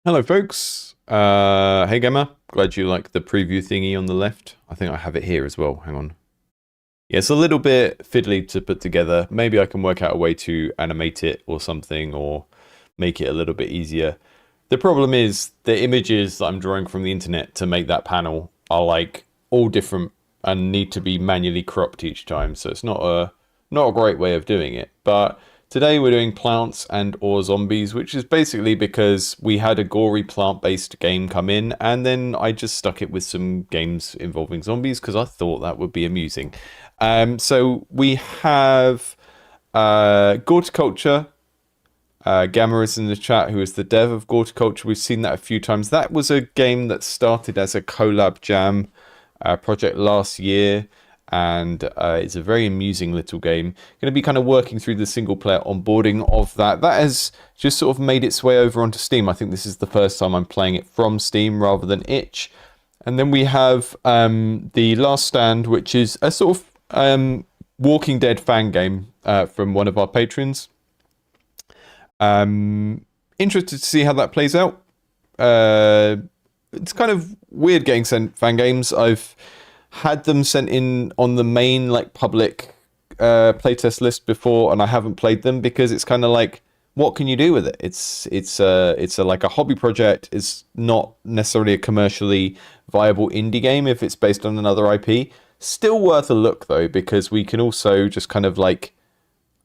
Hello, folks. Hey, Gemma. Glad you like the preview thingy on the left. I think I have it here as well. Hang on. Yeah, it's a little bit fiddly to put together. Maybe I can work out a way to animate it or something, or make it a little bit easier. The problem is the images that I'm drawing from the internet to make that panel are like all different and need to be manually cropped each time. So it's not a great way of doing it. But today we're doing plants and or zombies, which is basically because we had a gory plant-based game come in, and then I just stuck it with some games involving zombies because I thought that would be amusing. So we have Goreticulture. Gamma is in the chat, who is the dev of Goreticulture. We've seen that a few times. That was a game that started as a collab jam project last year, and it's a very amusing little game. Going to be kind of working through the single player onboarding of that. That has just sort of made its way over onto Steam. I think this is the first time I'm playing it from Steam rather than itch. And then we have The Last Stand, which is a sort of Walking Dead fan game from one of our patrons. Interested to see how that plays out. It's kind of weird getting sent fan games. I've had them sent in on the main like public playtest list before, and I haven't played them because it's kind of like, what can you do with it? It's like a hobby project. It's not necessarily a commercially viable indie game if it's based on another IP. Still worth a look though, because we can also just kind of like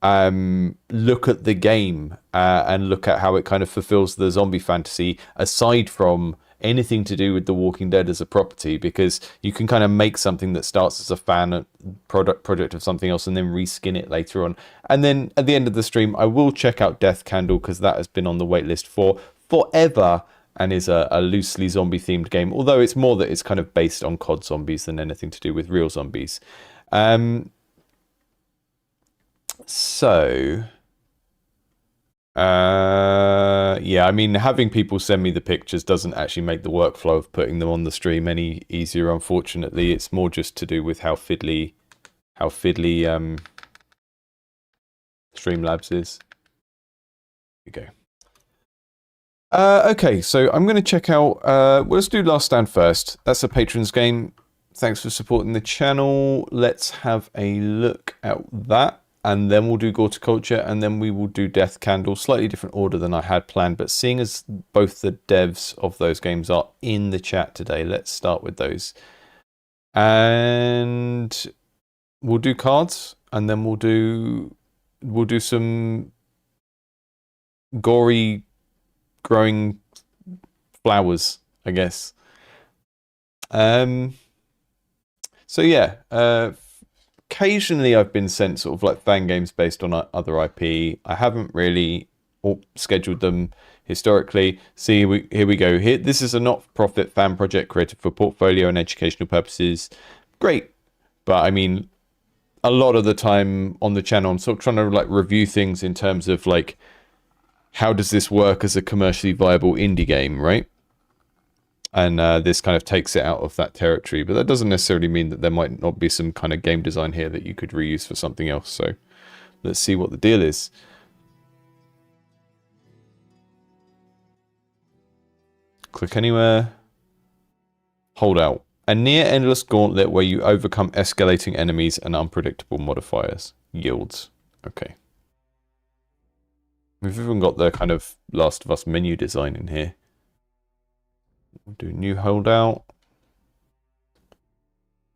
look at the game and look at how it kind of fulfills the zombie fantasy aside from anything to do with The Walking Dead as a property, because you can kind of make something that starts as a fan project of something else and then reskin it later on. And then at the end of the stream, I will check out Death Candle, because that has been on the waitlist for forever and is a loosely zombie themed game, although it's more that it's kind of based on COD zombies than anything to do with real zombies. So, yeah, I mean, having people send me the pictures doesn't actually make the workflow of putting them on the stream any easier, unfortunately. It's more just to do with how fiddly Streamlabs is. Here we go. Okay, so I'm going to check out, well, let's do Last Stand first. That's a patrons game. Thanks for supporting the channel. Let's have a look at that. And then we'll do Goreticulture, and then we will do Death Candle. Slightly different order than I had planned, but seeing as both the devs of those games are in the chat today, let's start with those. And we'll do cards, and then we'll do some gory growing flowers, I guess. So yeah, occasionally I've been sent sort of like fan games based on other IP. I haven't really scheduled them historically. See, here we go. This is a not-for-profit fan project created for portfolio and educational purposes. Great. But I mean, a lot of the time on the channel, I'm sort of trying to like review things in terms of like, how does this work as a commercially viable indie game, right? And this kind of takes it out of that territory. But that doesn't necessarily mean that there might not be some kind of game design here that you could reuse for something else. So let's see what the deal is. Click anywhere. Hold out. A near endless gauntlet where you overcome escalating enemies and unpredictable modifiers. Yields. Okay. We've even got the kind of Last of Us menu design in here. We'll do new holdout.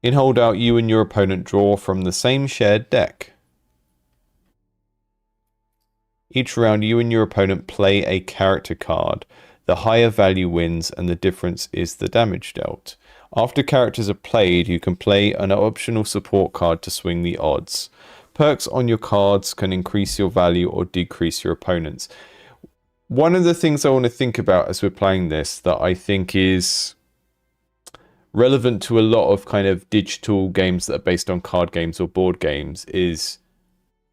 In holdout, you and your opponent draw from the same shared deck. Each round, you and your opponent play a character card. The higher value wins, and the difference is the damage dealt. After characters are played, you can play an optional support card to swing the odds. Perks on your cards can increase your value or decrease your opponent's. One of the things I want to think about as we're playing this that I think is relevant to a lot of kind of digital games that are based on card games or board games is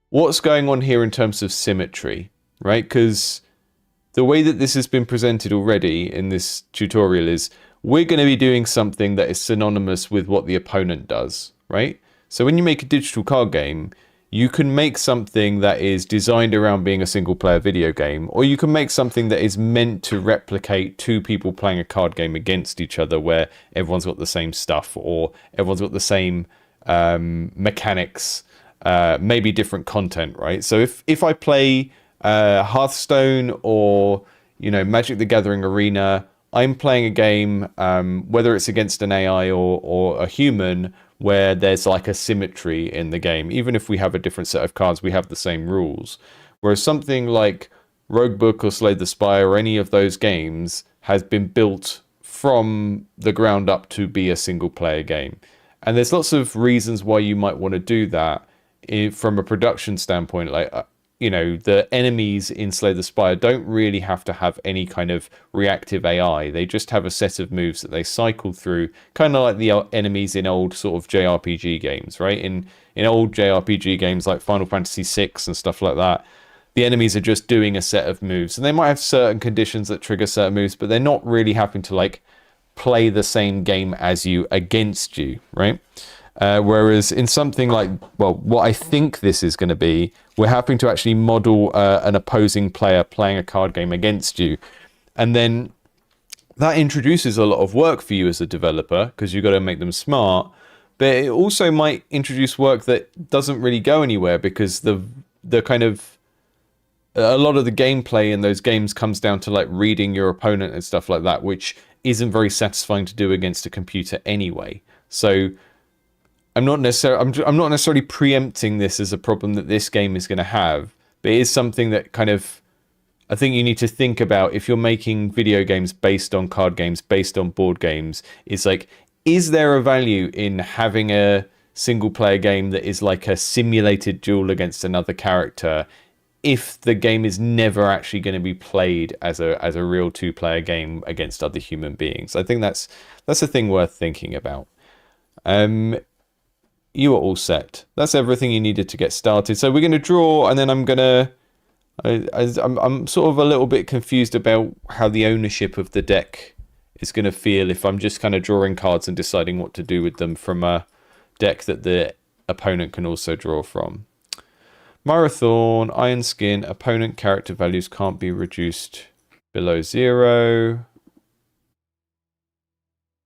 what's going on here in terms of symmetry, right? Because the way that this has been presented already in this tutorial is we're going to be doing something that is synonymous with what the opponent does, right? So when you make a digital card game, You can make something that is designed around being a single player video game, or you can make something that is meant to replicate two people playing a card game against each other where everyone's got the same stuff or everyone's got the same mechanics, maybe different content, right? So if I play Hearthstone or, you know, Magic the Gathering Arena, I'm playing a game, whether it's against an AI or a human, where there's like a symmetry in the game. Even if we have a different set of cards, we have the same rules. Whereas something like Roguebook or Slay the Spire or any of those games has been built from the ground up to be a single player game. And there's lots of reasons why you might want to do that from a production standpoint. Like, you know, the enemies in Slay the Spire don't really have to have any kind of reactive AI. They just have a set of moves that they cycle through, kind of like the enemies in old sort of JRPG games, right? In old JRPG games like Final Fantasy VI and stuff like that, the enemies are just doing a set of moves. And they might have certain conditions that trigger certain moves, but they're not really having to, like, play the same game as you against you, right? Whereas in something like, well, what I think this is going to be, we're having to actually model an opposing player playing a card game against you. And then that introduces a lot of work for you as a developer because you've got to make them smart. But it also might introduce work that doesn't really go anywhere because the kind of a lot of the gameplay in those games comes down to like reading your opponent and stuff like that, which isn't very satisfying to do against a computer anyway. So I'm not necessarily preempting this as a problem that this game is going to have, but it is something that kind of I think you need to think about if you're making video games based on card games, based on board games. It's like, is there a value in having a single player game that is like a simulated duel against another character if the game is never actually going to be played as a real two-player game against other human beings? I think that's a thing worth thinking about. You are all set. That's everything you needed to get started. So we're going to draw, and then I'm sort of a little bit confused about how the ownership of the deck is going to feel if I'm just kind of drawing cards and deciding what to do with them from a deck that the opponent can also draw from. Marathon, Iron Skin, opponent character values can't be reduced below 0.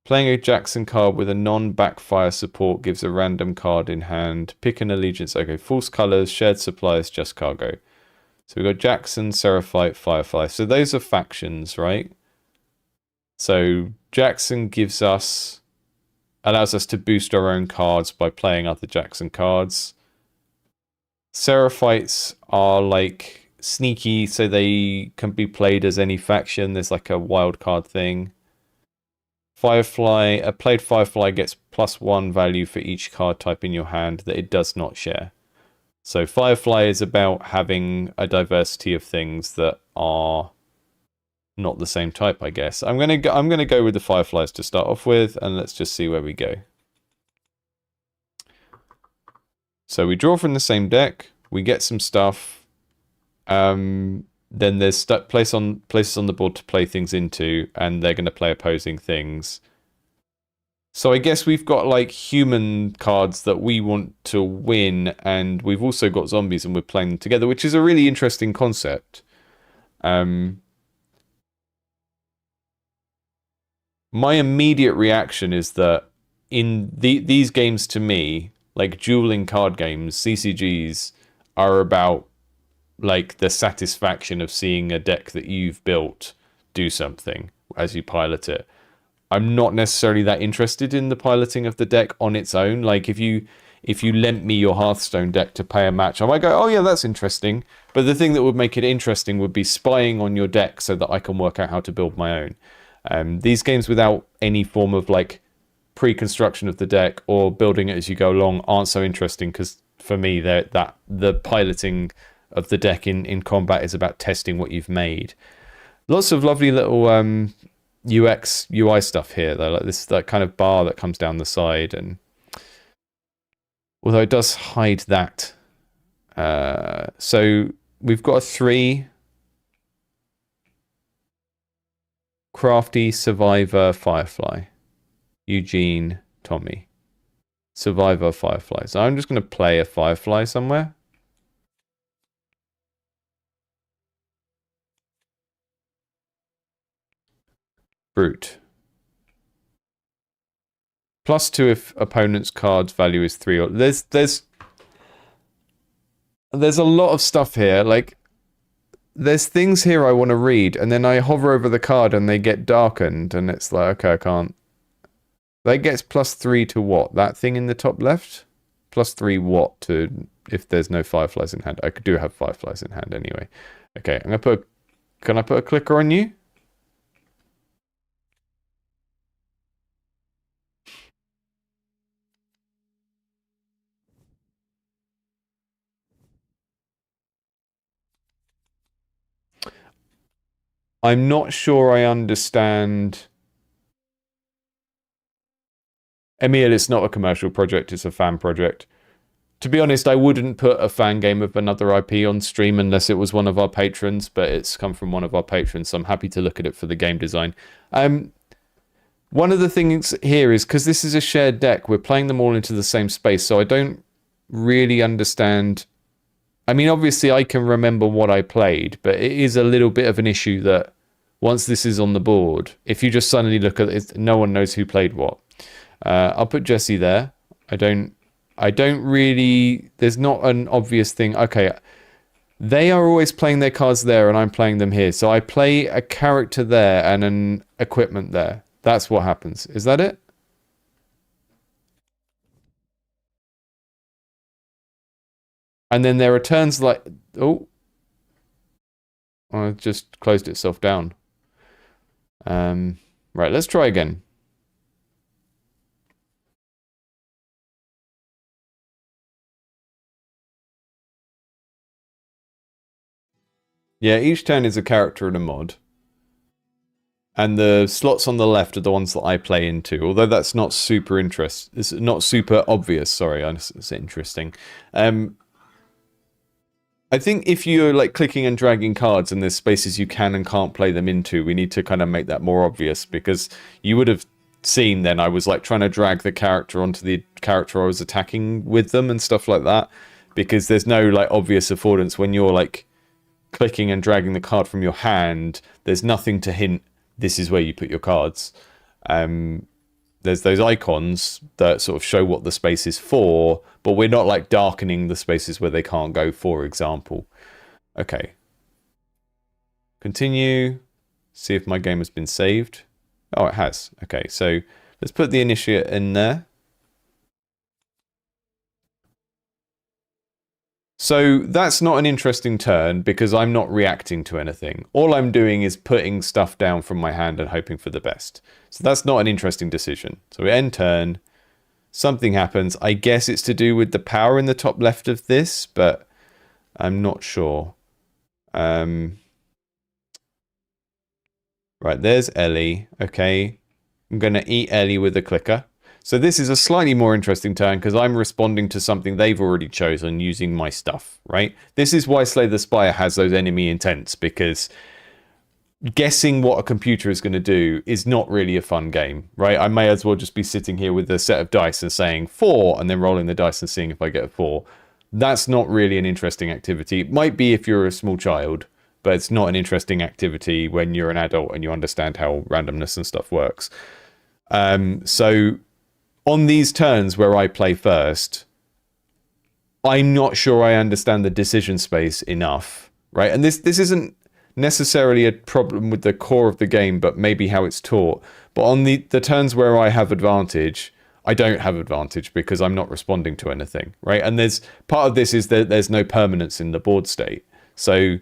Playing a Jackson card with a non-backfire support gives a random card in hand. Pick an allegiance. Okay, false colors, shared supplies, just cargo. So we've got Jackson, Seraphite, Firefly. So those are factions, right? So Jackson allows us to boost our own cards by playing other Jackson cards. Seraphites are like sneaky, so they can be played as any faction. There's like a wild card thing. Firefly, a played Firefly gets +1 value for each card type in your hand that it does not share. So Firefly is about having a diversity of things that are not the same type, I guess. I'm gonna go with the Fireflies to start off with, and let's just see where we go. So we draw from the same deck, we get some stuff. Then there's places on the board to play things into, and they're going to play opposing things. So I guess we've got like human cards that we want to win, and we've also got zombies, and we're playing them together, which is a really interesting concept. My immediate reaction is that in these games, to me, like dueling card games, CCGs, are about like the satisfaction of seeing a deck that you've built do something as you pilot it. I'm not necessarily that interested in the piloting of the deck on its own. Like if you lent me your Hearthstone deck to play a match, I might go, oh yeah, that's interesting. But the thing that would make it interesting would be spying on your deck so that I can work out how to build my own. These games without any form of like pre-construction of the deck or building it as you go along aren't so interesting, because for me the piloting of the deck in combat is about testing what you've made. Lots of lovely little UX UI stuff here though, like that kind of bar that comes down the side, and although it does hide that. So we've got a 3. Crafty, Survivor, Firefly. Eugene, Tommy. Survivor, Firefly. So I'm just going to play a Firefly somewhere. Brute. +2 if opponent's card's value is 3 or there's a lot of stuff here. Like there's things here I want to read, and then I hover over the card and they get darkened, and it's like, okay, I can't. That gets +3 to what? That thing in the top left? +3 what to if there's no fireflies in hand? I do have fireflies in hand anyway. Okay, I'm gonna put. Can I put a clicker on you? I'm not sure I understand. Emil, it's not a commercial project, it's a fan project. To be honest, I wouldn't put a fan game of another IP on stream unless it was one of our patrons, but it's come from one of our patrons, so I'm happy to look at it for the game design. One of the things here is, because this is a shared deck, we're playing them all into the same space, so I don't really understand. I mean, obviously I can remember what I played, but it is a little bit of an issue that once this is on the board, if you just suddenly look at it, no one knows who played what. I'll put Jesse there. I don't really, there's not an obvious thing. Okay, they are always playing their cards there and I'm playing them here. So I play a character there and an equipment there. That's what happens. Is that it? And then there are turns like, oh, it just closed itself down. Right, let's try again. Yeah, each turn is a character and a mod. And the slots on the left are the ones that I play into, although that's not super it's not super obvious, sorry, it's interesting. I think if you're like clicking and dragging cards and there's spaces you can and can't play them into, we need to kind of make that more obvious, because you would have seen then I was like trying to drag the character onto the character I was attacking with them and stuff like that, because there's no like obvious affordance when you're like clicking and dragging the card from your hand. There's nothing to hint this is where you put your cards. There's those icons that sort of show what the space is for, but we're not like darkening the spaces where they can't go, for example. Okay. Continue. See if my game has been saved. Oh, it has. Okay, so let's put the initiate in there. So that's not an interesting turn because I'm not reacting to anything. All I'm doing is putting stuff down from my hand and hoping for the best. So that's not an interesting decision. So we end turn. Something happens. I guess it's to do with the power in the top left of this, but I'm not sure. Right, there's Ellie. Okay. I'm going to eat Ellie with a clicker. So this is a slightly more interesting turn because I'm responding to something they've already chosen using my stuff, right? This is why Slay the Spire has those enemy intents, because guessing what a computer is going to do is not really a fun game, right? I may as well just be sitting here with a set of dice and saying 4 and then rolling the dice and seeing if I get a 4. That's not really an interesting activity. It might be if you're a small child, but it's not an interesting activity when you're an adult and you understand how randomness and stuff works. So on these turns where I play first, I'm not sure I understand the decision space enough, right? And this isn't necessarily a problem with the core of the game, but maybe how it's taught. But on the turns where I have advantage, I don't have advantage because I'm not responding to anything, right? And there's part of this is that there's no permanence in the board state. So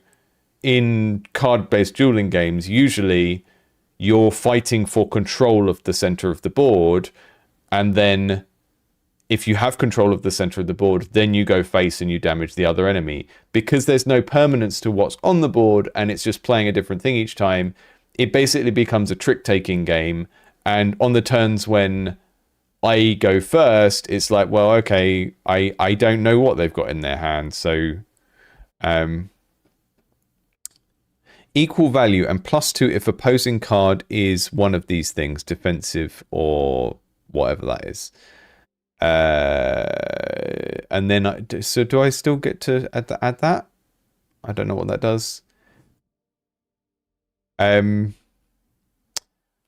in card-based dueling games, usually you're fighting for control of the center of the board, and then if you have control of the center of the board, then you go face and you damage the other enemy. Because there's no permanence to what's on the board and it's just playing a different thing each time, it basically becomes a trick-taking game. And on the turns when I go first, it's like, well, okay, I don't know what they've got in their hand. So equal value and +2 if opposing card is one of these things, defensive or whatever that is. And then so do I still get to add that? I don't know what that does.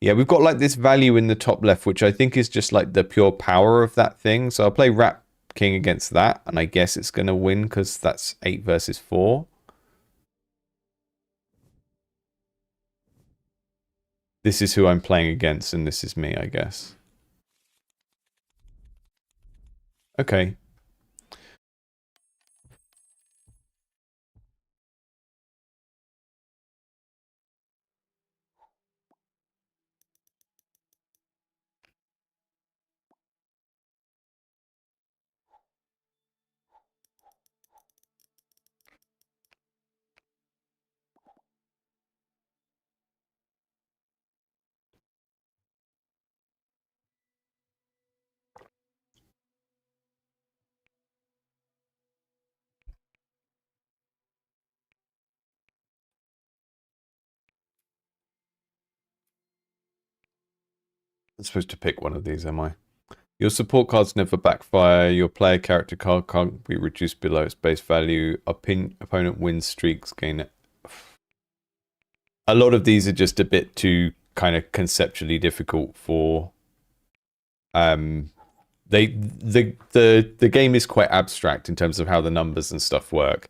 Yeah, we've got like this value in the top left, which I think is just like the pure power of that thing. So I'll play Rat King against that, and I guess it's going to win because that's 8 versus 4. This is who I'm playing against, and this is me, I guess. Okay. I'm supposed to pick one of these, am I? Your support cards never backfire. Your player character card can't be reduced below its base value. Opponent wins streaks, gain it. A lot of these are just a bit too kind of conceptually difficult for the game is quite abstract in terms of how the numbers and stuff work.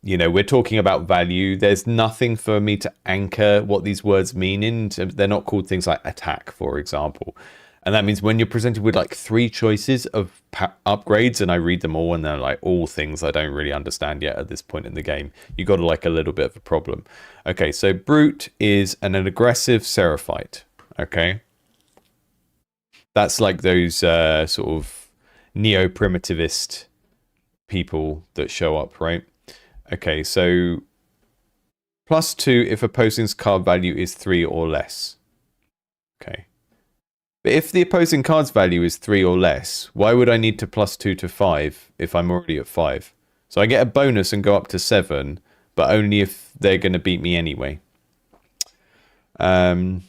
You know, we're talking about value. There's nothing for me to anchor what these words mean in. They're not called things like attack, for example. And that means when you're presented with like 3 choices of upgrades, and I read them all, and they're like all things I don't really understand yet at this point in the game, you got like a little bit of a problem. Okay, so Brute is an aggressive Seraphite. Okay. That's like those sort of neo-primitivist people that show up, right? Okay, so +2 if opposing's card value is 3 or less. Okay. But if the opposing card's value is 3 or less, why would I need to +2 to 5 if I'm already at 5? So I get a bonus and go up to 7, but only if they're going to beat me anyway. On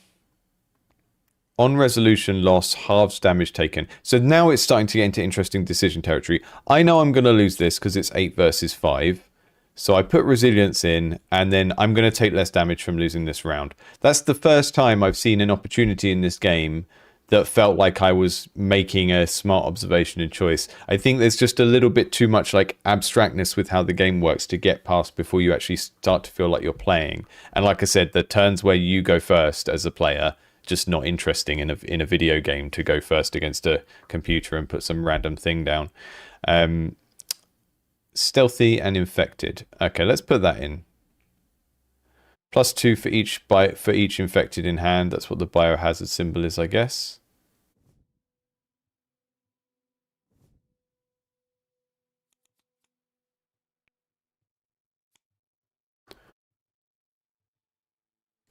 resolution loss, halves damage taken. So now it's starting to get into interesting decision territory. I know I'm going to lose this because it's 8 versus 5. So I put resilience in, and then I'm going to take less damage from losing this round. That's the first time I've seen an opportunity in this game that felt like I was making a smart observation and choice. I think there's just a little bit too much like abstractness with how the game works to get past before you actually start to feel like you're playing. And like I said, the turns where you go first as a player, just not interesting in a video game to go first against a computer and put some random thing down. Stealthy and infected. Okay, let's put that in. +2 for each infected in hand. That's what the biohazard symbol is, I guess.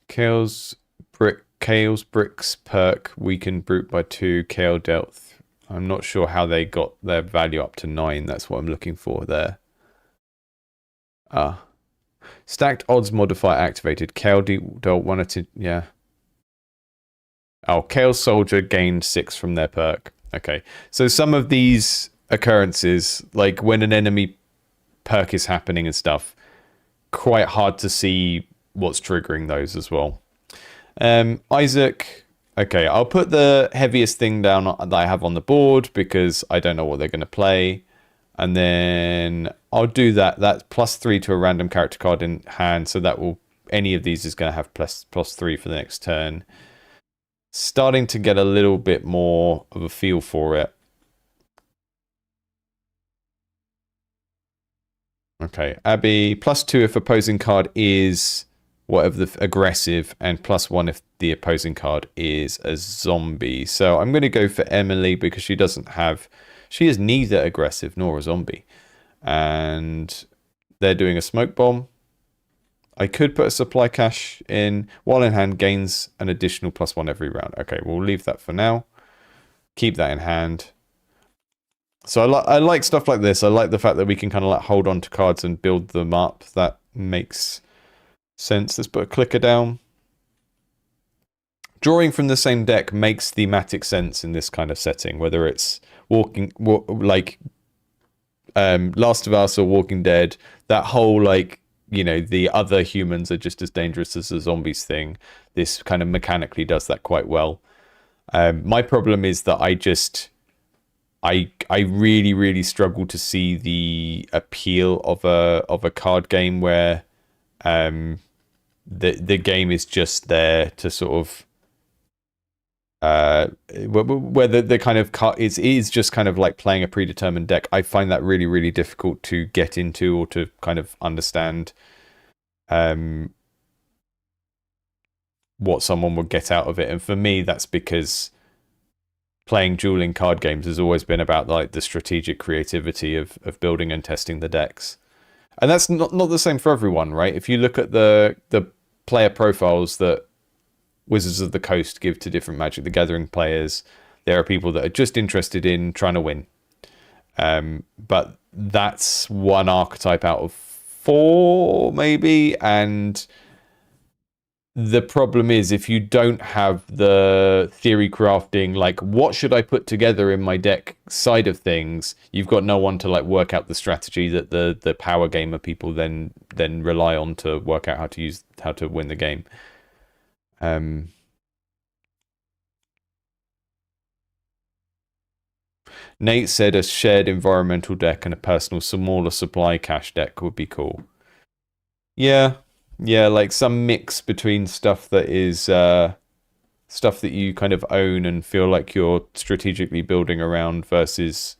Kale's Bricks perk weakened Brute by 2. Kale dealt. I'm not sure how they got their value up to 9. That's what I'm looking for there. Stacked odds modifier activated. Kale dealt 1 or 2. Yeah. Oh, Kale Soldier gained 6 from their perk. Okay. So some of these occurrences, like when an enemy perk is happening and stuff, quite hard to see what's triggering those as well. Isaac. Okay, I'll put the heaviest thing down that I have on the board because I don't know what they're going to play. And then I'll do that. That's +3 to a random character card in hand. So that will, any of these is going to have +3 for the next turn. Starting to get a little bit more of a feel for it. Okay, Abby, +2 if opposing card is whatever the aggressive, and +1 if the opposing card is a zombie. So I'm going to go for Emily because she is neither aggressive nor a zombie. And they're doing a smoke bomb. I could put a supply cache in. While in hand, gains an additional +1 every round. Okay, we'll leave that for now. Keep that in hand. So I like stuff like this. I like the fact that we can kind of like hold on to cards and build them up. That makes sense. Let's put a clicker down. Drawing from the same deck makes thematic sense in this kind of setting, whether it's like Last of Us or Walking Dead. That whole like the other humans are just as dangerous as the zombies thing. This kind of mechanically does that quite well. My problem is that I really really struggle to see the appeal of a card game where the game is just there to sort of where the kind of is just kind of like playing a predetermined deck. I find that really really difficult to get into or to kind of understand what someone would get out of it. And for me, that's because playing dueling card games has always been about like the strategic creativity of building and testing the decks. And that's not the same for everyone, right? If you look at the player profiles that Wizards of the Coast give to different Magic the Gathering players, there are people that are just interested in trying to win. But that's one archetype out of 4, maybe. And the problem is, if you don't have the theory crafting, like what should I put together in my deck side of things, you've got no one to like work out the strategy that the power gamer people then rely on to work out how to win the game. Nate said a shared environmental deck and a personal smaller supply cache deck would be cool. Yeah, like some mix between stuff that is stuff that you kind of own and feel like you're strategically building around versus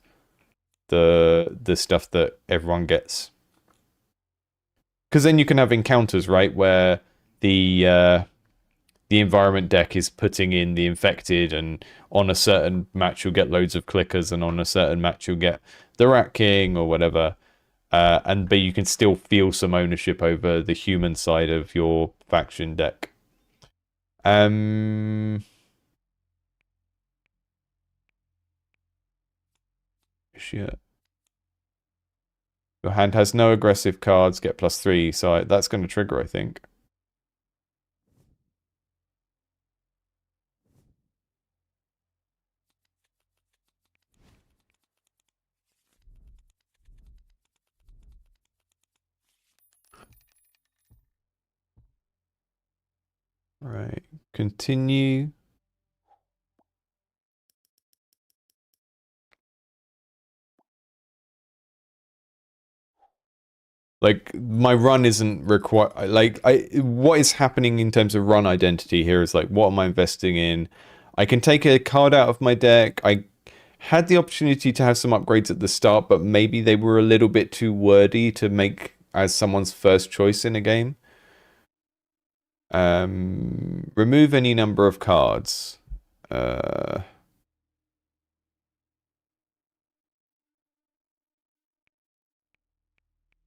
the stuff that everyone gets. Because then you can have encounters, right, where the environment deck is putting in the infected, and on a certain match you'll get loads of clickers, and on a certain match you'll get the Rat King or whatever. But you can still feel some ownership over the human side of your faction deck. Shit. Your hand has no aggressive cards, get +3, so that's going to trigger, I think. Right, continue. Like my run isn't required. Like what is happening in terms of run identity here is like, what am I investing in? I can take a card out of my deck. I had the opportunity to have some upgrades at the start, but maybe they were a little bit too wordy to make as someone's first choice in a game. Remove any number of cards.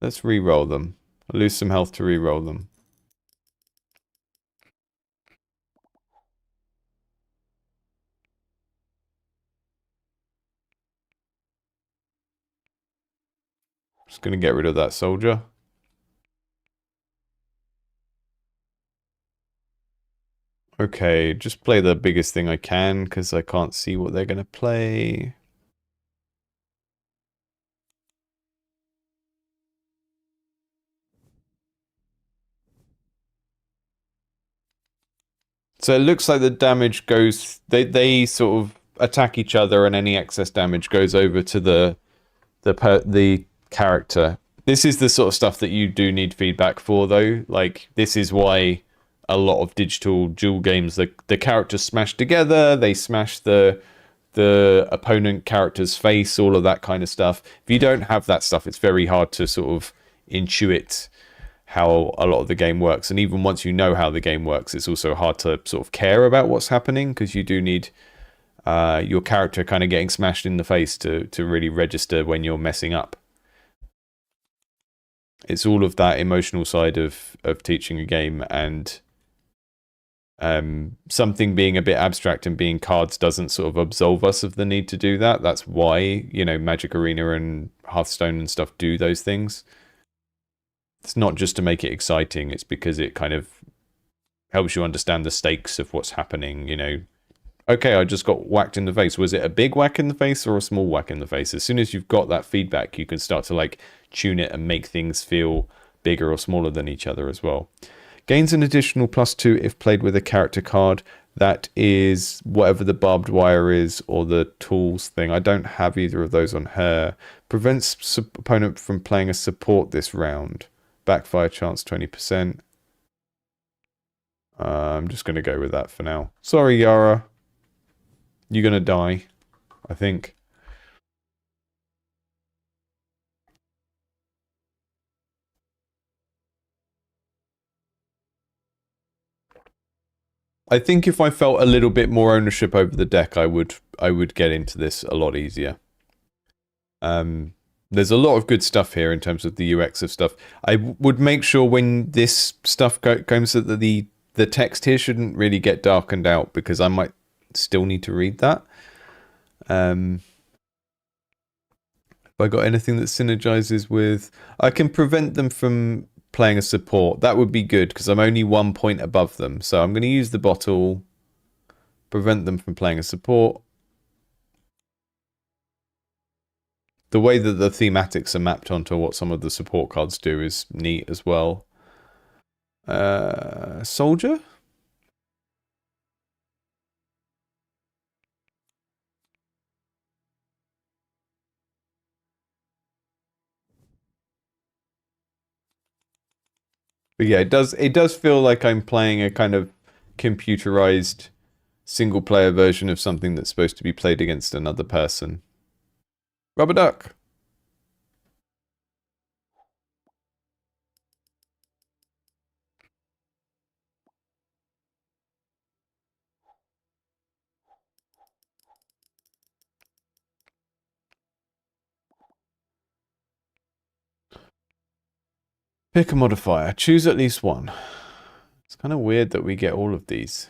Let's re-roll them. I'll lose some health to re-roll them. Just gonna get rid of that soldier. Okay, just play the biggest thing I can because I can't see what they're gonna play. So it looks like the damage goes. They sort of attack each other, and any excess damage goes over to the character. This is the sort of stuff that you do need feedback for, though. Like this is why a lot of digital duel games, the characters smash together. They smash the opponent character's face, all of that kind of stuff. If you don't have that stuff, it's very hard to sort of intuit how a lot of the game works. And even once you know how the game works, it's also hard to sort of care about what's happening, because you do need your character kind of getting smashed in the face to really register when you're messing up. It's all of that emotional side of teaching a game, and something being a bit abstract and being cards doesn't sort of absolve us of the need to do that. That's why, Magic Arena and Hearthstone and stuff do those things. It's not just to make it exciting, it's because it kind of helps you understand the stakes of what's happening. Okay, I just got whacked in the face. Was it a big whack in the face or a small whack in the face? As soon as you've got that feedback, you can start to like tune it and make things feel bigger or smaller than each other as well. Gains an additional +2 if played with a character card that is whatever the barbed wire is or the tools thing. I don't have either of those on her. Prevents opponent from playing a support this round. Backfire chance 20%. I'm just going to go with that for now. Sorry, Yara. You're going to die, I think. I think if I felt a little bit more ownership over the deck, I would get into this a lot easier. There's a lot of good stuff here in terms of the UX of stuff. I would make sure when this stuff comes that the text here shouldn't really get darkened out because I might still need to read that. Have I got anything that synergizes with... I can prevent them from playing a support. That would be good because I'm only 1 point above them. So I'm going to use the bottle, prevent them from playing a support. The way that the thematics are mapped onto what some of the support cards do is neat as well. Soldier? But yeah, it does feel like I'm playing a kind of computerized single player version of something that's supposed to be played against another person. Rubber duck. Pick a modifier. Choose at least one. It's kind of weird that we get all of these.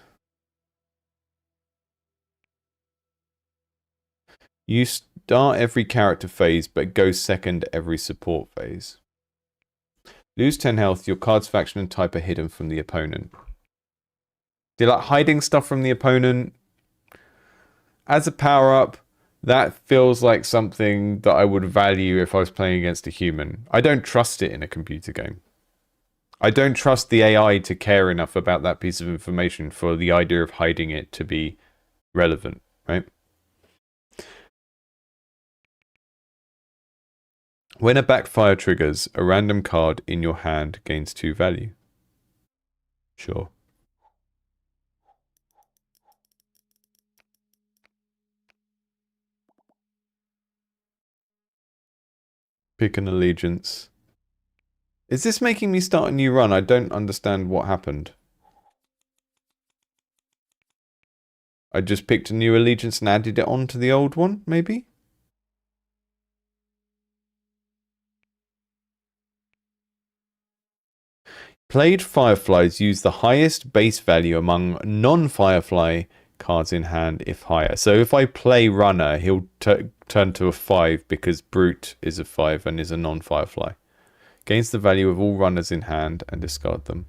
You start every character phase, but go second every support phase. Lose 10 health. Your card's faction and type are hidden from the opponent. Do you like hiding stuff from the opponent? As a power-up, that feels like something that I would value if I was playing against a human. I don't trust it in a computer game. I don't trust the AI to care enough about that piece of information for the idea of hiding it to be relevant, right? When a backfire triggers, a random card in your hand gains 2 value. Sure. Pick an allegiance. Is this making me start a new run? I don't understand what happened. I just picked a new allegiance and added it onto the old one, maybe? Played Fireflies use the highest base value among non-Firefly cards in hand if higher. So if I play Runner, he'll turn to a 5 because Brute is a 5 and is a non-Firefly. Gains the value of all runners in hand and discard them.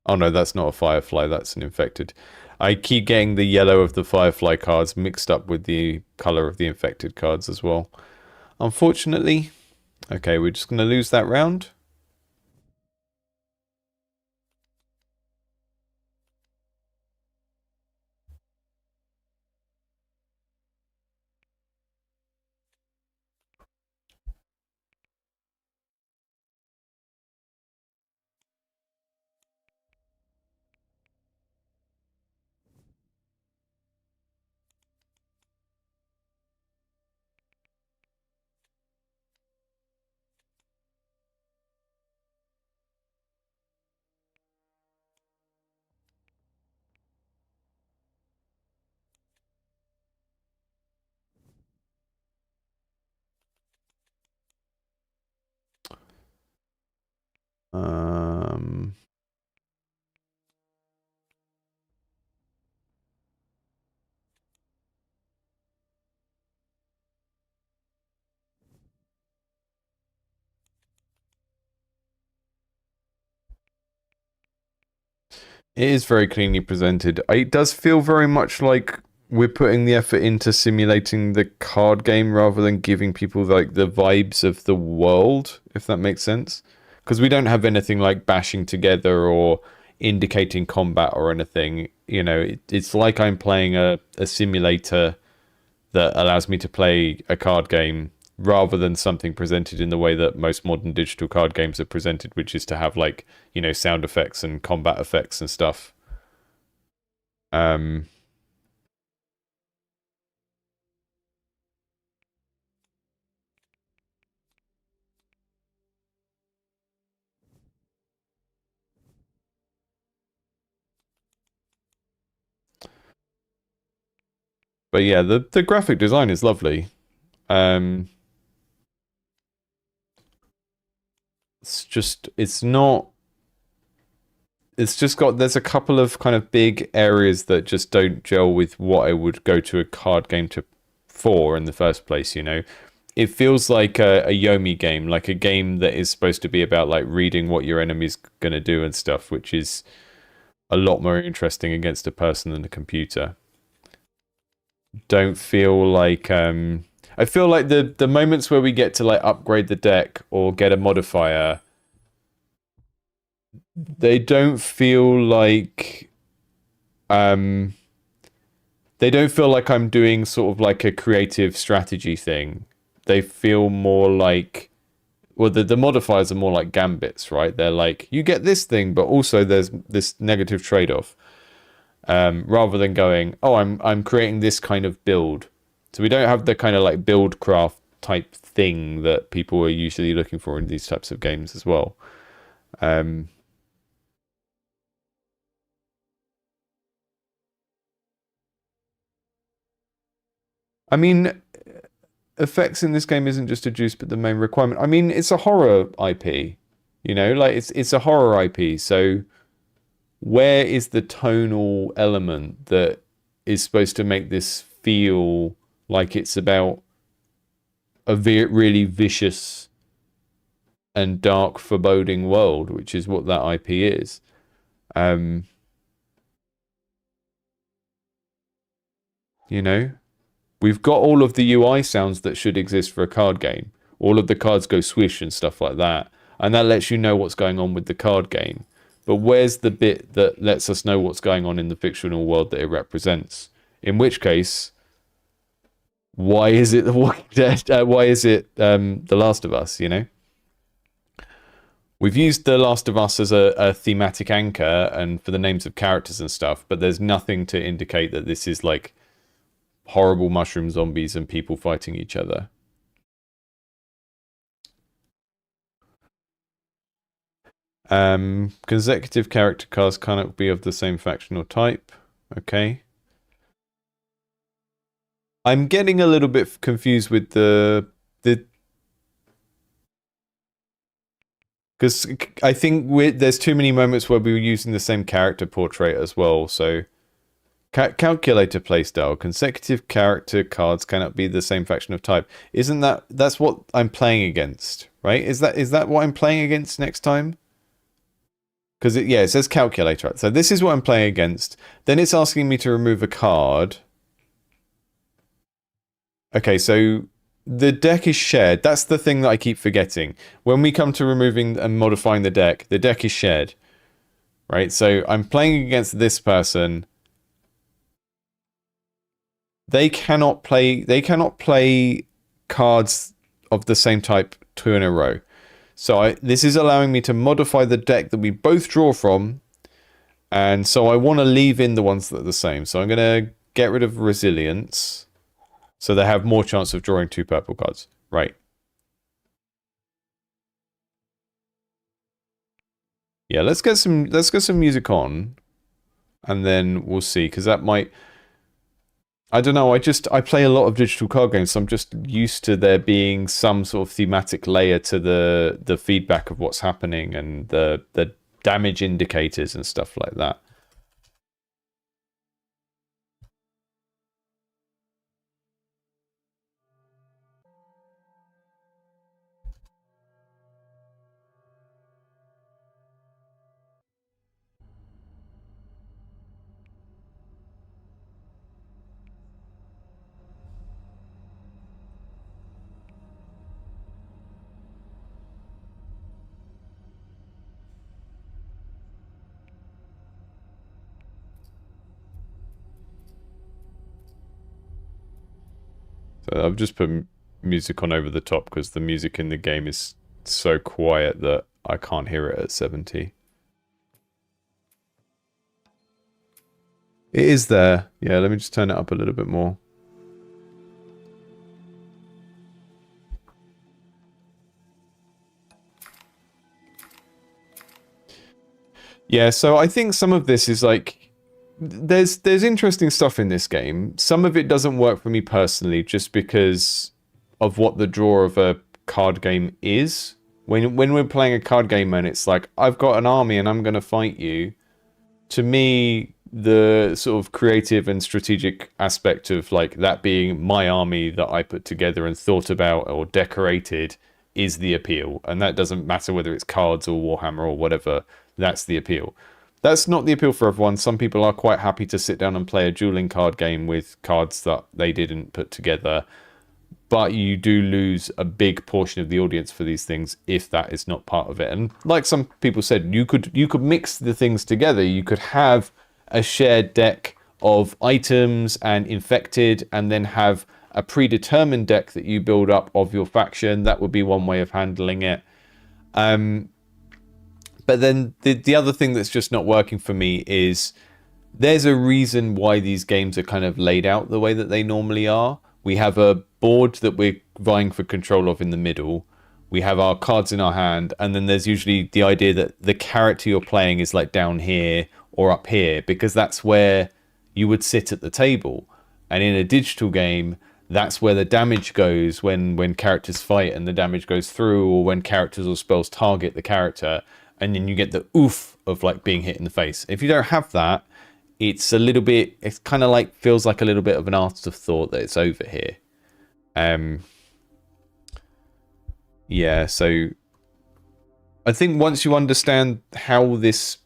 Oh no, that's not a Firefly, that's an Infected. I keep getting the yellow of the Firefly cards mixed up with the colour of the Infected cards as well. Unfortunately. Okay, we're just going to lose that round. It is very cleanly presented. It does feel very much like we're putting the effort into simulating the card game rather than giving people like the vibes of the world, if that makes sense. because we don't have anything like bashing together or indicating combat or anything. You know, it's like I'm playing a simulator that allows me to play a card game rather than something presented in the way that most modern digital card games are presented, which is to have like, you know, sound effects and combat effects and stuff. Um, but yeah, the graphic design is lovely. Um, it's not, it's just got, there's a couple of kind of big areas that just don't gel with what I would go to a card game to for in the first place, you know. It feels like a Yomi game, like a game that is supposed to be about like reading what your enemy's gonna do and stuff, which is a lot more interesting against a person than a computer. Don't feel like I feel like the moments where we get to like upgrade the deck or get a modifier, they don't feel like um they don't feel like I'm doing sort of like a creative strategy thing. They feel more like, well, the modifiers are more like gambits, right? They're like, you get this thing, but also there's this negative trade-off. Rather than going, oh, I'm creating this kind of build. So we don't have the kind of like build craft type thing that people are usually looking for in these types of games as well. Um, I mean, effects in this game isn't just a juice, but the main requirement. I mean, it's a horror IP, you know, like it's a horror IP. So where is the tonal element that is supposed to make this feel like it's about a really vicious and dark, foreboding world, which is what that IP is? Um, you know, we've got all of the UI sounds that should exist for a card game. All of the cards go swish and stuff like that, and that lets you know what's going on with the card game. But where's the bit that lets us know what's going on in the fictional world that it represents? In which case, why is it The Walking Dead? Why is it The Last of Us? You know, we've used The Last of Us as a thematic anchor and for the names of characters and stuff, but there's nothing to indicate that this is like horrible mushroom zombies and people fighting each other. Consecutive character cards cannot be of the same faction or type. Okay. I'm getting a little bit confused with the because I think there's too many moments where we were using the same character portrait as well. So calculator playstyle, consecutive character cards cannot be the same faction of type. Isn't that's what I'm playing against, right? Is that what I'm playing against next time? Because it says calculator. So this is what I'm playing against. Then it's asking me to remove a card. Okay, so the deck is shared. That's the thing that I keep forgetting. When we come to removing and modifying the deck is shared. Right? So I'm playing against this person. They cannot play cards of the same type two in a row. So this is allowing me to modify the deck that we both draw from. And so I want to leave in the ones that are the same. So I'm going to get rid of resilience. So they have more chance of drawing two purple cards. Right. Yeah, let's get some music on. And then we'll see. Because that might, I don't know, I play a lot of digital card games, so I'm just used to there being some sort of thematic layer to the feedback of what's happening and the damage indicators and stuff like that. So I've just put music on over the top because the music in the game is so quiet that I can't hear it at 70. It is there. Yeah, let me just turn it up a little bit more. Yeah, so I think some of this is like there's interesting stuff in this game. Some of it doesn't work for me personally just because of what the draw of a card game is. When we're playing a card game and it's like, I've got an army and I'm going to fight you. To me, the sort of creative and strategic aspect of like that being my army that I put together and thought about or decorated is the appeal. And that doesn't matter whether it's cards or Warhammer or whatever. That's the appeal. That's not the appeal for everyone. Some people are quite happy to sit down and play a dueling card game with cards that they didn't put together. But you do lose a big portion of the audience for these things if that is not part of it. And like some people said, you could mix the things together. You could have a shared deck of items and infected, and then have a predetermined deck that you build up of your faction. That would be one way of handling it. But then the other thing that's just not working for me is there's a reason why these games are kind of laid out the way that they normally are. We have a board that we're vying for control of in the middle. We have our cards in our hand, and then there's usually the idea that the character you're playing is like down here or up here, because that's where you would sit at the table. And in a digital game, that's where the damage goes when characters fight and the damage goes through, or when characters or spells target the character, and then you get the oof of like being hit in the face. If you don't have that, it's a little bit, it's kind of like, feels like a little bit of an afterthought that it's over here. Yeah, so I think once you understand how this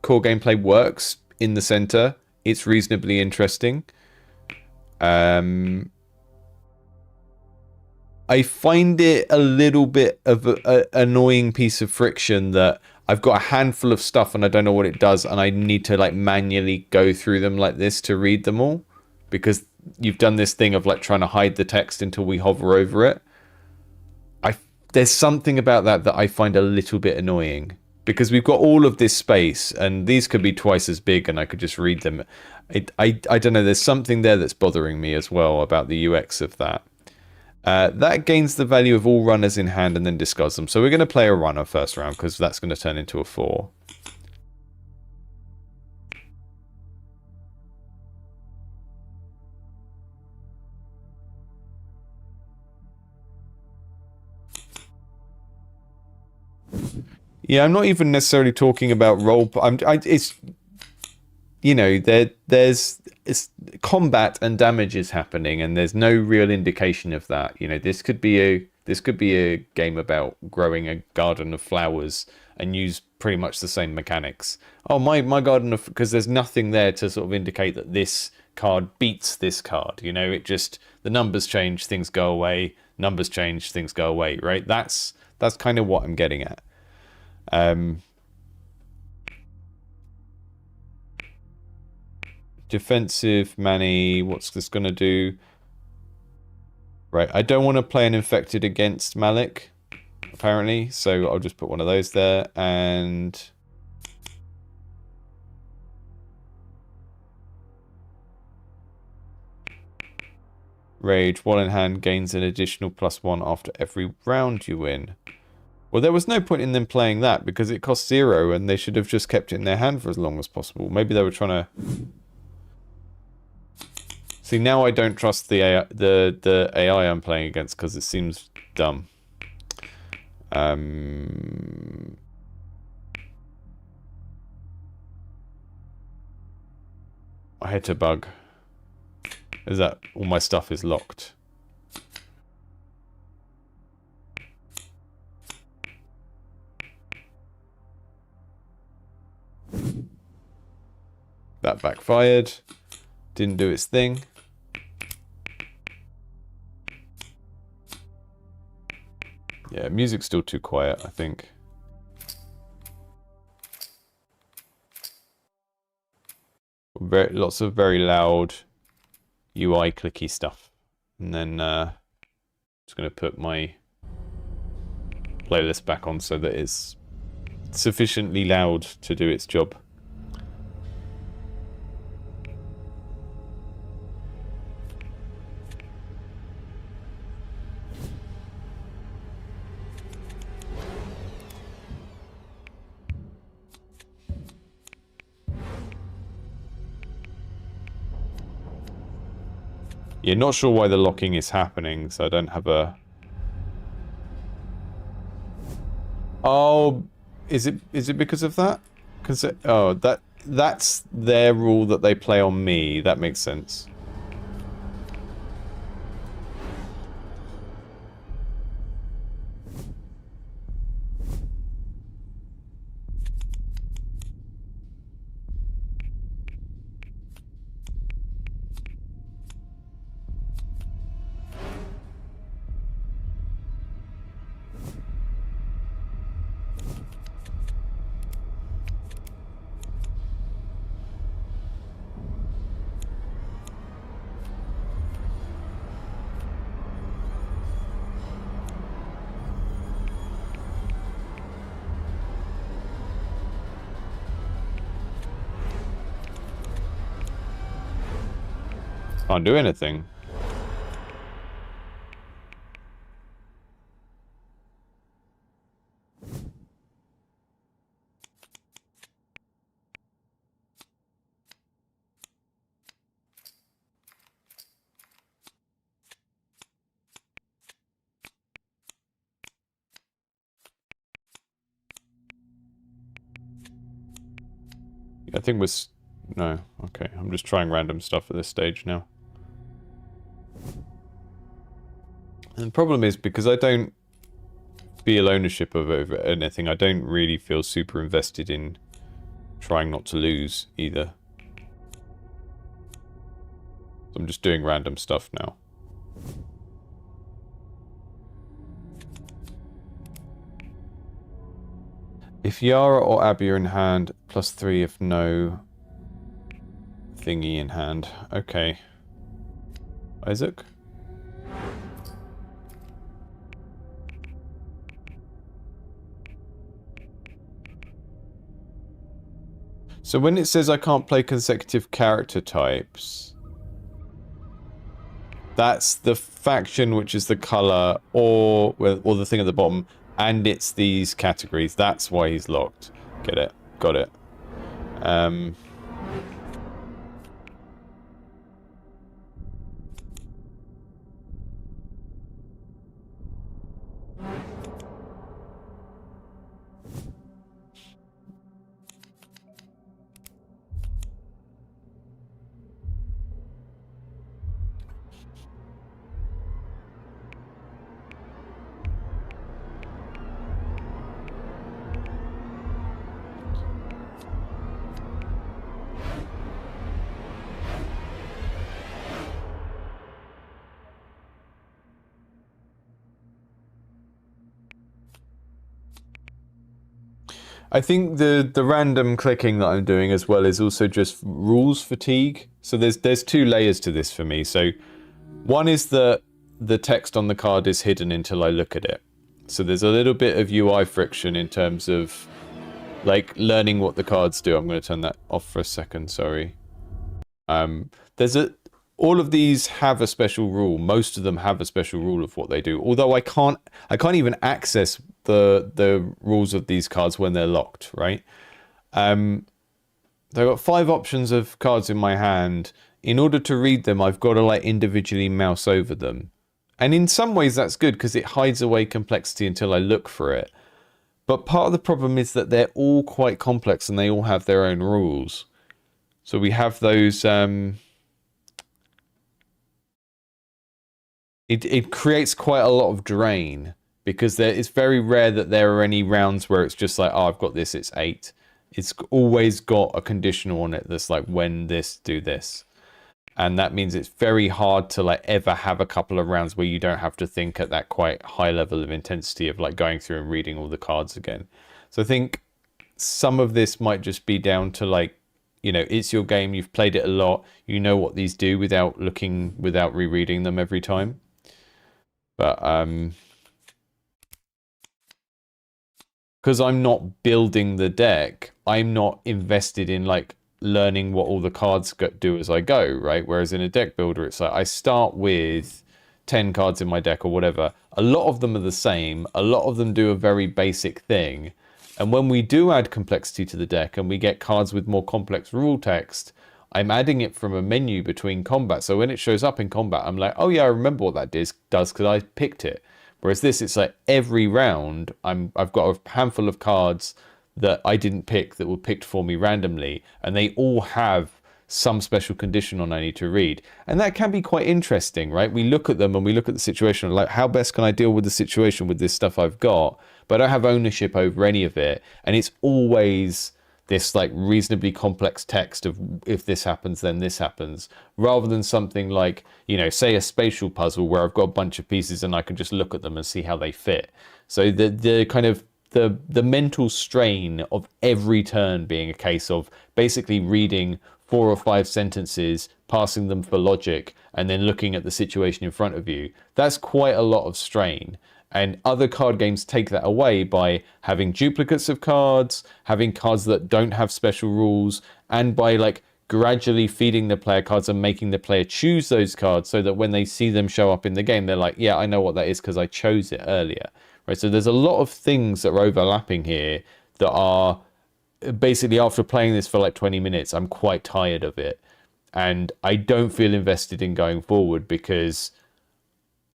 core gameplay works in the center, it's reasonably interesting. I find it a little bit of an annoying piece of friction that I've got a handful of stuff and I don't know what it does, and I need to like manually go through them like this to read them all, because you've done this thing of like trying to hide the text until we hover over it. There's something about that I find a little bit annoying, because we've got all of this space and these could be twice as big and I could just read them. I don't know, there's something there that's bothering me as well about the UX of that. That gains the value of all runners in hand and then discards them. So we're going to play a runner first round, because that's going to turn into a 4. Yeah, I'm not even necessarily talking about role. It's, you know, there's combat and damage is happening, and there's no real indication of that. You know, this could be a game about growing a garden of flowers and use pretty much the same mechanics. Oh, my garden of, because there's nothing there to sort of indicate that this card beats this card. You know, it just, the numbers change, things go away. Numbers change, things go away. Right? That's kind of what I'm getting at. Defensive Manny, what's this gonna do? Right, I don't want to play an infected against Malik, apparently, so I'll just put one of those there, and Rage, while in hand, gains an additional +1 after every round you win. Well, there was no point in them playing that because it costs 0 and they should have just kept it in their hand for as long as possible. Maybe they were trying to... See, now I don't trust the AI I'm playing against because it seems dumb. I had to bug. Is that all my stuff is locked? That backfired. Didn't do its thing. Yeah, music's still too quiet, I think. Lots of very loud UI clicky stuff. And then just going to put my playlist back on so that it's sufficiently loud to do its job. Yeah, not sure why the locking is happening, so I don't have a... Oh, is it because of that? Oh, that's their rule that they play on me. That makes sense. Can't do anything. I think we're... No, okay. I'm just trying random stuff at this stage now. And the problem is, because I don't feel ownership of over anything, I don't really feel super invested in trying not to lose either. So I'm just doing random stuff now. If Yara or Abby are in hand, +3 if no thingy in hand. Okay. Isaac? So when it says I can't play consecutive character types, that's the faction, which is the color, or the thing at the bottom, and it's these categories. That's why he's locked. Get it? Got it. I think the random clicking that I'm doing as well is also just rules fatigue. So there's two layers to this for me. So one is that the text on the card is hidden until I look at it. So there's a little bit of UI friction in terms of like learning what the cards do. I'm going to turn that off for a second, sorry. All of these have a special rule. Most of them have a special rule of what they do. Although I can't even access the rules of these cards when they're locked, right? I've got 5 options of cards in my hand. In order to read them, I've got to like individually mouse over them. And in some ways that's good because it hides away complexity until I look for it. But part of the problem is that they're all quite complex and they all have their own rules. So we have those... It creates quite a lot of drain because it's very rare that there are any rounds where it's just like, oh, I've got this, it's 8. It's always got a conditional on it that's like, when this, do this. And that means it's very hard to like ever have a couple of rounds where you don't have to think at that quite high level of intensity of like going through and reading all the cards again. So I think some of this might just be down to like you know, it's your game, you've played it a lot, you know what these do without rereading them every time. But because I'm not building the deck, I'm not invested in like learning what all the cards do as I go, right? Whereas in a deck builder, it's like I start with 10 cards in my deck or whatever. A lot of them are the same. A lot of them do a very basic thing. And when we do add complexity to the deck and we get cards with more complex rule text, I'm adding it from a menu between combat. So when it shows up in combat, I'm like, oh yeah, I remember what that does because I picked it. Whereas this, it's like every round, I've got a handful of cards that I didn't pick that were picked for me randomly, and they all have some special condition on I need to read. And that can be quite interesting, right? We look at them and we look at the situation, like how best can I deal with the situation with this stuff I've got, but I don't have ownership over any of it. And it's always this like reasonably complex text of if this happens, then this happens, rather than something like, you know, say a spatial puzzle where I've got a bunch of pieces and I can just look at them and see how they fit. So the kind of the mental strain of every turn being a case of basically reading 4 or 5 sentences, passing them for logic, and then looking at the situation in front of you, that's quite a lot of strain. And other card games take that away by having duplicates of cards, having cards that don't have special rules, and by like gradually feeding the player cards and making the player choose those cards so that when they see them show up in the game, they're like, yeah, I know what that is because I chose it earlier. Right? So there's a lot of things that are overlapping here that are basically, after playing this for like 20 minutes, I'm quite tired of it. And I don't feel invested in going forward because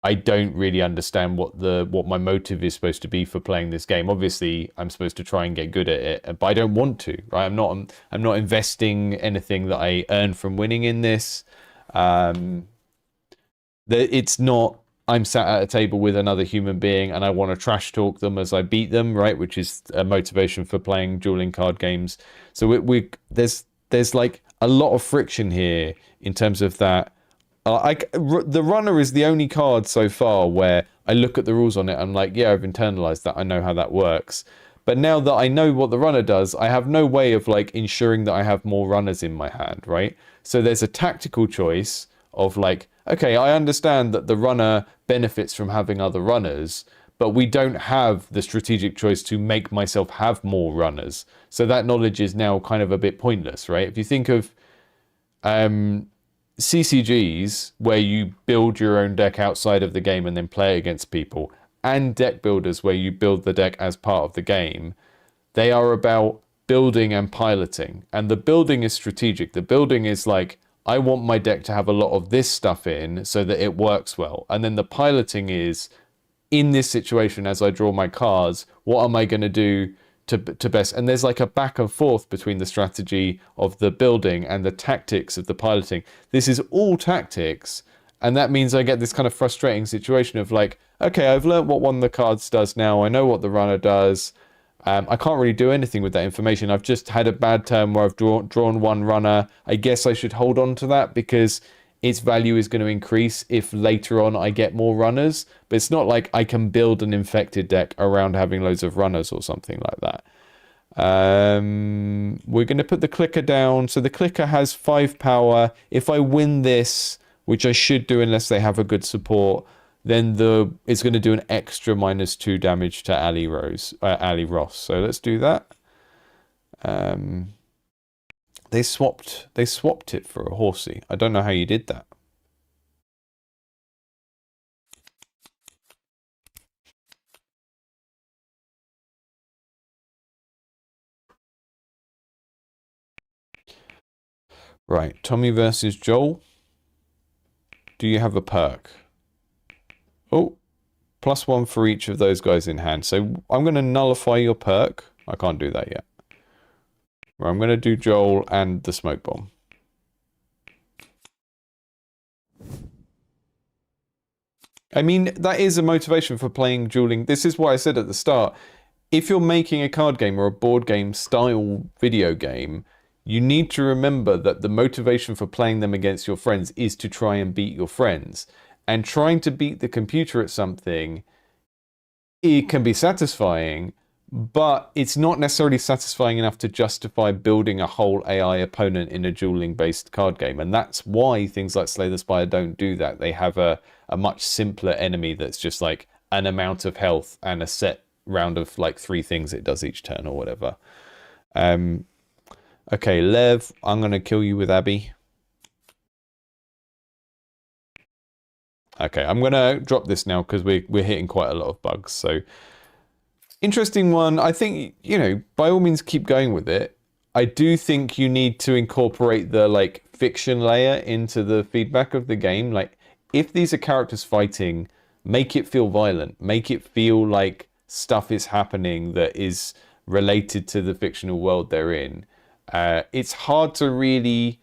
I don't really understand what my motive is supposed to be for playing this game. Obviously, I'm supposed to try and get good at it, but I don't want to. Right? I'm not investing anything that I earn from winning in this. It's not. I'm sat at a table with another human being and I want to trash talk them as I beat them, right? Which is a motivation for playing dueling card games. So there's like a lot of friction here in terms of that. The runner is the only card so far where I look at the rules on it. I'm like, yeah, I've internalized that. I know how that works. But now that I know what the runner does, I have no way of like ensuring that I have more runners in my hand, right? So there's a tactical choice of like, okay, I understand that the runner benefits from having other runners, but we don't have the strategic choice to make myself have more runners. So that knowledge is now kind of a bit pointless, right? If you think of CCGs where you build your own deck outside of the game and then play against people, and deck builders where you build the deck as part of the game, they are about building and piloting. And the building is strategic. The building is like, I want my deck to have a lot of this stuff in so that it works well. And then the piloting is, in this situation, as I draw my cards, what am I going to do to best? And there's like a back and forth between the strategy of the building and the tactics of the piloting. This is all tactics. And that means I get this kind of frustrating situation of like, okay, I've learned what one of the cards does now. I know what the runner does. I can't really do anything with that information. I've just had a bad turn where I've drawn one runner. I guess I should hold on to that because its value is going to increase if later on I get more runners. But it's not like I can build an infected deck around having loads of runners or something like that. We're going to put the clicker down. So the clicker has 5 power. If I win this, which I should do unless they have a good support, then it's going to do an extra -2 damage to Ali Ross. So let's do that. They swapped it for a horsey. I don't know how you did that. Right, Tommy versus Joel. Do you have a perk? Oh, +1 for each of those guys in hand. So I'm going to nullify your perk. I can't do that yet. I'm going to do Joel and the smoke bomb. I mean, that is a motivation for playing dueling. This is what I said at the start. If you're making a card game or a board game style video game, you need to remember that the motivation for playing them against your friends is to try and beat your friends. And trying to beat the computer at something, it can be satisfying, but it's not necessarily satisfying enough to justify building a whole AI opponent in a dueling based card game. And that's why things like Slay the Spire don't do that. They have a much simpler enemy that's just like an amount of health and a set round of like 3 things it does each turn or whatever. Okay, Lev, I'm going to kill you with Abby. Okay, I'm going to drop this now because we're hitting quite a lot of bugs. So, interesting one. I think, you know, by all means keep going with it. I do think you need to incorporate the like fiction layer into the feedback of the game. Like, if these are characters fighting, make it feel violent. Make it feel like stuff is happening that is related to the fictional world they're in. It's hard to really...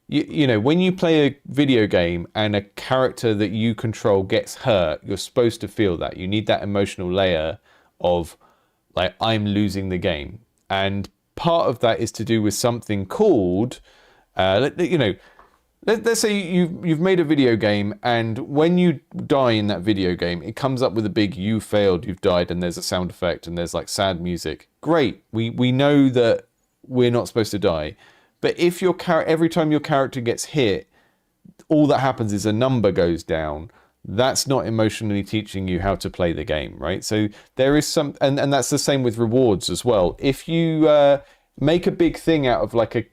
You know, when you play a video game and a character that you control gets hurt, you're supposed to feel that. You need that emotional layer of, like, I'm losing the game. And part of that is to do with something called, you know, let's say you've made a video game, and when you die in that video game, it comes up with a big "you failed, you've died," and there's a sound effect and there's like sad music. Great, we know that we're not supposed to die. But if every time your character gets hit, all that happens is a number goes down, that's not emotionally teaching you how to play the game, right? So there is some, and that's the same with rewards as well. If you make a big thing out of like a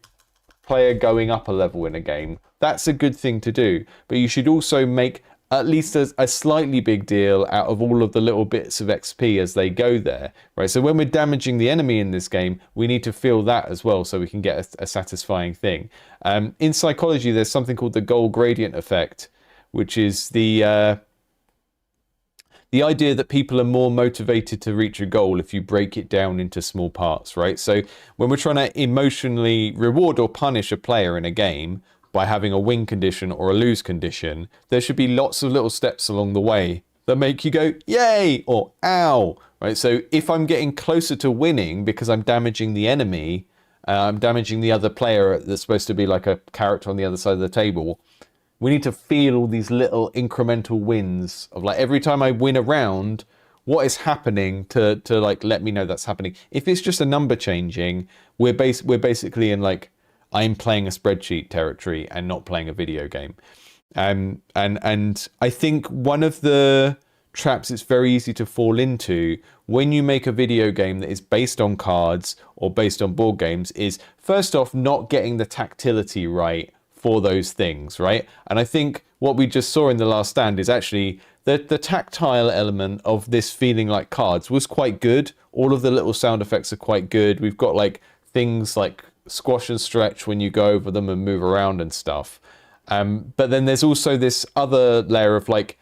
player going up a level in a game, that's a good thing to do. But you should also make at least a slightly big deal out of all of the little bits of XP as they go there, right? So when we're damaging the enemy in this game, we need to feel that as well so we can get a satisfying thing. In psychology, there's something called the goal gradient effect, which is the idea that people are more motivated to reach a goal if you break it down into small parts, right? So when we're trying to emotionally reward or punish a player in a game, by having a win condition or a lose condition, there should be lots of little steps along the way that make you go, yay, or ow, right? So if I'm getting closer to winning because I'm damaging the enemy, I'm damaging the other player that's supposed to be like a character on the other side of the table, we need to feel all these little incremental wins of like every time I win a round, what is happening to like let me know that's happening. If it's just a number changing, we're basically in like, I'm playing a spreadsheet territory and not playing a video game. And I think one of the traps it's very easy to fall into when you make a video game that is based on cards or based on board games is, first off, not getting the tactility right for those things, right? And I think what we just saw in The Last Stand is actually the tactile element of this feeling like cards was quite good. All of the little sound effects are quite good. We've got like things like squash and stretch when you go over them and move around and stuff. But then there's also this other layer of like,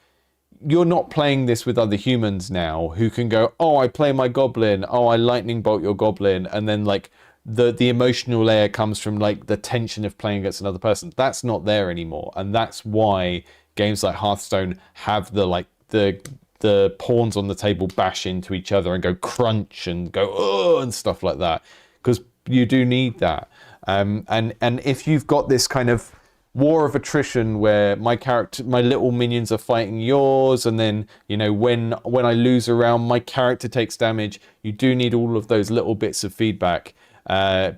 you're not playing this with other humans now who can go, oh, I play my goblin, oh, I lightning bolt your goblin, and then like the emotional layer comes from like the tension of playing against another person. That's not there anymore, and that's why games like Hearthstone have the pawns on the table bash into each other and go crunch and go oh and stuff like that, because you do need that. And if you've got this kind of war of attrition where my little minions are fighting yours, and then, you know, when I lose a round, my character takes damage, you do need all of those little bits of feedback,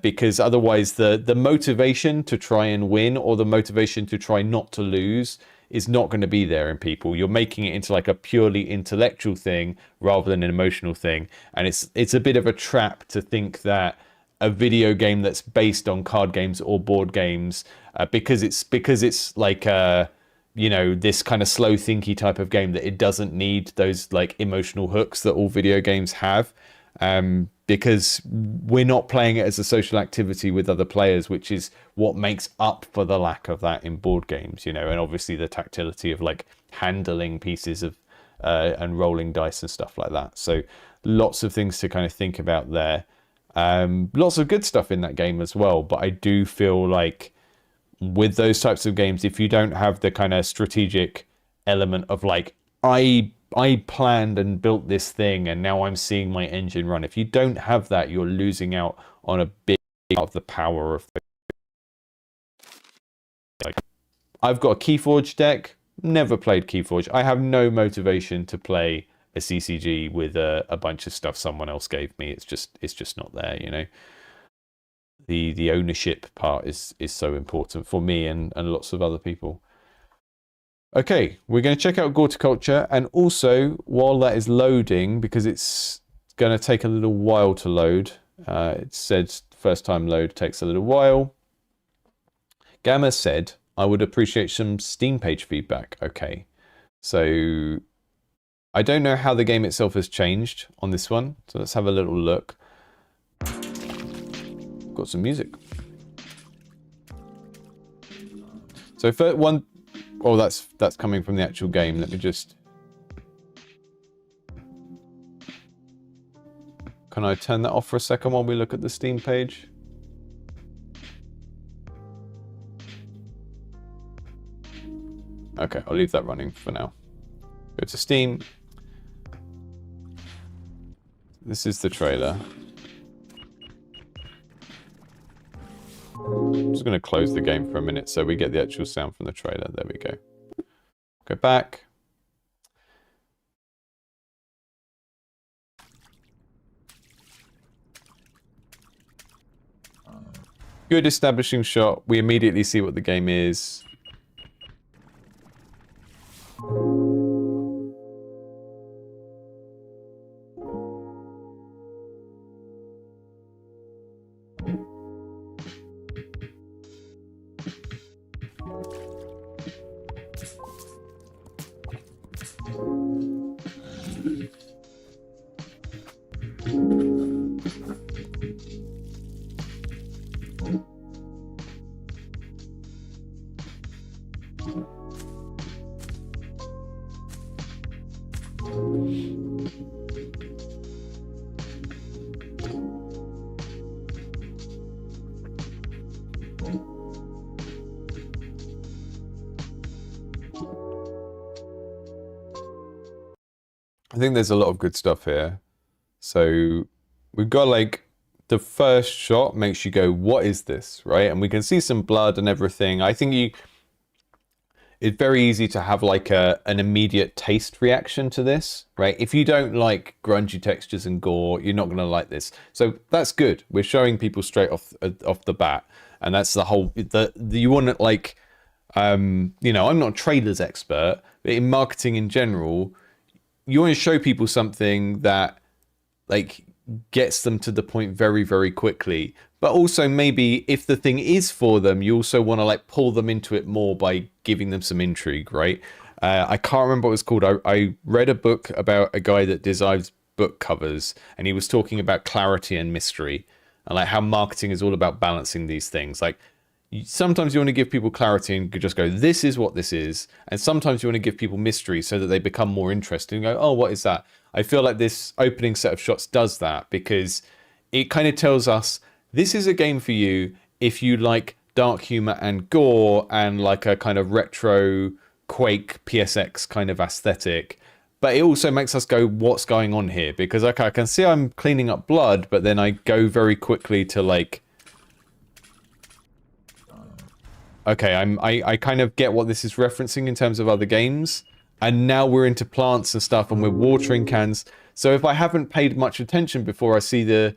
because otherwise the motivation to try and win or the motivation to try not to lose is not going to be there in people. You're making it into like a purely intellectual thing rather than an emotional thing. And it's a bit of a trap to think that a video game that's based on card games or board games, because it's like you know, this kind of slow thinky type of game, that it doesn't need those like emotional hooks that all video games have, because we're not playing it as a social activity with other players, which is what makes up for the lack of that in board games, you know. And obviously the tactility of like handling pieces of and rolling dice and stuff like that. So lots of things to kind of think about there. Lots of good stuff in that game as well, but I do feel like with those types of games, if you don't have the kind of strategic element of like, I planned and built this thing and now I'm seeing my engine run, if you don't have that, you're losing out on a big part of the power of the... Like, I've got a Keyforge deck, never played Keyforge. I have no motivation to play a CCG with a bunch of stuff someone else gave me. It's just not there, you know. The ownership part is so important for me and lots of other people. Okay, we're going to check out Goreticulture, and also while that is loading, because it's going to take a little while to load, it said first time load takes a little while. Gamma said, I would appreciate some Steam page feedback. Okay, so I don't know how the game itself has changed on this one, so let's have a little look. Got some music. So for one, oh, that's coming from the actual game. Let me just... Can I turn that off for a second while we look at the Steam page? Okay, I'll leave that running for now. Go to Steam. This is the trailer. I'm just going to close the game for a minute so we get the actual sound from the trailer. There we go. Go back. Good establishing shot. We immediately see what the game is. I think there's a lot of good stuff here. So we've got like the first shot makes you go, what is this, right? And we can see some blood and everything. I think it's very easy to have like an immediate taste reaction to this, right? If you don't like grungy textures and gore, you're not going to like this. So that's good. We're showing people straight off the bat, and that's the whole. You want to like, you know, I'm not a trailers expert, but in marketing in general, you want to show people something that like gets them to the point very, very quickly. But also maybe if the thing is for them, you also want to like pull them into it more by giving them some intrigue, right? I can't remember what it was called. I read a book about a guy that designs book covers, and he was talking about clarity and mystery, and like how marketing is all about balancing these things. Like sometimes you want to give people clarity and just go, this is what this is. And sometimes you want to give people mystery so that they become more interested and go, oh, what is that? I feel like this opening set of shots does that, because it kind of tells us this is a game for you if you like dark humor and gore and like a kind of retro Quake PSX kind of aesthetic. But it also makes us go, what's going on here? Because okay, I can see I'm cleaning up blood, but then I go very quickly to like, okay, I kind of get what this is referencing in terms of other games. And now we're into plants and stuff, and we're watering cans. So if I haven't paid much attention before I see the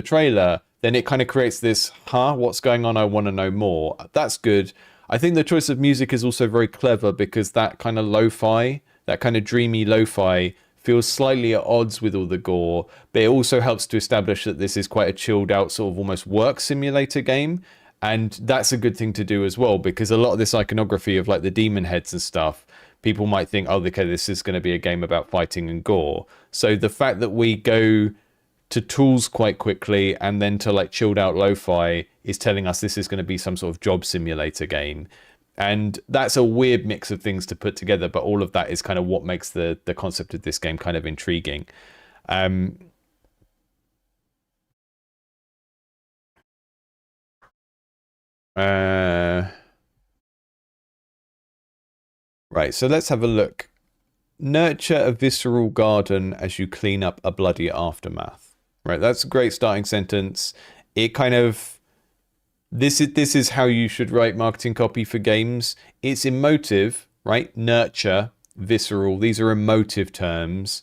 trailer, then it kind of creates this, what's going on? I want to know more. That's good. I think the choice of music is also very clever, because that kind of lo-fi, that kind of dreamy lo-fi feels slightly at odds with all the gore, but it also helps to establish that this is quite a chilled out sort of almost work simulator game. And that's a good thing to do as well, because a lot of this iconography of like the demon heads and stuff, people might think, oh, okay, this is going to be a game about fighting and gore. So the fact that we go to tools quite quickly and then to like chilled out lo-fi is telling us this is going to be some sort of job simulator game. And that's a weird mix of things to put together, but all of that is kind of what makes the concept of this game kind of intriguing. Right, so let's have a look. Nurture a visceral garden as you clean up a bloody aftermath. Right, that's a great starting sentence. It kind of... This is how you should write marketing copy for games. It's emotive, right? Nurture. visceral. These are emotive terms,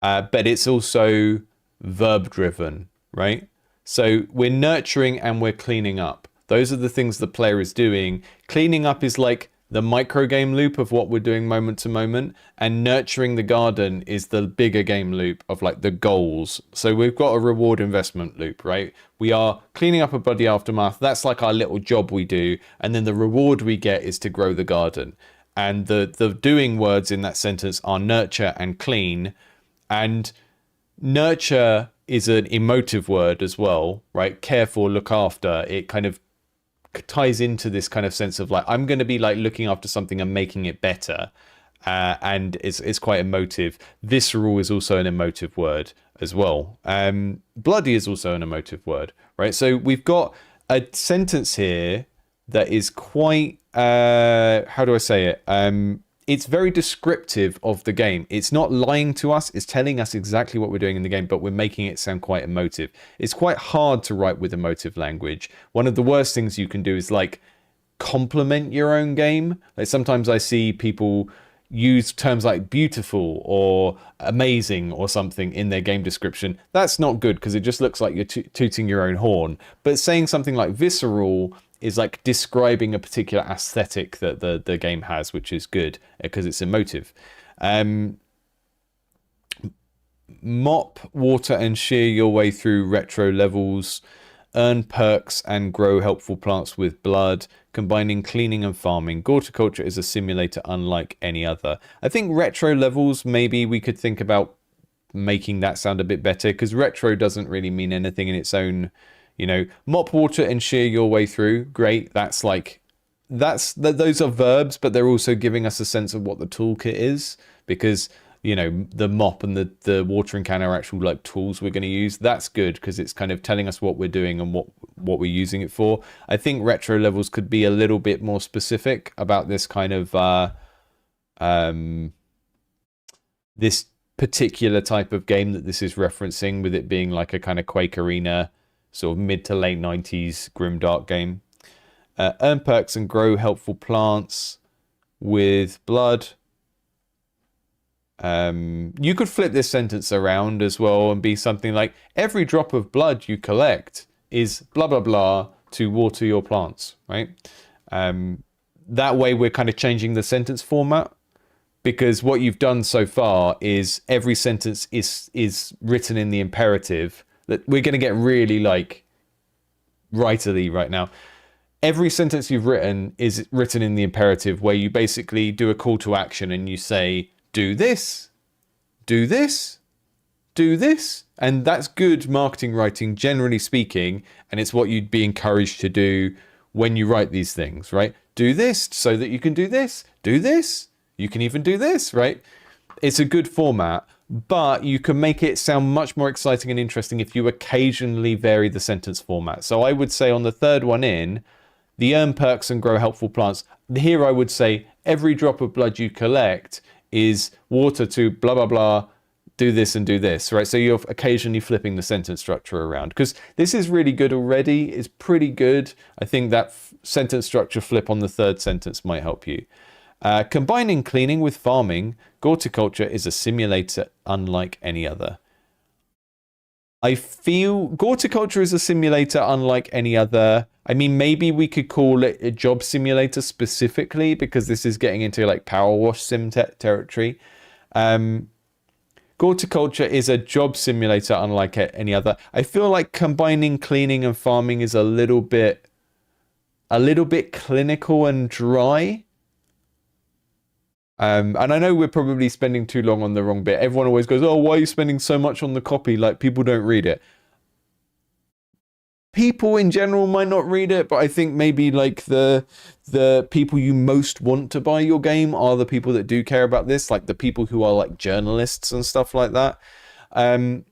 but it's also verb driven, right? So we're nurturing and we're cleaning up. Those are the things the player is doing. Cleaning up is like the micro game loop of what we're doing moment to moment, and nurturing the garden is the bigger game loop of like the goals. So we've got a reward investment loop, right? We are cleaning up a bloody aftermath. That's like our little job we do, and then the reward we get is to grow the garden. And the doing words in that sentence are nurture and clean. And nurture is an emotive word as well, right? Care for, look after. It kind of ties into this kind of sense of like, I'm going to be like looking after something and making it better. And it's quite emotive. Visceral is also an emotive word as well. Bloody is also an emotive word, right? So we've got a sentence here that is quite, how do I say it? It's very descriptive of the game. It's not lying to us. It's telling us exactly what we're doing in the game, but we're making it sound quite emotive. It's quite hard to write with emotive language. One of the worst things you can do is like compliment your own game. Like sometimes I see people use terms like beautiful or amazing or something in their game description. That's not good because it just looks like you're tooting your own horn. But saying something like visceral is like describing a particular aesthetic that the game has, which is good because it's emotive. Mop, water, and shear your way through retro levels. Earn perks and grow helpful plants with blood. Combining cleaning and farming. Goreticulture is a simulator unlike any other. I think retro levels, maybe we could think about making that sound a bit better, because retro doesn't really mean anything in its own. You know, mop, water, and shear your way through. Great. That's like, those are verbs, but they're also giving us a sense of what the toolkit is, because, you know, the mop and the watering can are actual like tools we're going to use. That's good because it's kind of telling us what we're doing and what we're using it for. I think retro levels could be a little bit more specific about this kind of this particular type of game that this is referencing, with it being like a kind of Quake Arena sort of mid to late 90s grimdark game. Earn perks and grow helpful plants with blood. You could flip this sentence around as well and be something like, every drop of blood you collect is blah blah blah to water your plants, right? That way we're kind of changing the sentence format, because what you've done so far is every sentence is written in the imperative. That we're going to get really like writerly right now. Every sentence you've written is written in the imperative, where you basically do a call to action and you say, do this, do this, do this. And that's good marketing writing, generally speaking. And it's what you'd be encouraged to do when you write these things, right? Do this so that you can do this, do this. You can even do this, right? It's a good format. But you can make it sound much more exciting and interesting if you occasionally vary the sentence format. So I would say on the third one in, the earn perks and grow helpful plants. Here I would say every drop of blood you collect is water to blah, blah, blah, do this and do this, right? So you're occasionally flipping the sentence structure around, because this is really good already. It's pretty good. I think that sentence structure flip on the third sentence might help you. Combining cleaning with farming, Goreticulture is a simulator unlike any other. I feel Goreticulture is a simulator unlike any other. I mean, maybe we could call it a job simulator specifically, because this is getting into like power wash sim territory. Goreticulture is a job simulator unlike any other. I feel like combining cleaning and farming is a little bit clinical and dry. And I know we're probably spending too long on the wrong bit. Everyone always goes, oh, why are you spending so much on the copy? Like, people don't read it. People in general might not read it, but I think maybe like the people you most want to buy your game are the people that do care about this, like the people who are like journalists and stuff like that. Earn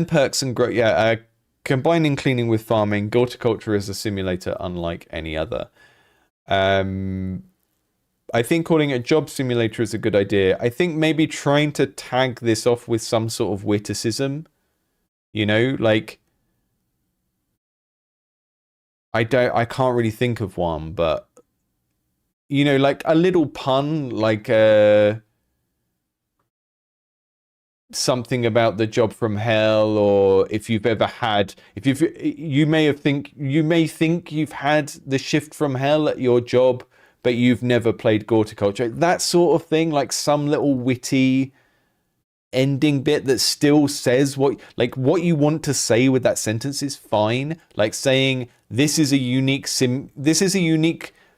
perks and grow. Yeah, combining cleaning with farming, Goreticulture is a simulator unlike any other. I think calling it a job simulator is a good idea. I think maybe trying to tag this off with some sort of witticism, you know, like I can't really think of one, but you know, like a little pun, like something about the job from hell, or if you've ever had, if you've, you may think you've had the shift from hell at your job, but you've never played Goreticulture. That sort of thing, like some little witty ending bit that still says what you want to say with that sentence is fine. Like saying this is a unique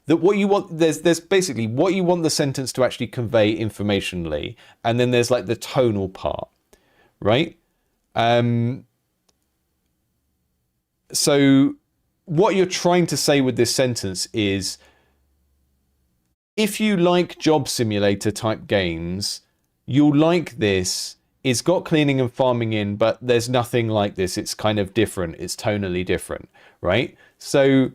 that what you want, there's basically what you want the sentence to actually convey informationally, and then there's like the tonal part, right? So what you're trying to say with this sentence is, if you like job simulator type games, you'll like this. It's got cleaning and farming in, but there's nothing like this. It's kind of different. It's tonally different, right? So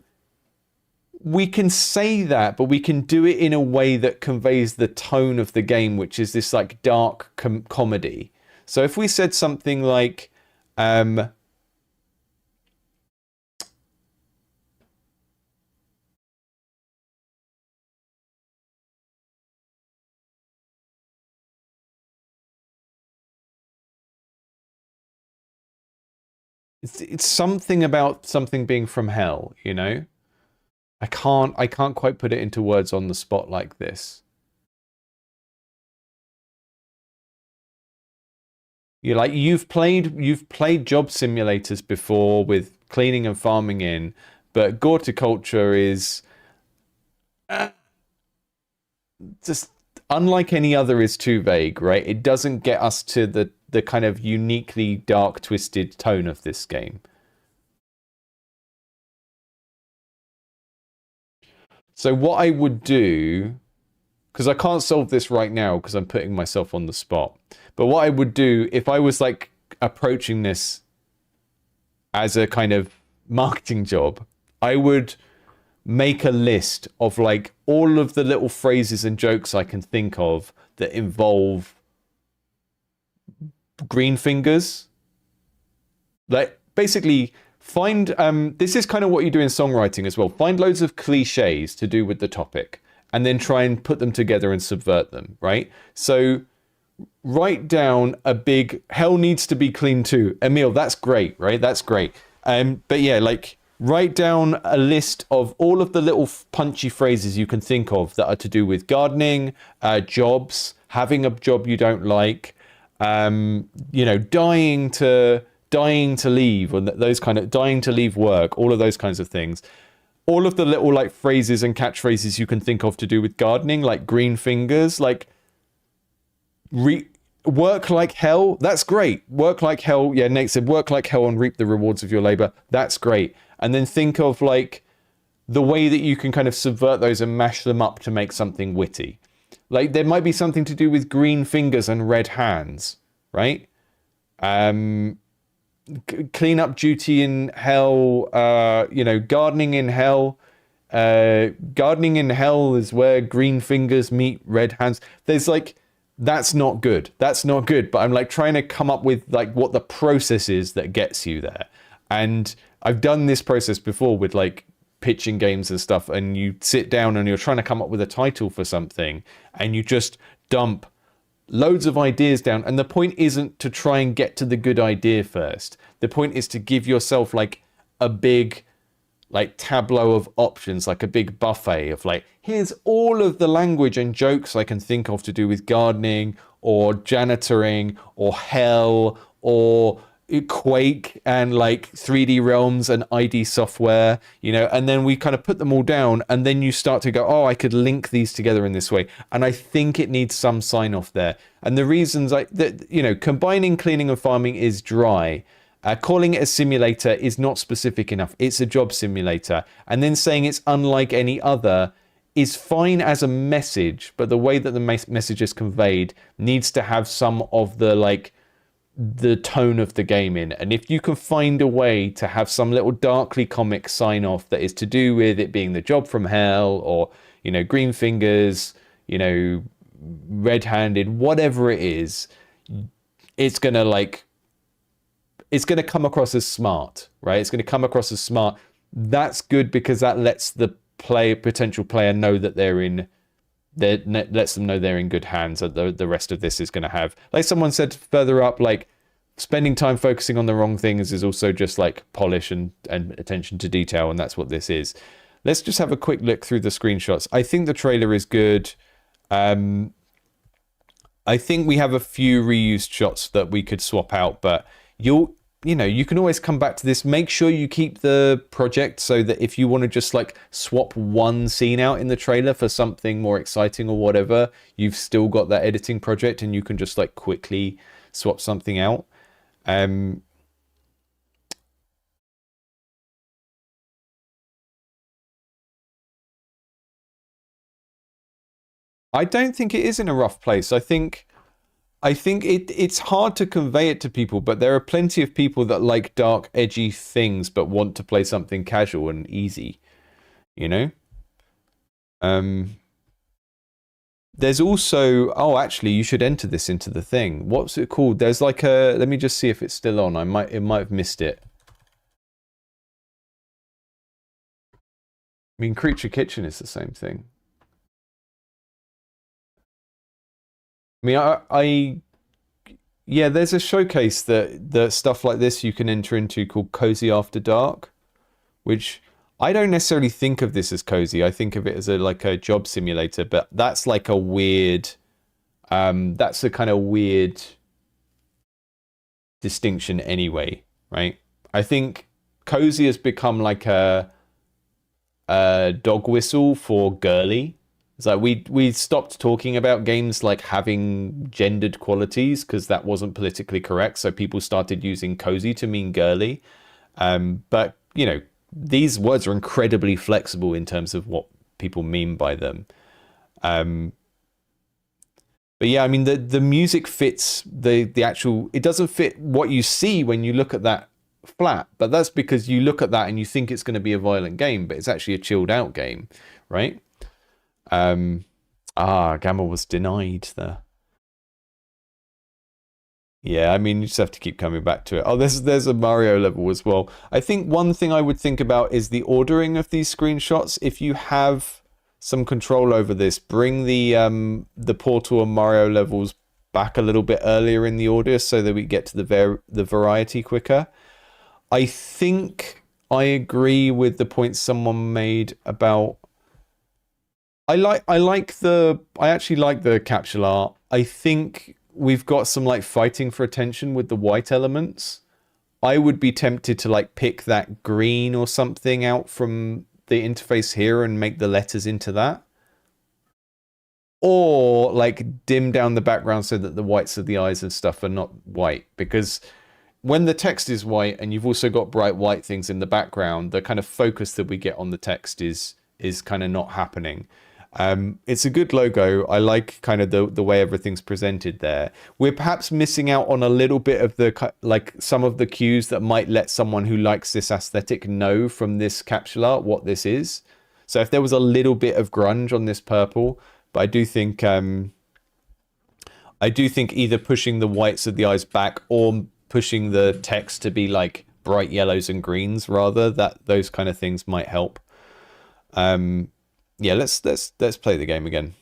we can say that, but we can do it in a way that conveys the tone of the game, which is this like dark comedy. So if we said something like, it's something about something being from hell, you know? I can't quite put it into words on the spot like this. You're like, you've played job simulators before with cleaning and farming in, but Goreticulture is just unlike any other, is too vague, right? It doesn't get us to the kind of uniquely dark, twisted tone of this game. So what I would do, because I can't solve this right now because I'm putting myself on the spot, but what I would do if I was like approaching this as a kind of marketing job, I would make a list of like all of the little phrases and jokes I can think of that involve green fingers. Like basically find this is kind of what you do in songwriting as well. Find loads of cliches to do with the topic and then try and put them together and subvert them, right? So write down a big hell needs to be clean too. Emil, that's great, right? That's great. But yeah, like write down a list of all of the little punchy phrases you can think of that are to do with gardening, jobs, having a job you don't like, you know, dying to leave, or those kind of dying to leave work, all of those kinds of things. All of the little like phrases and catchphrases you can think of to do with gardening, like green fingers, like work like hell. That's great. Work like hell. Yeah, Nate said work like hell and reap the rewards of your labor. That's great. And then think of like the way that you can kind of subvert those and mash them up to make something witty. Like there might be something to do with green fingers and red hands, right? Clean up duty in hell, you know, gardening in hell. Gardening in hell is where green fingers meet red hands. There's like, that's not good. That's not good. But I'm like trying to come up with like what the process is that gets you there. And I've done this process before with like pitching games and stuff, and you sit down and you're trying to come up with a title for something and you just dump loads of ideas down, and the point isn't to try and get to the good idea first. The point is to give yourself like a big like tableau of options, like a big buffet of like, here's all of the language and jokes I can think of to do with gardening or janitoring or hell or Quake and like 3D Realms and ID software, you know, and then we kind of put them all down, and then you start to go, oh, I could link these together in this way. And I think it needs some sign off there. And the reasons that, you know, combining cleaning and farming is dry. Calling it a simulator is not specific enough. It's a job simulator. And then saying it's unlike any other is fine as a message, but the way that the message is conveyed needs to have some of the like the tone of the game in. And if you can find a way to have some little darkly comic sign off that is to do with it being the job from hell, or, you know, green fingers, you know, red-handed, whatever it is, it's gonna come across as smart, right? It's gonna come across as smart. That's good because that lets the potential player know that lets them know they're in good hands. That the rest of this is going to have, like someone said further up, like spending time focusing on the wrong things is also just like polish and attention to detail, and that's what this is. Let's just have a quick look through the screenshots. I think the trailer is good. I think we have a few reused shots that we could swap out, but you can always come back to this. Make sure you keep the project so that if you want to just like swap one scene out in the trailer for something more exciting or whatever, you've still got that editing project and you can just like quickly swap something out. I don't think it is in a rough place. I think it's hard to convey it to people, but there are plenty of people that like dark, edgy things but want to play something casual and easy, you know? There's also, oh, actually, you should enter this into the thing. What's it called? There's like let me just see if it's still on. It might have missed it. I mean, Creature Kitchen is the same thing. I mean, yeah, there's a showcase that stuff like this you can enter into called Cozy After Dark, which I don't necessarily think of this as cozy. I think of it as like a job simulator, but that's like a weird, that's a kind of weird distinction anyway, right? I think cozy has become like a dog whistle for girly. It's like we stopped talking about games like having gendered qualities because that wasn't politically correct. So people started using cozy to mean girly. But, you know, these words are incredibly flexible in terms of what people mean by them. But yeah, I mean, the music fits the actual... It doesn't fit what you see when you look at that flat. But that's because you look at that and you think it's going to be a violent game. But it's actually a chilled out game, right? Gamma was denied there. Yeah, I mean, you just have to keep coming back to it. Oh, there's a Mario level as well. I think one thing I would think about is the ordering of these screenshots. If you have some control over this, bring the Portal and Mario levels back a little bit earlier in the order so that we get to the variety quicker. I think I agree with the point someone made about... I actually like the capsule art. I think we've got some like fighting for attention with the white elements. I would be tempted to like pick that green or something out from the interface here and make the letters into that. Or like dim down the background so that the whites of the eyes and stuff are not white. Because when the text is white and you've also got bright white things in the background, the kind of focus that we get on the text is kind of not happening. It's a good logo. I like kind of the way everything's presented there. We're perhaps missing out on a little bit of the like some of the cues that might let someone who likes this aesthetic know from this capsule art what this is. So if there was a little bit of grunge on this purple, but I do think either pushing the whites of the eyes back or pushing the text to be like bright yellows and greens rather, that those kind of things might help. Yeah, let's play the game again.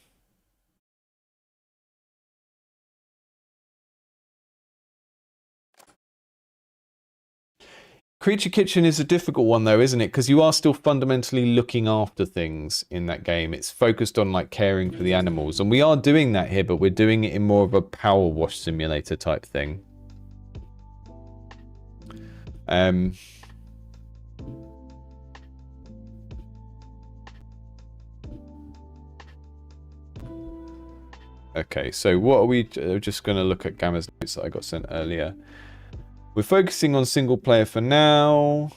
Creature Kitchen is a difficult one though, isn't it? Because you are still fundamentally looking after things in that game. It's focused on like caring for the animals, and we are doing that here, but we're doing it in more of a power wash simulator type thing. Okay, so what are we just going to look at Gamma's notes that I got sent earlier. We're focusing on single player for now.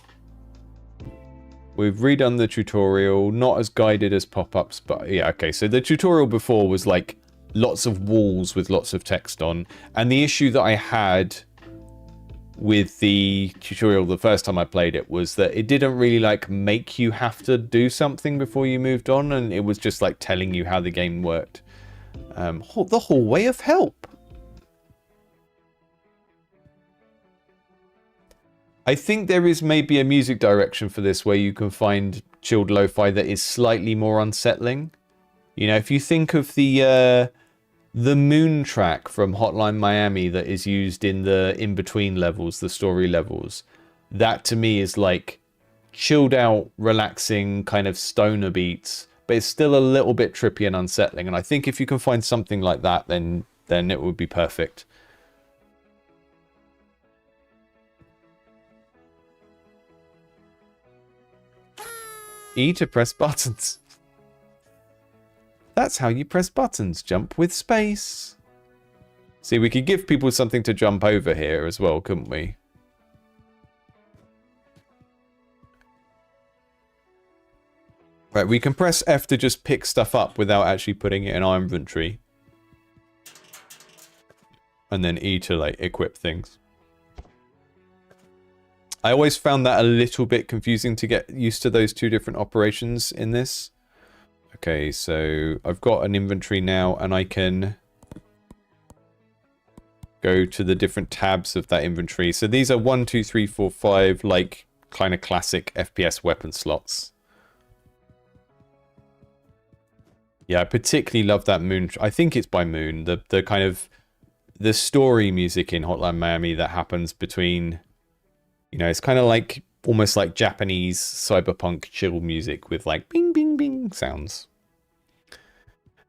We've redone the tutorial, not as guided as pop-ups, but yeah, okay. So the tutorial before was like lots of walls with lots of text on. And the issue that I had with the tutorial the first time I played it was that it didn't really like make you have to do something before you moved on. And it was just like telling you how the game worked. The hallway of help. I think there is maybe a music direction for this where you can find chilled lo-fi that is slightly more unsettling. You know, if you think of the Moon track from Hotline Miami that is used in the in-between levels, the story levels, that to me is like chilled out, relaxing kind of stoner beats, but it's still a little bit trippy and unsettling. And I think if you can find something like that, then it would be perfect. E to press buttons. That's how you press buttons. Jump with space. See, we could give people something to jump over here as well, couldn't we? Right, we can press F to just pick stuff up without actually putting it in our inventory. And then E to, like, equip things. I always found that a little bit confusing to get used to those two different operations in this. Okay, so I've got an inventory now, and I can go to the different tabs of that inventory. So these are 1, 2, 3, 4, 5, like, kind of classic FPS weapon slots. Yeah, I particularly love that Moon. I think it's by Moon. The kind of the story music in Hotline Miami that happens between, you know, it's kind of like almost like Japanese cyberpunk chill music with like bing bing bing sounds.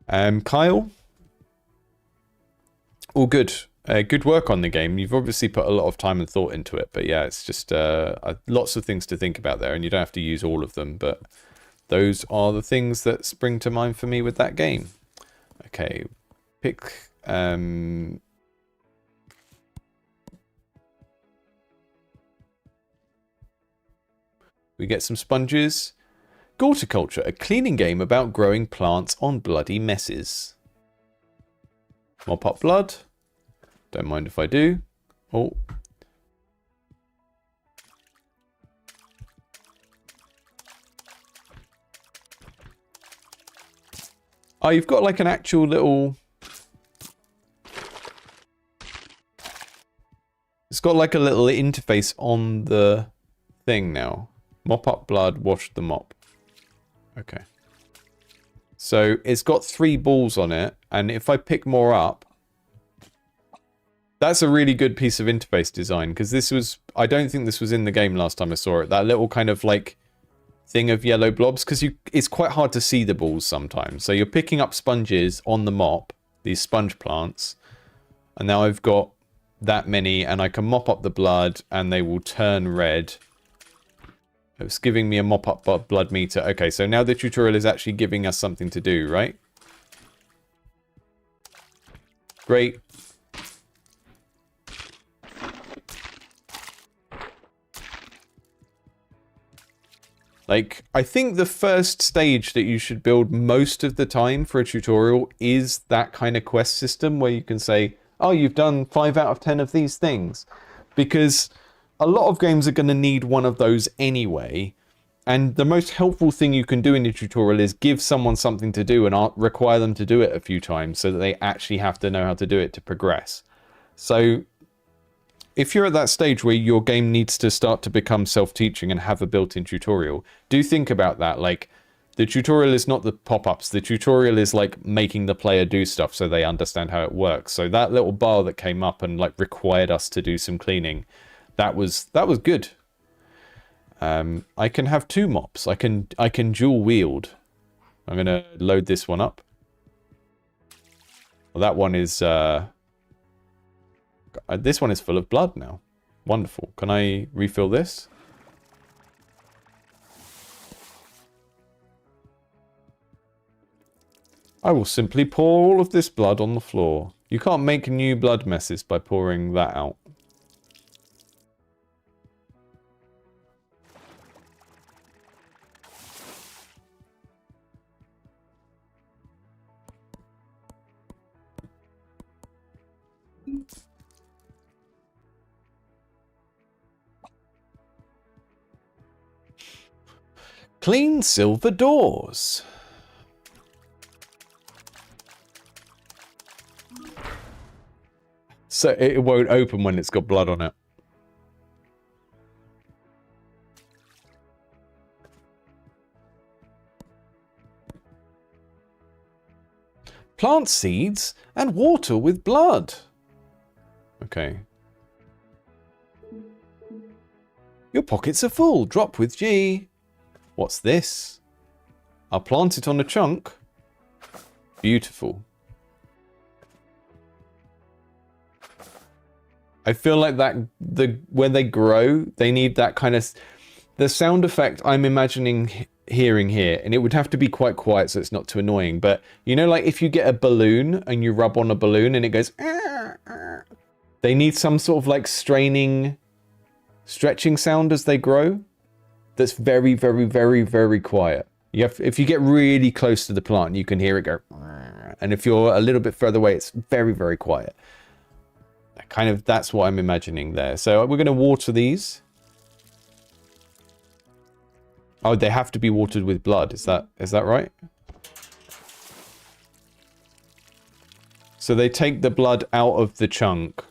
Kyle, all good. Good work on the game. You've obviously put a lot of time and thought into it, but yeah, it's just lots of things to think about there, and you don't have to use all of them, but those are the things that spring to mind for me with that game. Okay, pick... we get some sponges. Goreticulture, a cleaning game about growing plants on bloody messes. Mop up blood. Don't mind if I do. Oh. Oh, you've got like an actual little... It's got like a little interface on the thing now. Mop up blood, wash the mop. Okay. So it's got 3 balls on it, and if I pick more up... That's a really good piece of interface design, because this was... I don't think this was in the game last time I saw it. That little kind of like... thing of yellow blobs, because it's quite hard to see the balls sometimes. So you're picking up sponges on the mop, these sponge plants, and now I've got that many, and I can mop up the blood, and they will turn red. It's giving me a mop up blood meter. Okay, so now the tutorial is actually giving us something to do, right? Great. Like, I think the first stage that you should build most of the time for a tutorial is that kind of quest system where you can say, oh, you've done 5 out of 10 of these things. Because a lot of games are going to need one of those anyway. And the most helpful thing you can do in a tutorial is give someone something to do and require them to do it a few times so that they actually have to know how to do it to progress. So if you're at that stage where your game needs to start to become self-teaching and have a built-in tutorial, do think about that. Like, the tutorial is not the pop-ups. The tutorial is like making the player do stuff so they understand how it works. So that little bar that came up and like required us to do some cleaning, that was good. I can have 2 mops. I can dual wield. I'm gonna load this one up. Well, that one is this one is full of blood now. Wonderful. Can I refill this? I will simply pour all of this blood on the floor. You can't make new blood messes by pouring that out. Clean silver doors. So it won't open when it's got blood on it. Plant seeds and water with blood. Okay. Your pockets are full. Drop with G. What's this? I'll plant it on a chunk. Beautiful. I feel like that when they grow, they need that kind of the sound effect I'm imagining hearing here, and it would have to be quite quiet so it's not too annoying. But you know, like if you get a balloon and you rub on a balloon and it goes, they need some sort of like stretching sound as they grow. That's very, very, very, very quiet. If you get really close to the plant, you can hear it go, and if you're a little bit further away, it's very, very quiet. That's what I'm imagining there. So we're going to water these. Oh, they have to be watered with blood. Is that right? So they take the blood out of the chunk,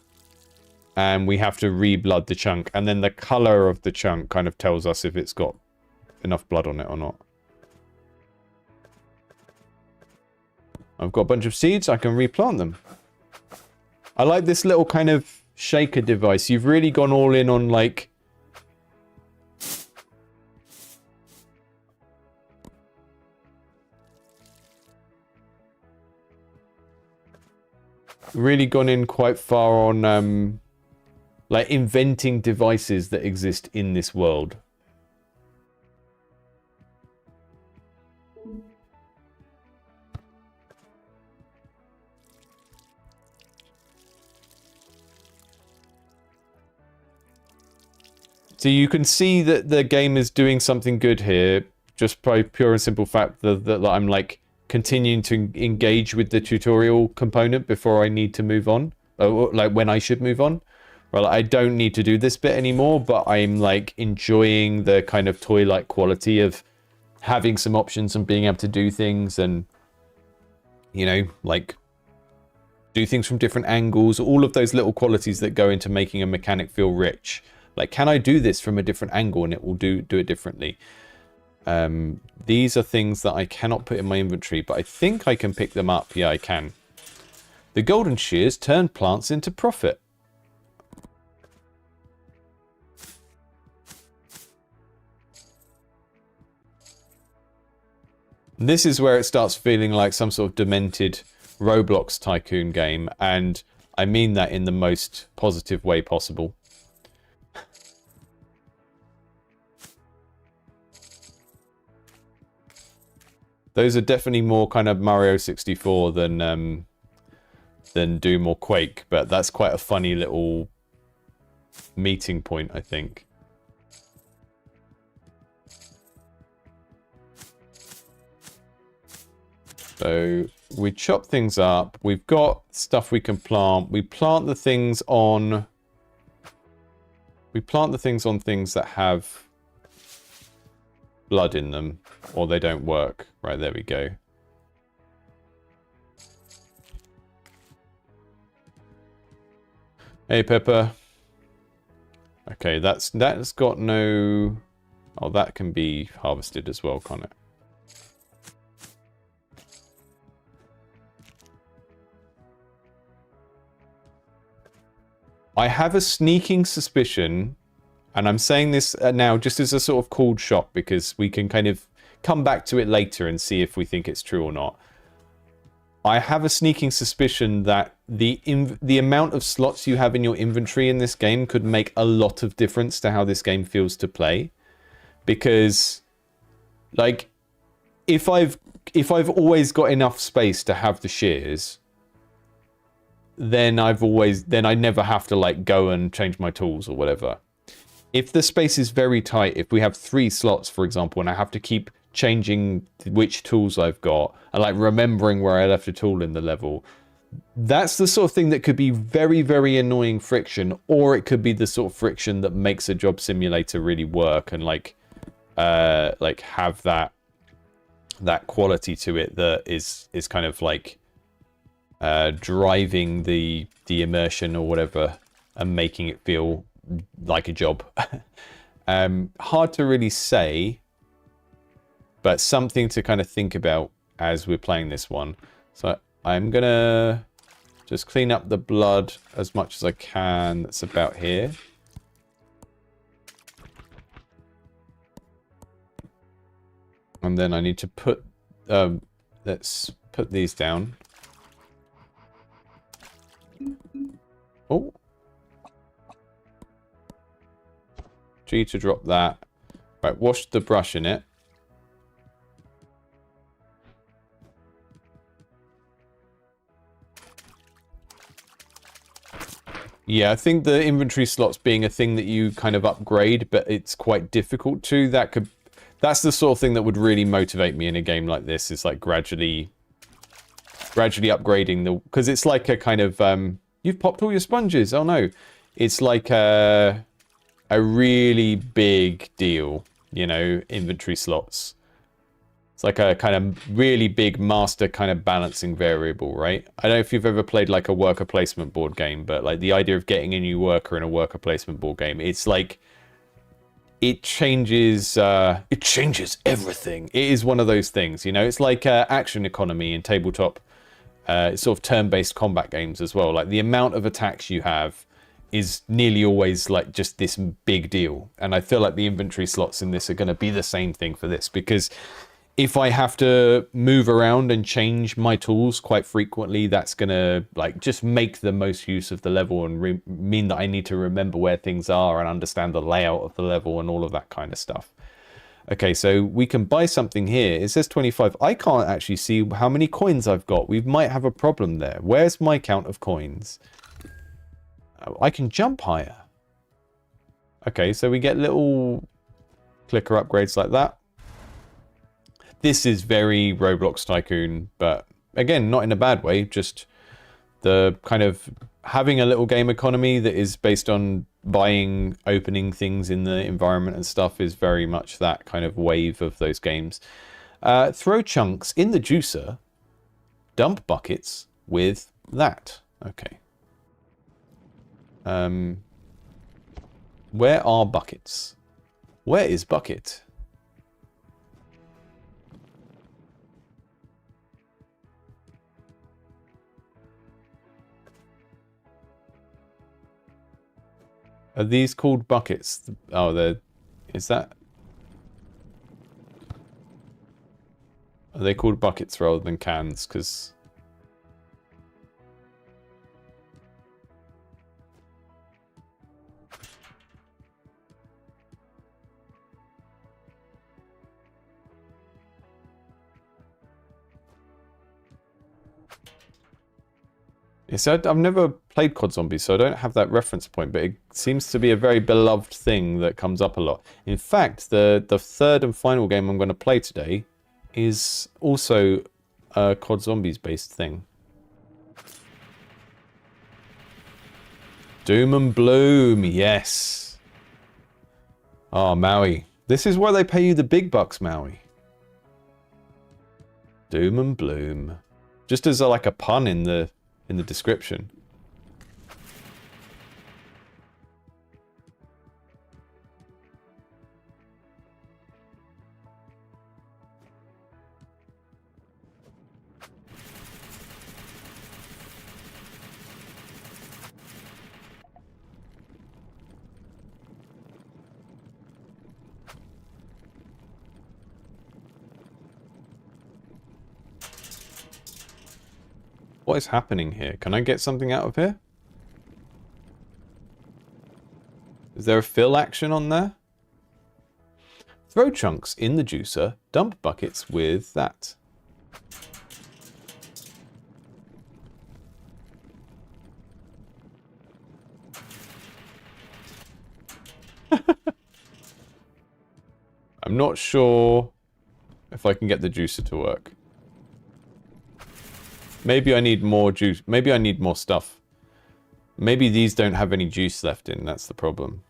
and we have to re-blood the chunk, and then the color of the chunk kind of tells us if it's got enough blood on it or not. I've got a bunch of seeds. I can replant them. I like this little kind of shaker device. You've really gone all in on like really gone in quite far on like inventing devices that exist in this world. So you can see that the game is doing something good here, just by pure and simple fact that I'm like continuing to engage with the tutorial component before I need to move on, or like when I should move on. Well, I don't need to do this bit anymore, but I'm like enjoying the kind of toy-like quality of having some options and being able to do things and, you know, like do things from different angles, all of those little qualities that go into making a mechanic feel rich. Like, can I do this from a different angle and it will do it differently? These are things that I cannot put in my inventory, but I think I can pick them up. Yeah, I can. The golden shears turn plants into profit. This is where it starts feeling like some sort of demented Roblox tycoon game, and I mean that in the most positive way possible. Those are definitely more kind of Mario 64 than Doom or Quake, but that's quite a funny little meeting point, I think. So we chop things up. We've got stuff we can plant. We plant the things on. We plant the things on things that have blood in them, or they don't work. Right, there we go. Hey, Pepper. Okay, that's got no. Oh, that can be harvested as well, can't it? I have a sneaking suspicion, and I'm saying this now just as a sort of cold shot because we can kind of come back to it later and see if we think it's true or not. I have a sneaking suspicion that the amount of slots you have in your inventory in this game could make a lot of difference to how this game feels to play. Because, like, if I've always got enough space to have the shears, then I never have to like go and change my tools or whatever. If the space is very tight, if we have 3 slots, for example, and I have to keep changing which tools I've got and like remembering where I left a tool in the level, that's the sort of thing that could be very, very annoying friction, or it could be the sort of friction that makes a job simulator really work and like have that quality to it that is kind of like driving the immersion or whatever and making it feel like a job. Hard to really say, but something to kind of think about as we're playing this one. So I'm gonna just clean up the blood as much as I can. That's about here. And then I need to put, let's put these down. Oh. G to drop that. Right, wash the brush in it. Yeah, I think the inventory slots being a thing that you kind of upgrade, but it's quite difficult to. That's the sort of thing that would really motivate me in a game like this, is like gradually upgrading the, because it's like a kind of, you've popped all your sponges. Oh no. It's like a really big deal, you know, inventory slots. It's like a kind of really big master kind of balancing variable, right? I don't know if you've ever played like a worker placement board game, but like the idea of getting a new worker in a worker placement board game, it's like, it changes everything. It is one of those things, you know? It's like action economy in tabletop, sort of turn-based combat games as well. Like the amount of attacks you have is nearly always like just this big deal. And I feel like the inventory slots in this are going to be the same thing for this, because if I have to move around and change my tools quite frequently, that's going to like just make the most use of the level and mean that I need to remember where things are and understand the layout of the level and all of that kind of stuff. Okay, so we can buy something here. It says 25. I can't actually see how many coins I've got. We might have a problem there. Where's my count of coins? Oh, I can jump higher. Okay, so we get little clicker upgrades like that. This is very Roblox Tycoon, but again, not in a bad way. Just the kind of having a little game economy that is based on buying, opening things in the environment and stuff is very much that kind of wave of those games. Throw chunks in the juicer, dump buckets with that. Okay. Where are buckets? Where is bucket? Are these called buckets? Oh, is that? Are they called buckets rather than cans? Because so I've never played COD Zombies, so I don't have that reference point, but it seems to be a very beloved thing that comes up a lot. In fact, the third and final game I'm going to play today is also a COD Zombies based thing. Doom and Bloom, yes. Oh, Maui. This is why they pay you the big bucks, Maui. Doom and Bloom. Just as like a pun in the description. What is happening here? Can I get something out of here? Is there a fill action on there? Throw chunks in the juicer, dump buckets with that. I'm not sure if I can get the juicer to work. Maybe I need more juice. Maybe I need more stuff. Maybe these don't have any juice left in. That's the problem.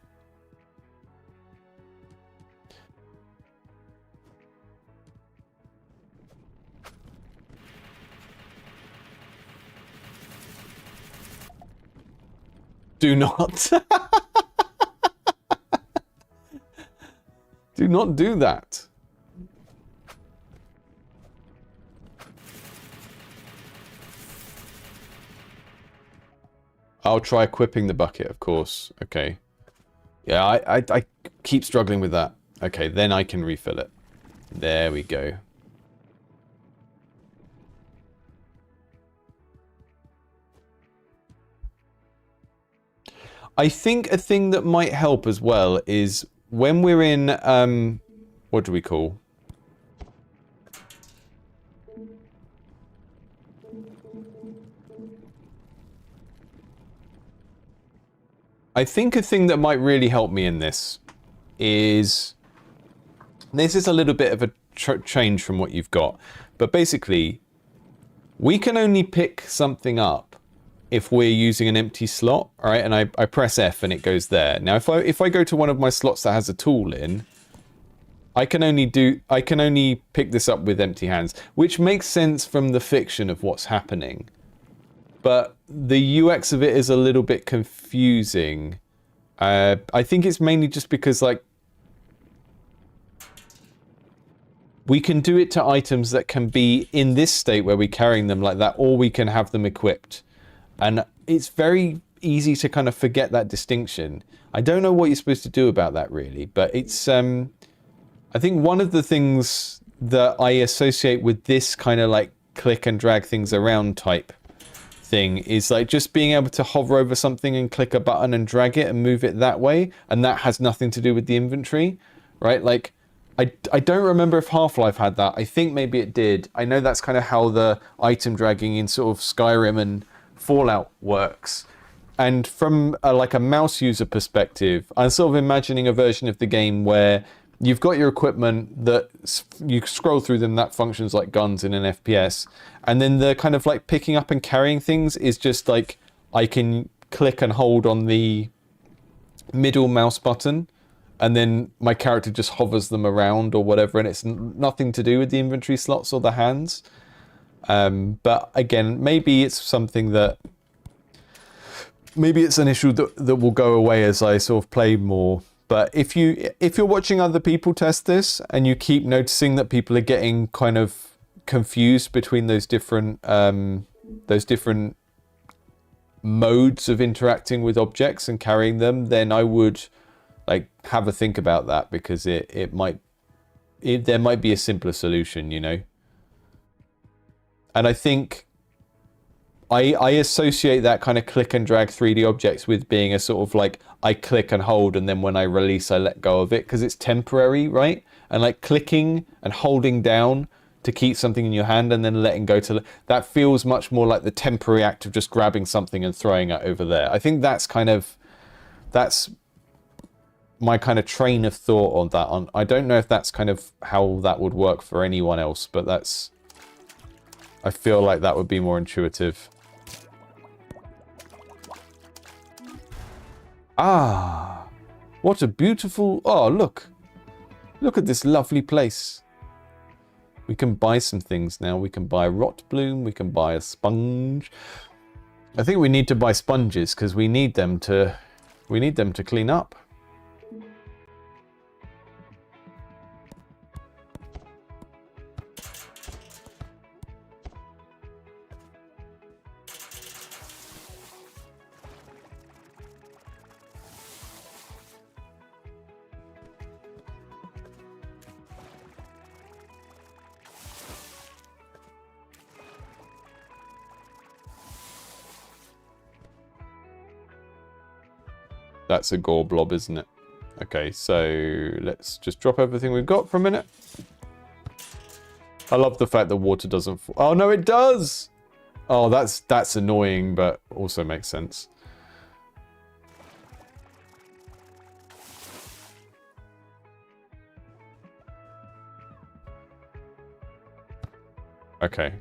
Do not. Do not do that. I'll try equipping the bucket, of course. Okay. Yeah, I keep struggling with that. Okay, then I can refill it. There we go. I think a thing that might help as well is when we're in, what do we call? I think a thing that might really help me in this is a little bit of a change from what you've got, but basically we can only pick something up if we're using an empty slot, all right? And I press F and it goes there. Now if I go to one of my slots that has a tool in, I can only pick this up with empty hands, which makes sense from the fiction of what's happening. But the UX of it is a little bit confusing. I think it's mainly just because, like, we can do it to items that can be in this state where we're carrying them like that, or we can have them equipped. And it's very easy to kind of forget that distinction. I don't know what you're supposed to do about that, really, but it's... I think one of the things that I associate with this kind of, like, click and drag things around type thing is like just being able to hover over something and click a button and drag it and move it that way, and that has nothing to do with the inventory, right? Like I don't remember if Half-Life had that. I think maybe it did. I know that's kind of how the item dragging in sort of Skyrim and Fallout works. And from like a mouse user perspective, I'm sort of imagining a version of the game where you've got your equipment that you scroll through them, that functions like guns in an FPS. And then the kind of like picking up and carrying things is just like, I can click and hold on the middle mouse button, and then my character just hovers them around or whatever, and it's nothing to do with the inventory slots or the hands. But again, maybe it's something that... Maybe it's an issue that will go away as I sort of play more. But if you're watching other people test this and you keep noticing that people are getting kind of confused between those different modes of interacting with objects and carrying them, then I would like have a think about that, because there might be a simpler solution, you know. And I think I associate that kind of click and drag 3D objects with being a sort of like, I click and hold, and then when I release, I let go of it, because it's temporary, right? And like clicking and holding down to keep something in your hand and then letting go to... That feels much more like the temporary act of just grabbing something and throwing it over there. I think that's my kind of train of thought on that. I don't know if that's kind of how that would work for anyone else, but that's... I feel like that would be more intuitive. Ah, what a beautiful... Oh, look. Look at this lovely place. We can buy some things now. We can buy a rot bloom. We can buy a sponge. I think we need to buy sponges because we need them to clean up. That's a gore blob, isn't it? Okay, so let's just drop everything we've got for a minute. I love the fact that water doesn't fall. Oh, no, it does! Oh, that's annoying, but also makes sense. Okay.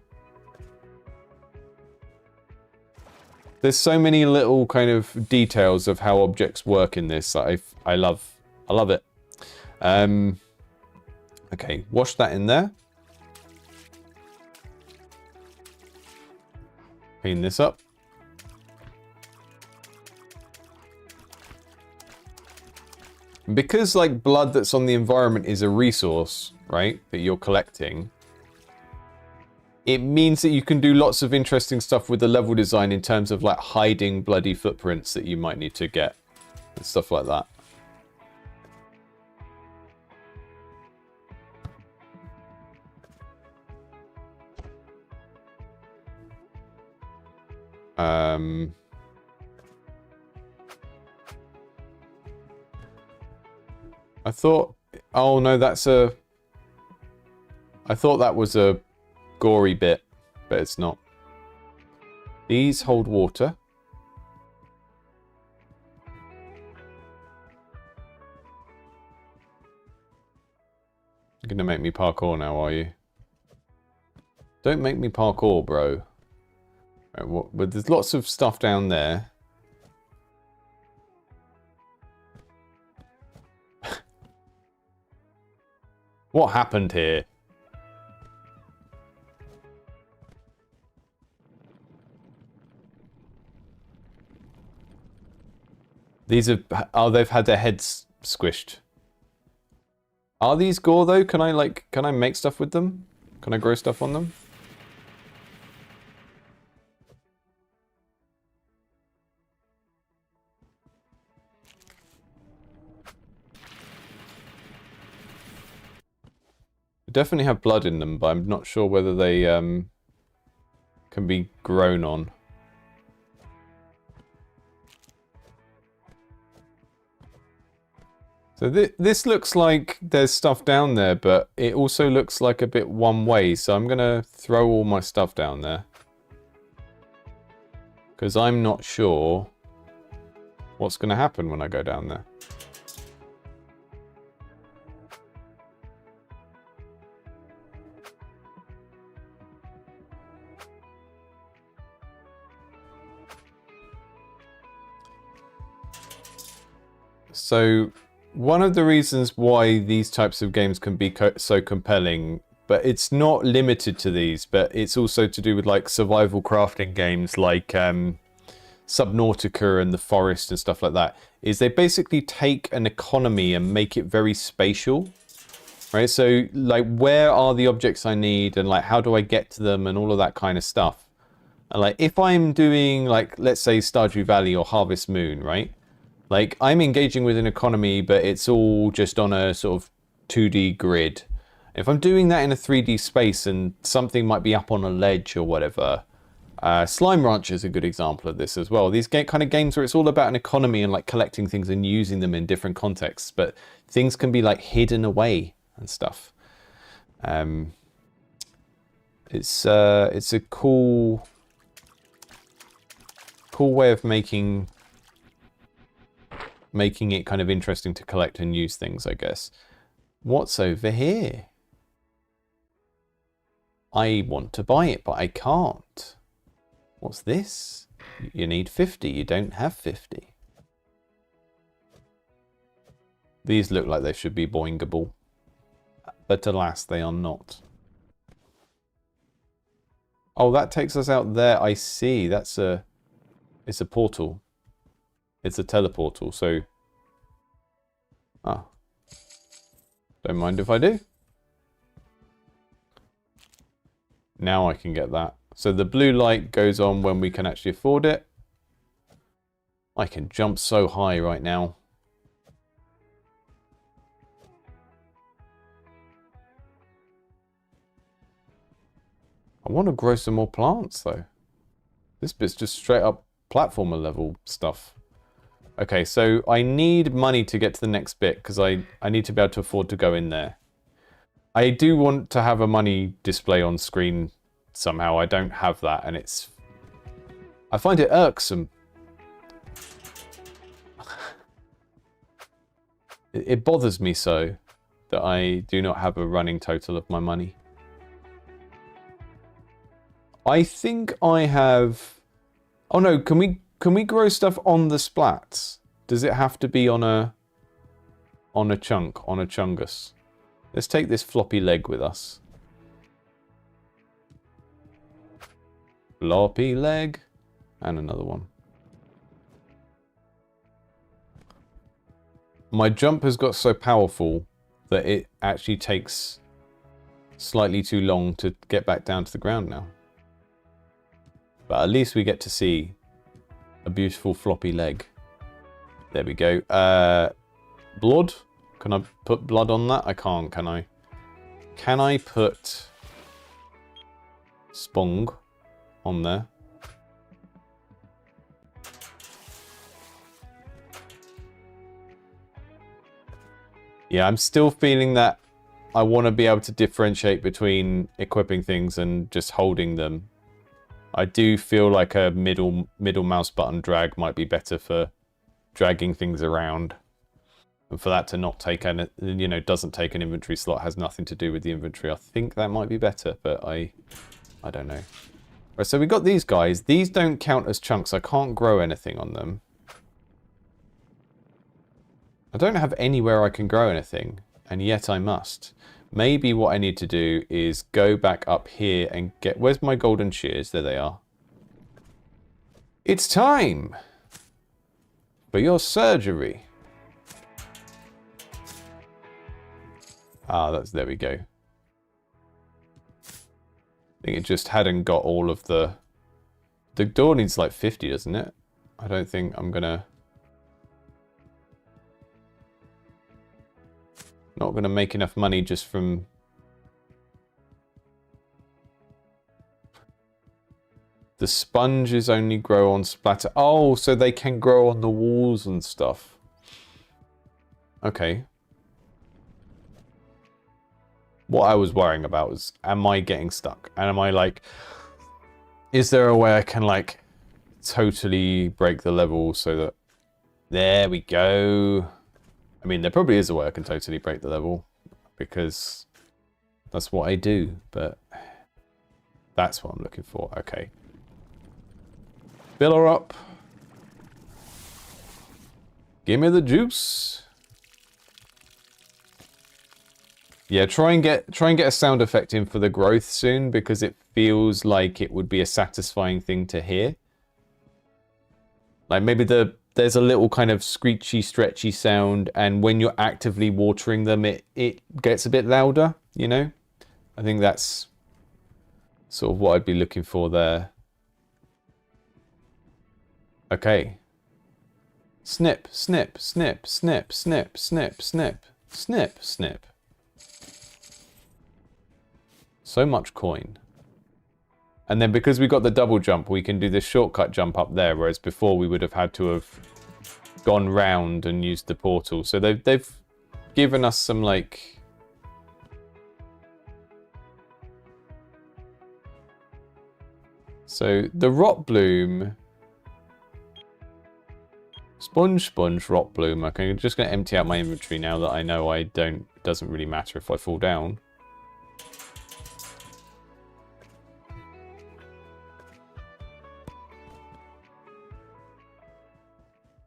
There's so many little kind of details of how objects work in this that I love it. Okay, wash that in there. Clean this up. Because like blood that's on the environment is a resource, right, that you're collecting, it means that you can do lots of interesting stuff with the level design in terms of like hiding bloody footprints that you might need to get and stuff like that. I thought, oh no, that's a, I thought that was a gory bit, but it's not. These hold water. You're gonna make me parkour now, are you? Don't make me parkour, bro. Right, but there's lots of stuff down there. What happened here? These are... Oh, they've had their heads squished. Are these gore, though? Can I, like... Can I make stuff with them? Can I grow stuff on them? They definitely have blood in them, but I'm not sure whether they can be grown on. So this looks like there's stuff down there, but it also looks like a bit one way. So I'm going to throw all my stuff down there. Because I'm not sure what's going to happen when I go down there. So one of the reasons why these types of games can be so compelling, but it's not limited to these, but it's also to do with like survival crafting games like Subnautica and The Forest and stuff like that, is they basically take an economy and make it very spatial, right? So like, where are the objects I need and like, how do I get to them and all of that kind of stuff. And like, if I'm doing like, let's say Stardew Valley or Harvest Moon, right? Like, I'm engaging with an economy, but it's all just on a sort of 2D grid. If I'm doing that in a 3D space and something might be up on a ledge or whatever, Slime Rancher is a good example of this as well. These kind of games where it's all about an economy and like collecting things and using them in different contexts, but things can be like hidden away and stuff. It's a cool way of making it kind of interesting to collect and use things, I guess. What's over here? I want to buy it, but I can't. What's this? You need 50. You don't have 50. These look like they should be boingable, but alas, they are not. Oh, that takes us out there. I see. It's a portal. It's a teleportal, so... Ah. Don't mind if I do. Now I can get that. So the blue light goes on when we can actually afford it. I can jump so high right now. I want to grow some more plants, though. This bit's just straight up platformer level stuff. Okay, so I need money to get to the next bit because I need to be able to afford to go in there. I do want to have a money display on screen somehow. I don't have that, and it's... I find it irksome. It bothers me so that I do not have a running total of my money. I think I have... Oh no, can we grow stuff on the splats? Does it have to be on a chunk, on a chungus? Let's take this floppy leg with us. Floppy leg. And another one. My jump has got so powerful that it actually takes slightly too long to get back down to the ground now. But at least we get to see a beautiful floppy leg. There we go. Blood? Can I put blood on that? I can't, can I? Can I put Spong on there? Yeah, I'm still feeling that I want to be able to differentiate between equipping things and just holding them. I do feel like a middle mouse button drag might be better for dragging things around. And for that to not take an, you know, doesn't take an inventory slot, has nothing to do with the inventory. I think that might be better, but I don't know. Right, so we got these guys. These don't count as chunks. I can't grow anything on them. I don't have anywhere I can grow anything, and yet I must. Maybe what I need to do is go back up here and get... Where's my golden shears? There they are. It's time for your surgery. Ah, there we go. I think it just hadn't got all of the... The door needs like 50, doesn't it? I don't think I'm gonna... Not gonna make enough money just from... The sponges only grow on splatter. Oh, so they can grow on the walls and stuff. Okay. What I was worrying about was, am I getting stuck? And am I like... Is there a way I can like totally break the level so that... There we go. I mean, there probably is a way I can totally break the level, because that's what I do, but that's what I'm looking for. Okay. Fill her up. Give me the juice. Yeah, try and get a sound effect in for the growth soon, because it feels like it would be a satisfying thing to hear. Like maybe there's a little kind of screechy, stretchy sound, and when you're actively watering them, it gets a bit louder, you know? I think that's sort of what I'd be looking for there. Okay. Snip, snip, snip, snip, snip, snip, snip, snip, snip. So much coin. And then because we got the double jump, we can do this shortcut jump up there, whereas before we would have had to have gone round and used the portal. So they've given us some like... So the rot bloom... Sponge rot bloom. Okay, I'm just going to empty out my inventory now that I know it doesn't really matter if I fall down.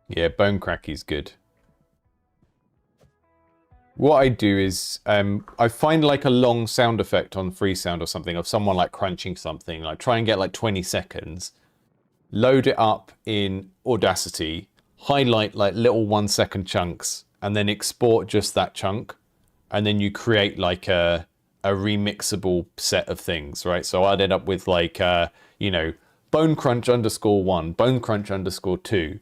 Yeah, bone cracky's good. What I do is I find like a long sound effect on free sound or something of someone like crunching something. Like try and get like 20 seconds, load it up in Audacity, highlight like little 1 second chunks, and then export just that chunk, and then you create like a remixable set of things, right? So I'd end up with like you know, bone crunch _1, bone crunch _2.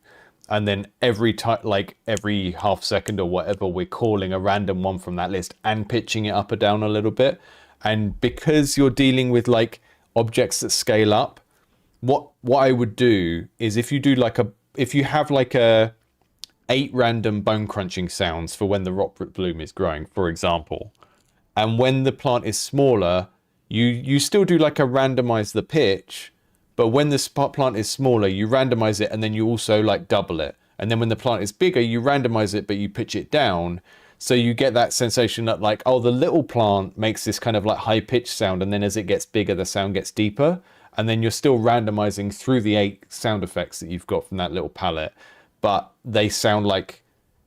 And then every half second or whatever, we're calling a random one from that list and pitching it up or down a little bit. And because you're dealing with like objects that scale up, what I would do is if you have like 8 random bone crunching sounds for when the rot bloom is growing, for example, and when the plant is smaller, you still do like a randomize the pitch. But when the plant is smaller, you randomize it and then you also like double it. And then when the plant is bigger, you randomize it, but you pitch it down. So you get that sensation that like, oh, the little plant makes this kind of like high pitched sound. And then as it gets bigger, the sound gets deeper. And then you're still randomizing through the 8 sound effects that you've got from that little palette. But they sound like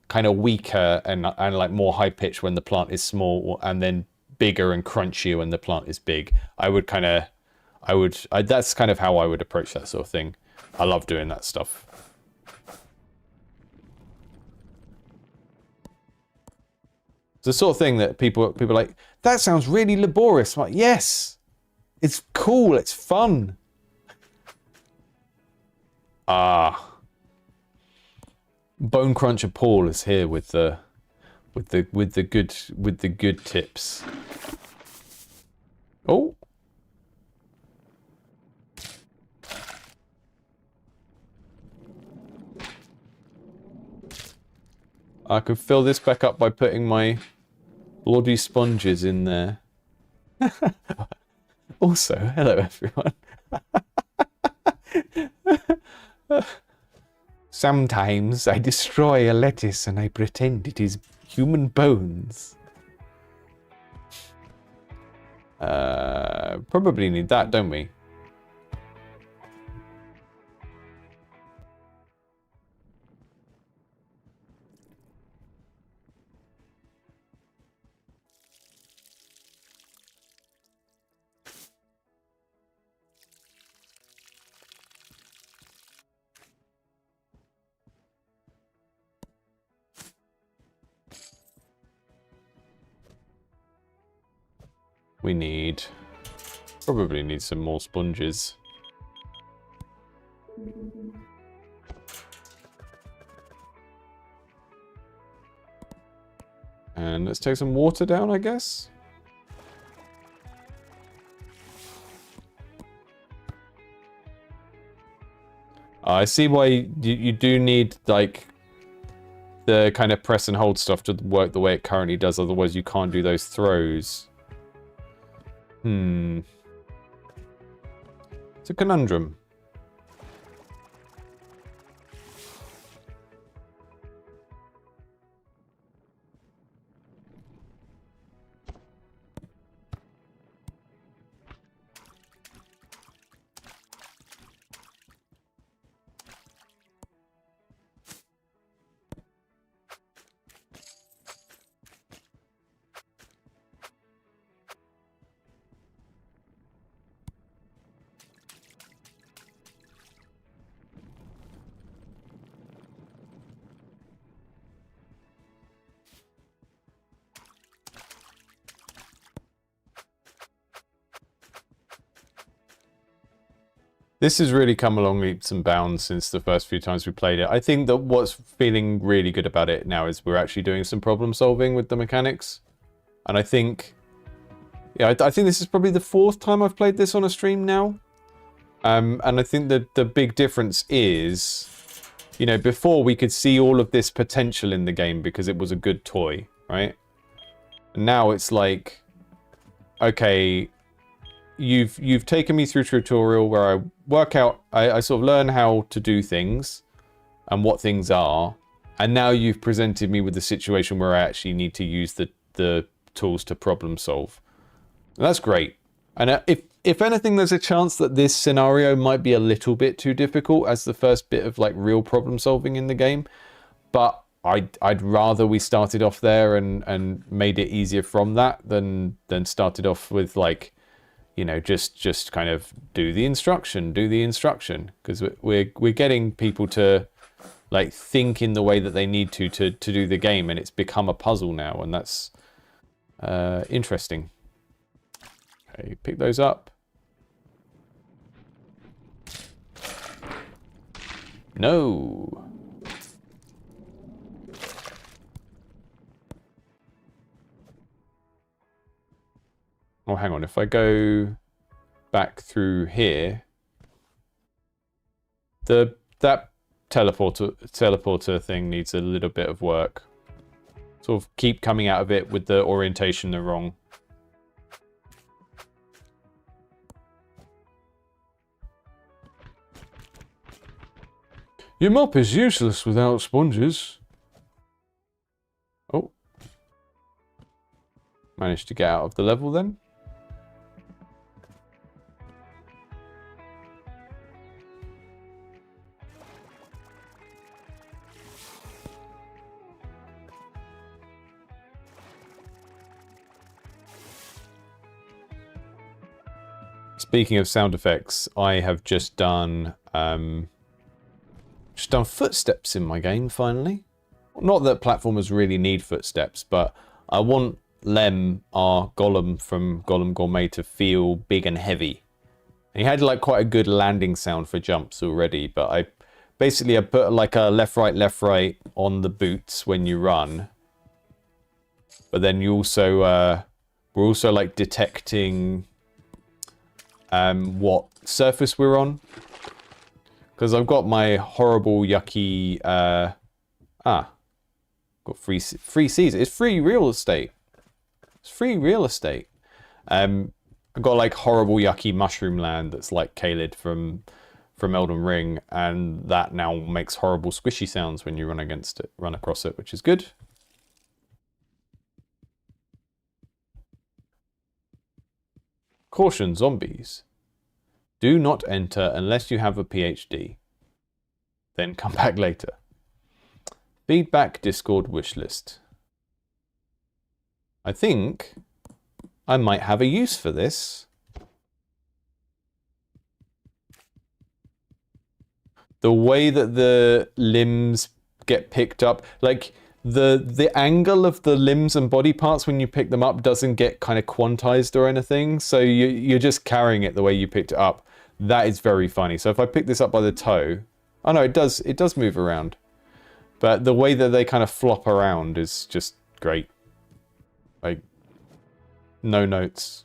kind of weaker and like more high pitched when the plant is small, and then bigger and crunchier when the plant is big. That's kind of how I would approach that sort of thing. I love doing that stuff. It's the sort of thing that people are like, that sounds really laborious. I'm like, yes, it's cool, it's fun. Bone Cruncher Paul is here with the good tips. Oh. I could fill this back up by putting my bloody sponges in there. Also, hello everyone. Sometimes I destroy a lettuce and I pretend it is human bones. Probably need that, don't we? We probably need some more sponges. And let's take some water down, I guess. I see why you do need, like, the kind of press and hold stuff to work the way it currently does, otherwise you can't do those throws. It's a conundrum. This has really come along leaps and bounds since the first few times we played it. I think that what's feeling really good about it now is we're actually doing some problem solving with the mechanics. And I think, yeah, I think this is probably the 4th time I've played this on a stream now. And I think that the big difference is, you know, before we could see all of this potential in the game because it was a good toy, right? And now it's like, okay, you've taken me through a tutorial where I work out, I sort of learn how to do things and what things are, and now you've presented me with a situation where I actually need to use the tools to problem solve. And that's great. And if anything, there's a chance that this scenario might be a little bit too difficult as the first bit of like real problem solving in the game, but I'd rather we started off there and made it easier from that than started off with, like, you know, just kind of do the instruction, because we're getting people to like think in the way that they need to do the game, and it's become a puzzle now, and that's interesting. Okay, pick those up. No. Oh, hang on. If I go back through here, that teleporter thing needs a little bit of work. Sort of keep coming out of it with the orientation they're wrong. Your mop is useless without sponges. Oh. Managed to get out of the level then. Speaking of sound effects, I have just done footsteps in my game finally. Not that platformers really need footsteps, but I want Lem, our golem from Golem Gourmet, to feel big and heavy. And he had like quite a good landing sound for jumps already, but I put like a left right on the boots when you run. But then you also we're also like detecting what surface we're on. Because I've got my horrible yucky got free seas. It's free real estate. It's free real estate. I've got like horrible yucky mushroom land that's like Khalid from Elden Ring, and that now makes horrible squishy sounds when you run across it, which is good. Caution, zombies. Do not enter unless you have a PhD. Then come back later. Feedback Discord wishlist. I think I might have a use for this. The way that the limbs get picked up, like the angle of the limbs and body parts when you pick them up doesn't get kind of quantized or anything. So you're just carrying it the way you picked it up. That is very funny. So if I pick this up by the toe, oh no, it does move around. But the way that they kind of flop around is just great. Like, no notes.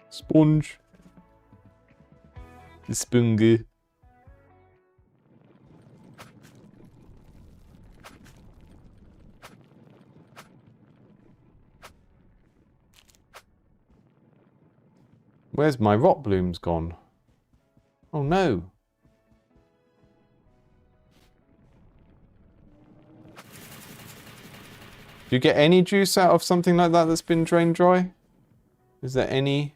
Sponge. Spunge. Where's my rot blooms gone? Oh no. Do you get any juice out of something like that that's been drained dry? Is there any?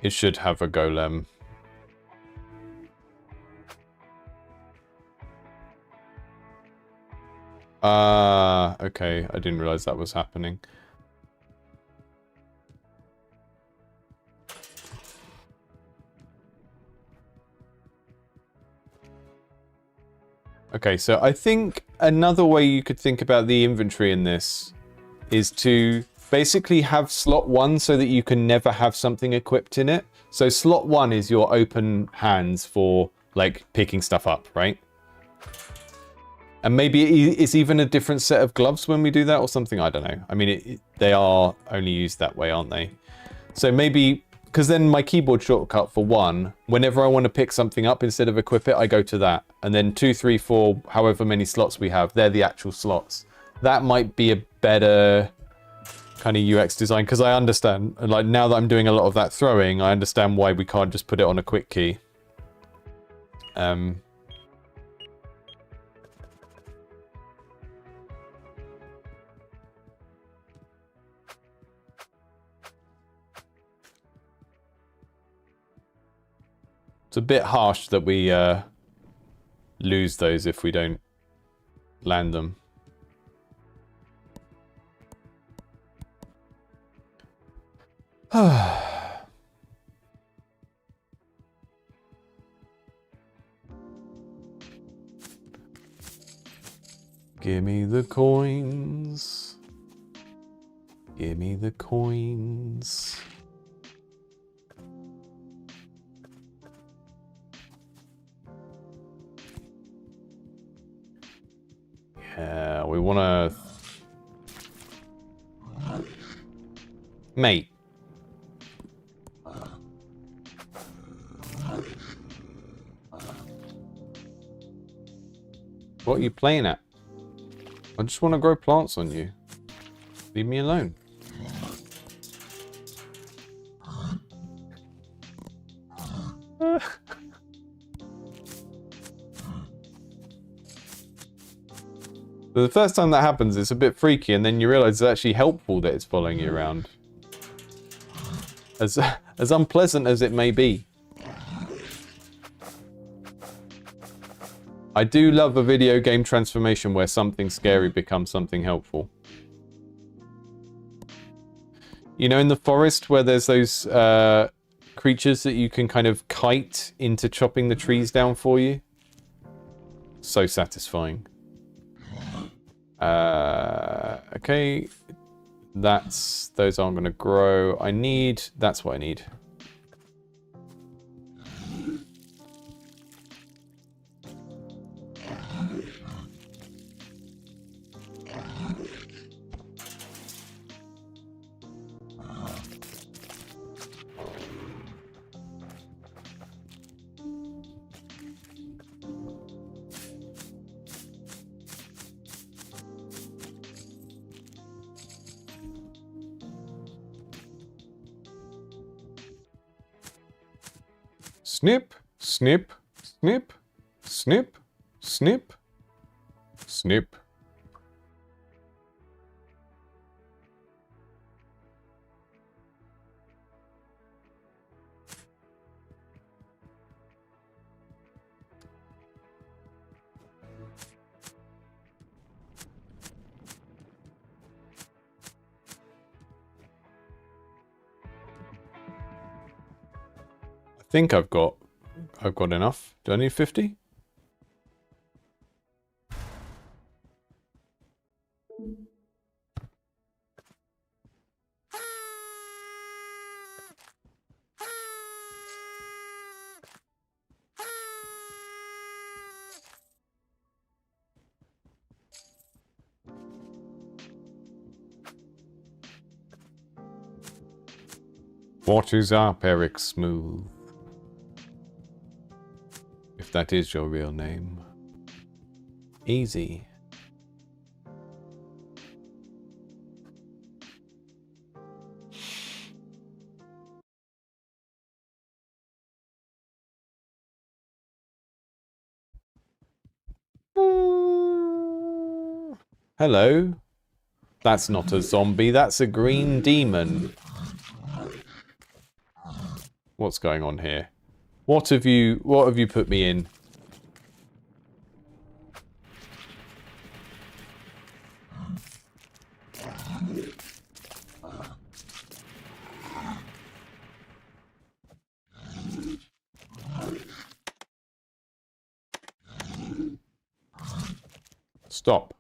It should have a golem. Okay. I didn't realize that was happening. Okay, so I think another way you could think about the inventory in this is to basically have slot 1 so that you can never have something equipped in it. So slot 1 is your open hands for like picking stuff up, right? And maybe it's even a different set of gloves when we do that or something, I don't know. I mean, they are only used that way, aren't they? So maybe, because then my keyboard shortcut for 1, whenever I want to pick something up instead of equip it, I go to that. And then 2, 3, 4, however many slots we have, they're the actual slots. That might be a better kind of UX design, because I understand, like now that I'm doing a lot of that throwing, I understand why we can't just put it on a quick key. It's a bit harsh that we lose those if we don't land them. Give me the coins. Give me the coins. Yeah, we want to... Mate. What are you playing at? I just want to grow plants on you. Leave me alone. But the first time that happens, it's a bit freaky, and then you realise it's actually helpful that it's following you around. As unpleasant as it may be. I do love a video game transformation where something scary becomes something helpful. You know, in the forest where there's those creatures that you can kind of kite into chopping the trees down for you? So satisfying. Okay. Those aren't going to grow. That's what I need. Snip, snip, snip, snip, snip, snip. I think I've got enough. Do I need 50? What is up, Eric Smooth? If that is your real name. Easy. Hello. That's not a zombie, that's a green demon. What's going on here? What have you put me in? Stop.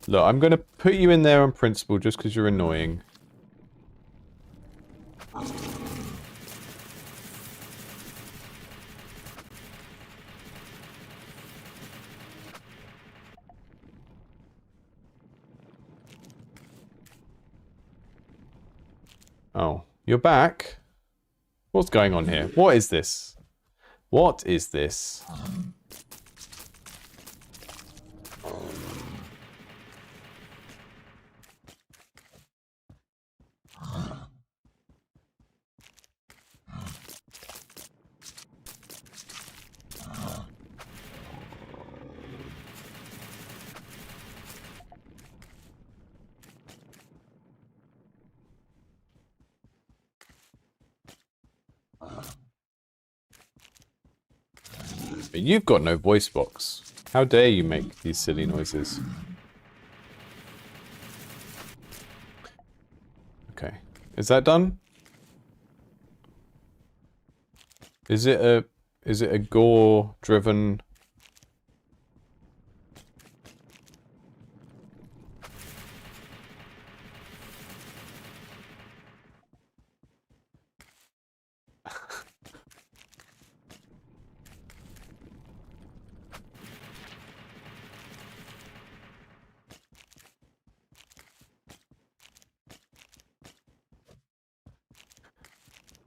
Look, I'm going to put you in there on principle just because you're annoying. Oh, you're back? What's going on here? What is this? What is this? But you've got no voice box. How dare you make these silly noises? Okay. Is that done? Is it a gore driven?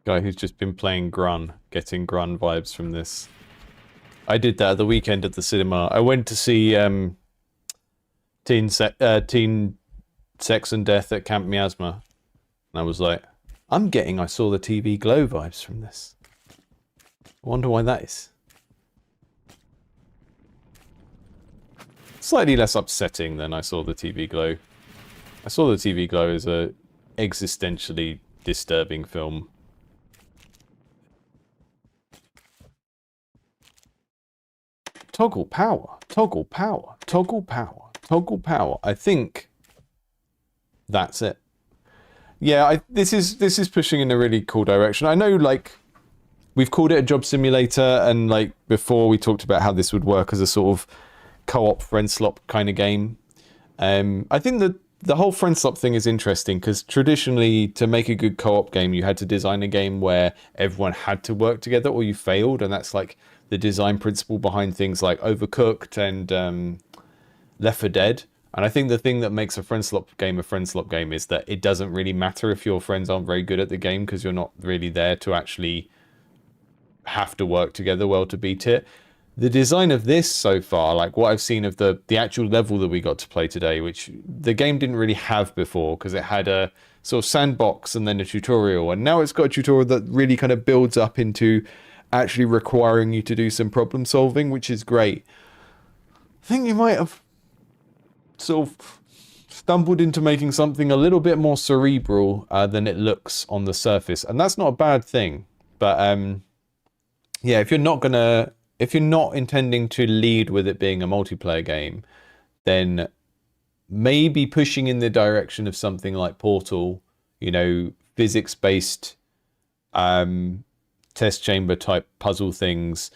Guy who's just been playing Grun, getting Grun vibes from this. I did that at the weekend at the cinema. I went to see Teen Sex and Death at Camp Miasma. And I was like, I'm getting I Saw the TV Glow vibes from this. I wonder why that is. Slightly less upsetting than I Saw the TV Glow. I Saw the TV Glow as a existentially disturbing film. Toggle power, toggle power, toggle power, toggle power. I think that's it. Yeah, this is pushing in a really cool direction. I know, like, we've called it a job simulator, and like before we talked about how this would work as a sort of co-op friend slop kind of game. I think that the whole friend slop thing is interesting because traditionally, to make a good co-op game, you had to design a game where everyone had to work together, or you failed, and that's like the design principle behind things like Overcooked and Left 4 Dead. And I think the thing that makes a friend slop game is that it doesn't really matter if your friends aren't very good at the game because you're not really there to actually have to work together well to beat it. The design of this so far, like what I've seen of the actual level that we got to play today, which the game didn't really have before because it had a sort of sandbox and then a tutorial. And now it's got a tutorial that really kind of builds up into actually requiring you to do some problem solving, which is great. I think you might have sort of stumbled into making something a little bit more cerebral than it looks on the surface. And that's not a bad thing. But yeah, if you're not intending to lead with it being a multiplayer game, then maybe pushing in the direction of something like Portal, you know, physics-based test chamber type puzzle things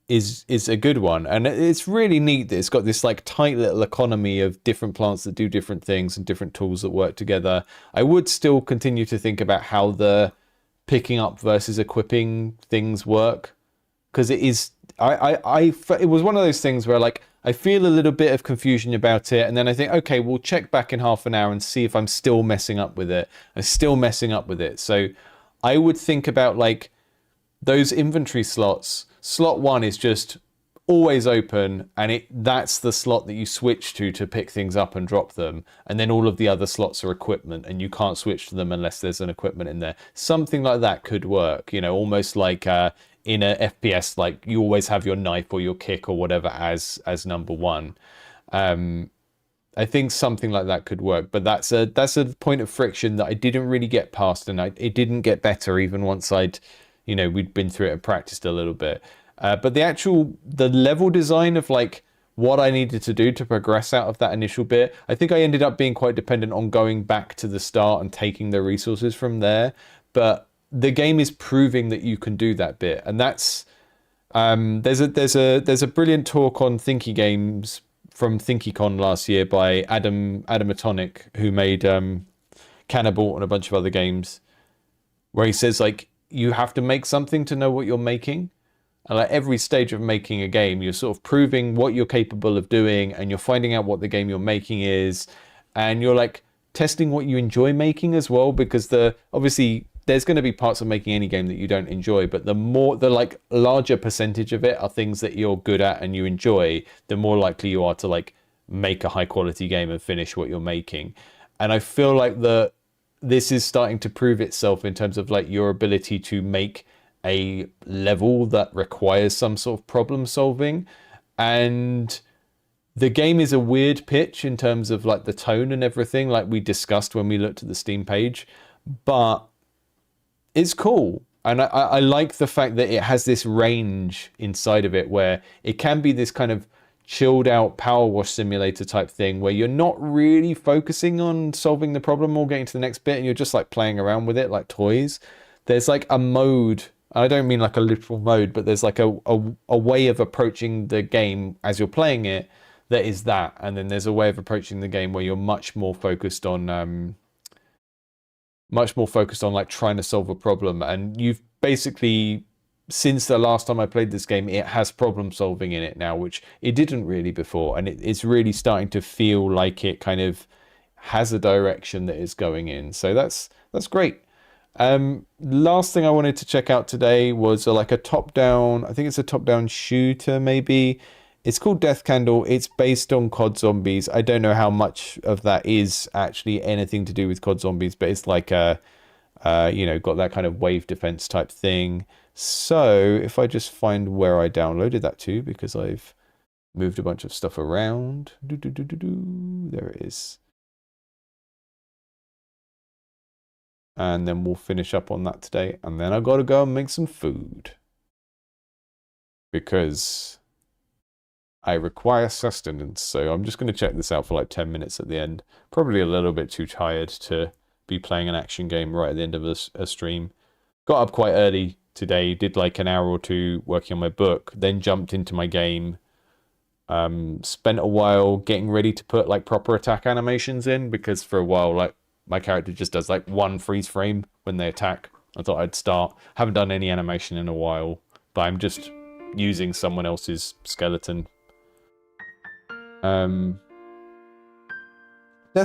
is a good one. And it's really neat that it's got this like tight little economy of different plants that do different things and different tools that work together. I would still continue to think about how the picking up versus equipping things work, because it is it was one of those things where like I feel a little bit of confusion about it, and then I think, okay, we'll check back in half an hour and see if I'm still messing up with it. I'm still messing up with it. So I would think about like those inventory slots. Slot 1 is just always open, and that's the slot that you switch to pick things up and drop them. And then all of the other slots are equipment, and you can't switch to them unless there's an equipment in there. Something like that could work, you know, almost like in a FPS, like you always have your knife or your kick or whatever as number 1. I think something like that could work, but that's a point of friction that I didn't really get past, and it didn't get better even once we'd been through it and practiced a little bit. But the level design of like what I needed to do to progress out of that initial bit, I think I ended up being quite dependent on going back to the start and taking the resources from there. But the game is proving that you can do that bit, and that's there's a brilliant talk on Thinky Games from ThinkyCon last year by Adam Atonic, who made Cannibal and a bunch of other games, where he says like you have to make something to know what you're making. And like every stage of making a game, you're sort of proving what you're capable of doing, and you're finding out what the game you're making is, and you're like testing what you enjoy making as well, because obviously there's going to be parts of making any game that you don't enjoy, but the like larger percentage of it are things that you're good at and you enjoy, the more likely you are to like make a high quality game and finish what you're making. And I feel like this is starting to prove itself in terms of like your ability to make a level that requires some sort of problem solving. And the game is a weird pitch in terms of like the tone and everything, like we discussed when we looked at the Steam page, but it's cool. And I like the fact that it has this range inside of it where it can be this kind of chilled out power wash simulator type thing where you're not really focusing on solving the problem or getting to the next bit, and you're just like playing around with it like toys. There's like a mode, I don't mean like a literal mode, but there's like a way of approaching the game as you're playing it that is that. And then there's a way of approaching the game where you're much more focused on like trying to solve a problem. And you've basically, since the last time I played this game, it has problem solving in it now, which it didn't really before. And it's really starting to feel like it kind of has a direction that it's going in. So that's great. Last thing I wanted to check out today was like a top-down. I think it's a top-down shooter, maybe. It's called Death Candle. It's based on COD Zombies. I don't know how much of that is actually anything to do with COD Zombies, but it's like you know, got that kind of wave defense type thing. So if I just find where I downloaded that to, because I've moved a bunch of stuff around. There it is. And then we'll finish up on that today. And then I've got to go and make some food. Because I require sustenance. So I'm just going to check this out for like 10 minutes at the end. Probably a little bit too tired to be playing an action game right at the end of a stream. Got up quite early today. Did like an hour or two working on my book. Then jumped into my game. Spent a while getting ready to put like proper attack animations in. Because for a while, like, my character just does like one freeze frame when they attack. I thought I'd start. Haven't done any animation in a while, but I'm just using someone else's skeleton. Death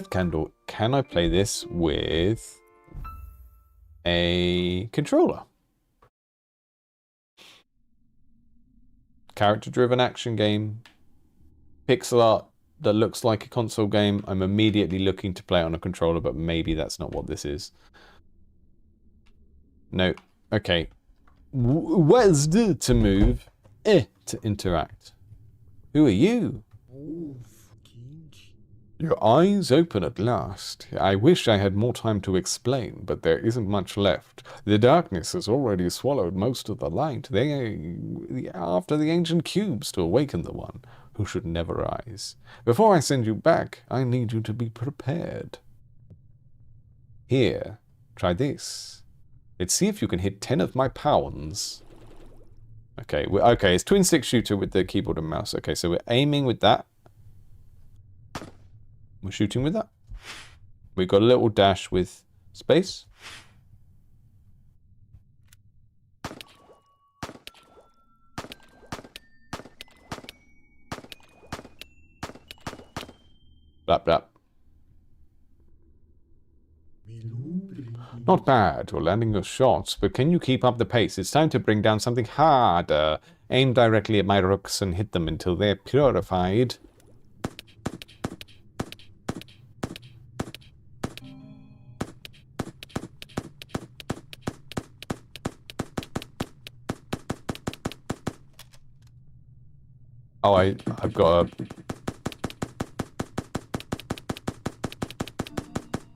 Candle. Can I play this with a controller? Character-driven action game. Pixel art that looks like a console game. I'm immediately looking to play it on a controller, but maybe that's not what this is. No. Okay. Where's the to move? To interact. Who are you? Your eyes open at last. I wish I had more time to explain, but there isn't much left. The darkness has already swallowed most of the light. They are after the ancient cubes to awaken the one who should never rise. Before I send you back, I need you to be prepared. Here, try this. Let's see if you can hit 10 of my pounds. Okay, okay, it's twin stick shooter with the keyboard and mouse. Okay, so we're aiming with that. We're shooting with that. We've got a little dash with space. Blap, blap. Not bad. You're landing your shots, but can you keep up the pace? It's time to bring down something harder. Aim directly at my rooks and hit them until they're purified. Oh, I've got a...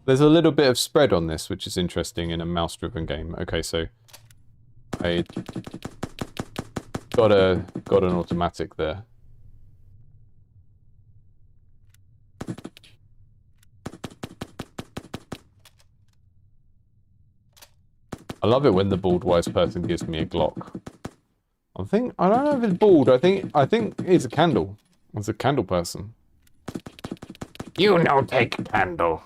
There's a little bit of spread on this, which is interesting in a mouse-driven game. Okay, so I got an automatic there. I love it when the bald wise person gives me a Glock. I don't know if it's bald. I think it's a candle. It's a candle person. You no take candle.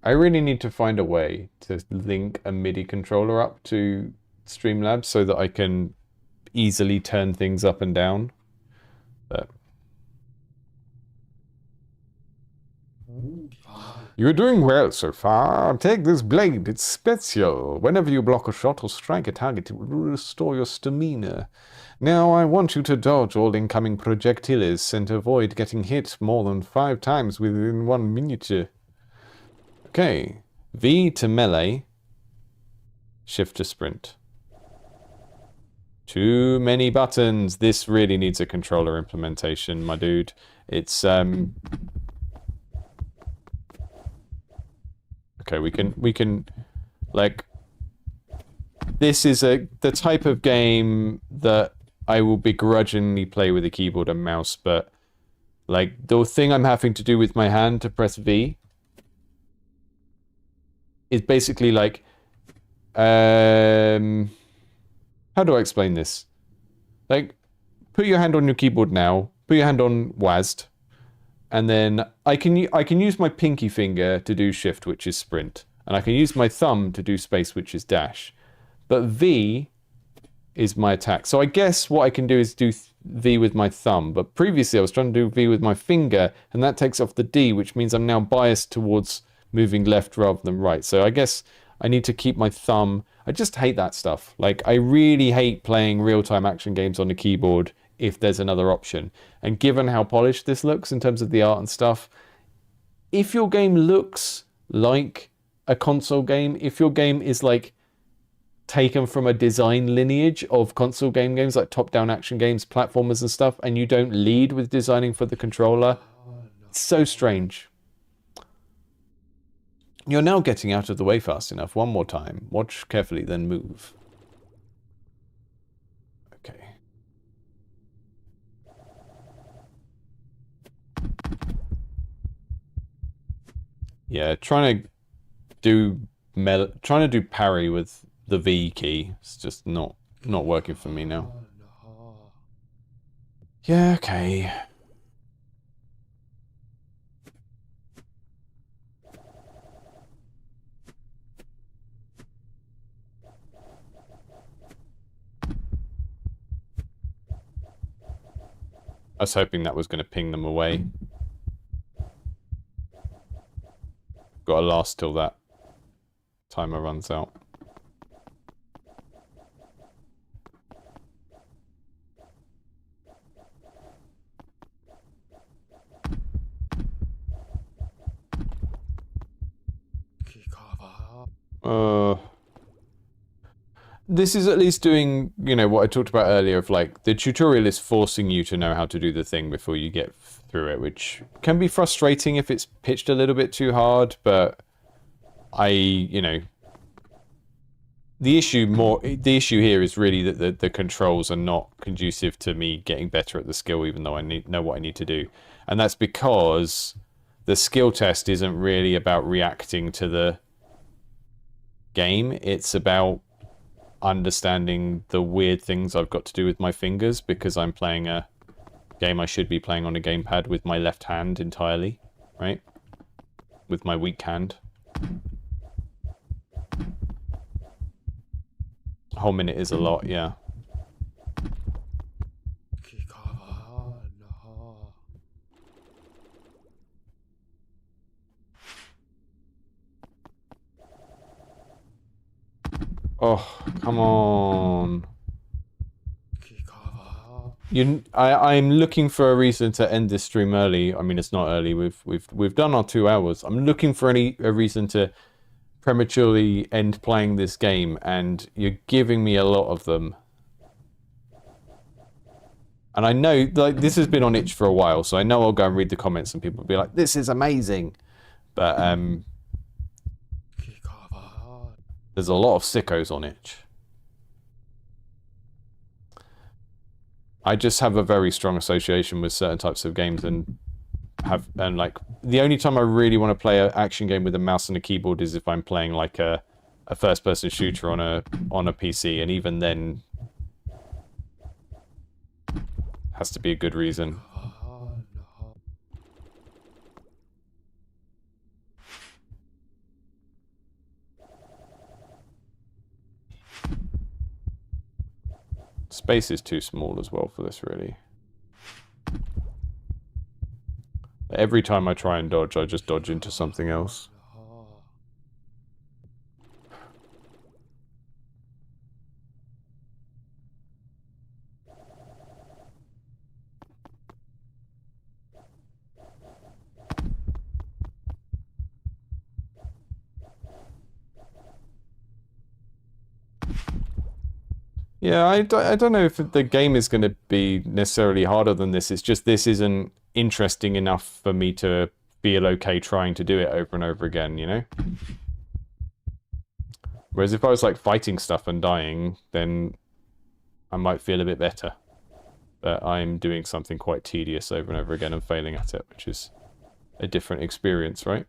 I really need to find a way to link a MIDI controller up to Streamlabs so that I can easily turn things up and down. But you're doing well so far. Take this blade. It's special. Whenever you block a shot or strike a target, it will restore your stamina. Now I want you to dodge all incoming projectiles and avoid getting hit more than 5 times within 1 minute. Okay, V to melee, shift to sprint. Too many buttons. This really needs a controller implementation, my dude. It's okay, we can like, this is the type of game that I will begrudgingly play with a keyboard and mouse, but like the thing I'm having to do with my hand to press V is basically like, how do I explain this? Like, put your hand on your keyboard now, put your hand on WASD, and then I can use my pinky finger to do shift, which is sprint, and I can use my thumb to do space, which is dash. But V is my attack. So I guess what I can do is do V with my thumb, but previously I was trying to do V with my finger, and that takes off the D, which means I'm now biased towards moving left rather than right. So I guess I need to keep my thumb. I just hate that stuff. Like, I really hate playing real-time action games on the keyboard if there's another option. And given how polished this looks in terms of the art and stuff, if your game looks like a console game, if your game is like taken from a design lineage of console games like top-down action games, platformers and stuff, and you don't lead with designing for the controller, it's so strange. You're now getting out of the way fast enough. One more time. Watch carefully, then move. Okay. Yeah, trying to do parry with the V key. It's just not working for me now. Yeah, okay. I was hoping that was going to ping them away. Got to last till that timer runs out. This is at least doing, you know, what I talked about earlier of like, the tutorial is forcing you to know how to do the thing before you get through it, which can be frustrating if it's pitched a little bit too hard, but you know, the issue here is really that the controls are not conducive to me getting better at the skill, even though I know what I need to do. And that's because the skill test isn't really about reacting to the game. It's about understanding the weird things I've got to do with my fingers, because I'm playing a game I should be playing on a gamepad with my left hand entirely, right? With my weak hand. A whole minute is a lot, yeah. Oh, come on. I'm looking for a reason to end this stream early. I mean, it's not early. We've done our 2 hours. I'm looking for a reason to prematurely end playing this game, and you're giving me a lot of them. And I know, like, this has been on itch for a while, so I know I'll go and read the comments and people will be like, "This is amazing," but there's a lot of sickos on itch. I just have a very strong association with certain types of games, and like, the only time I really want to play an action game with a mouse and a keyboard is if I'm playing like a first-person shooter on a PC, and even then, has to be a good reason. Space is too small as well for this, really. Every time I try and dodge, I just dodge into something else. Yeah, I don't know if the game is going to be necessarily harder than this. It's just this isn't interesting enough for me to feel okay trying to do it over and over again, you know? Whereas if I was like fighting stuff and dying, then I might feel a bit better. But I'm doing something quite tedious over and over again and failing at it, which is a different experience, right?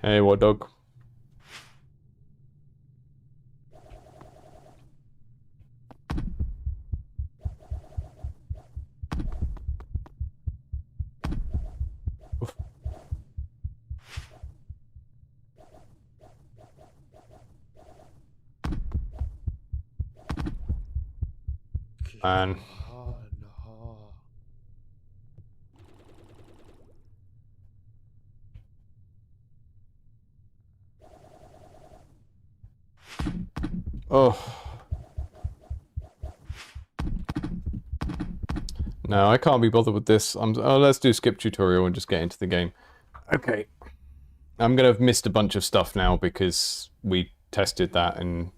Hey, what dog? Man. Oh. No, I can't be bothered with this. Let's do skip tutorial and just get into the game. Okay. I'm going to have missed a bunch of stuff now because we tested that. And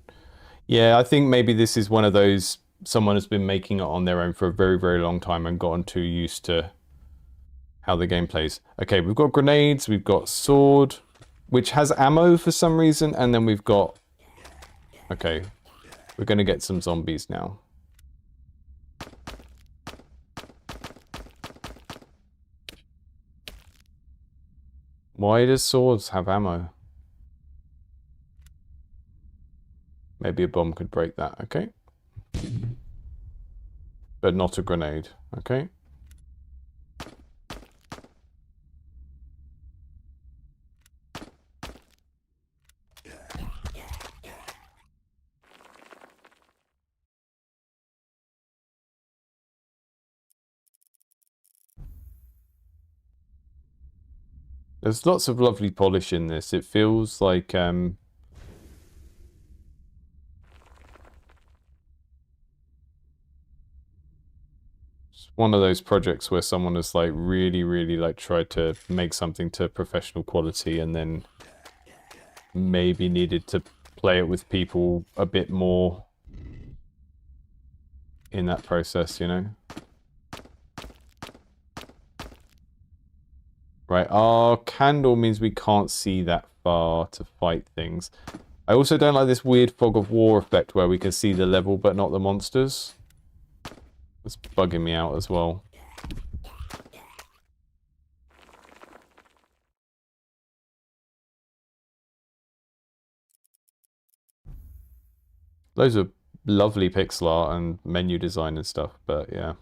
yeah, I think maybe this is one of those, someone has been making it on their own for a very, very long time and gotten too used to how the game plays. Okay, we've got grenades, we've got sword, which has ammo for some reason, and then we've got... Okay, we're going to get some zombies now. Why does swords have ammo? Maybe a bomb could break that, okay. But not a grenade, okay. There's lots of lovely polish in this. It feels like it's one of those projects where someone has like really, really like tried to make something to professional quality and then maybe needed to play it with people a bit more in that process, you know? Right, our candle means we can't see that far to fight things. I also don't like this weird fog of war effect where we can see the level but not the monsters. It's bugging me out as well. Those are lovely pixel art and menu design and stuff, but yeah.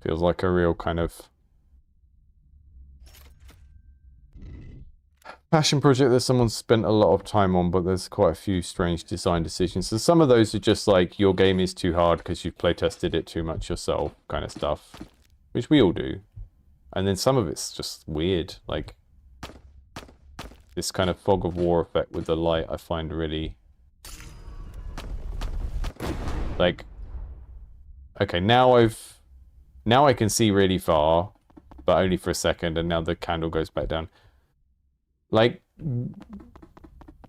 Feels like a real kind of passion project that someone's spent a lot of time on, but there's quite a few strange design decisions. And some of those are just like, your game is too hard because you've playtested it too much yourself kind of stuff, which we all do. And then some of it's just weird, like this kind of fog of war effect with the light I find really... Like, okay, now I can see really far, but only for a second, and now the candle goes back down. Like,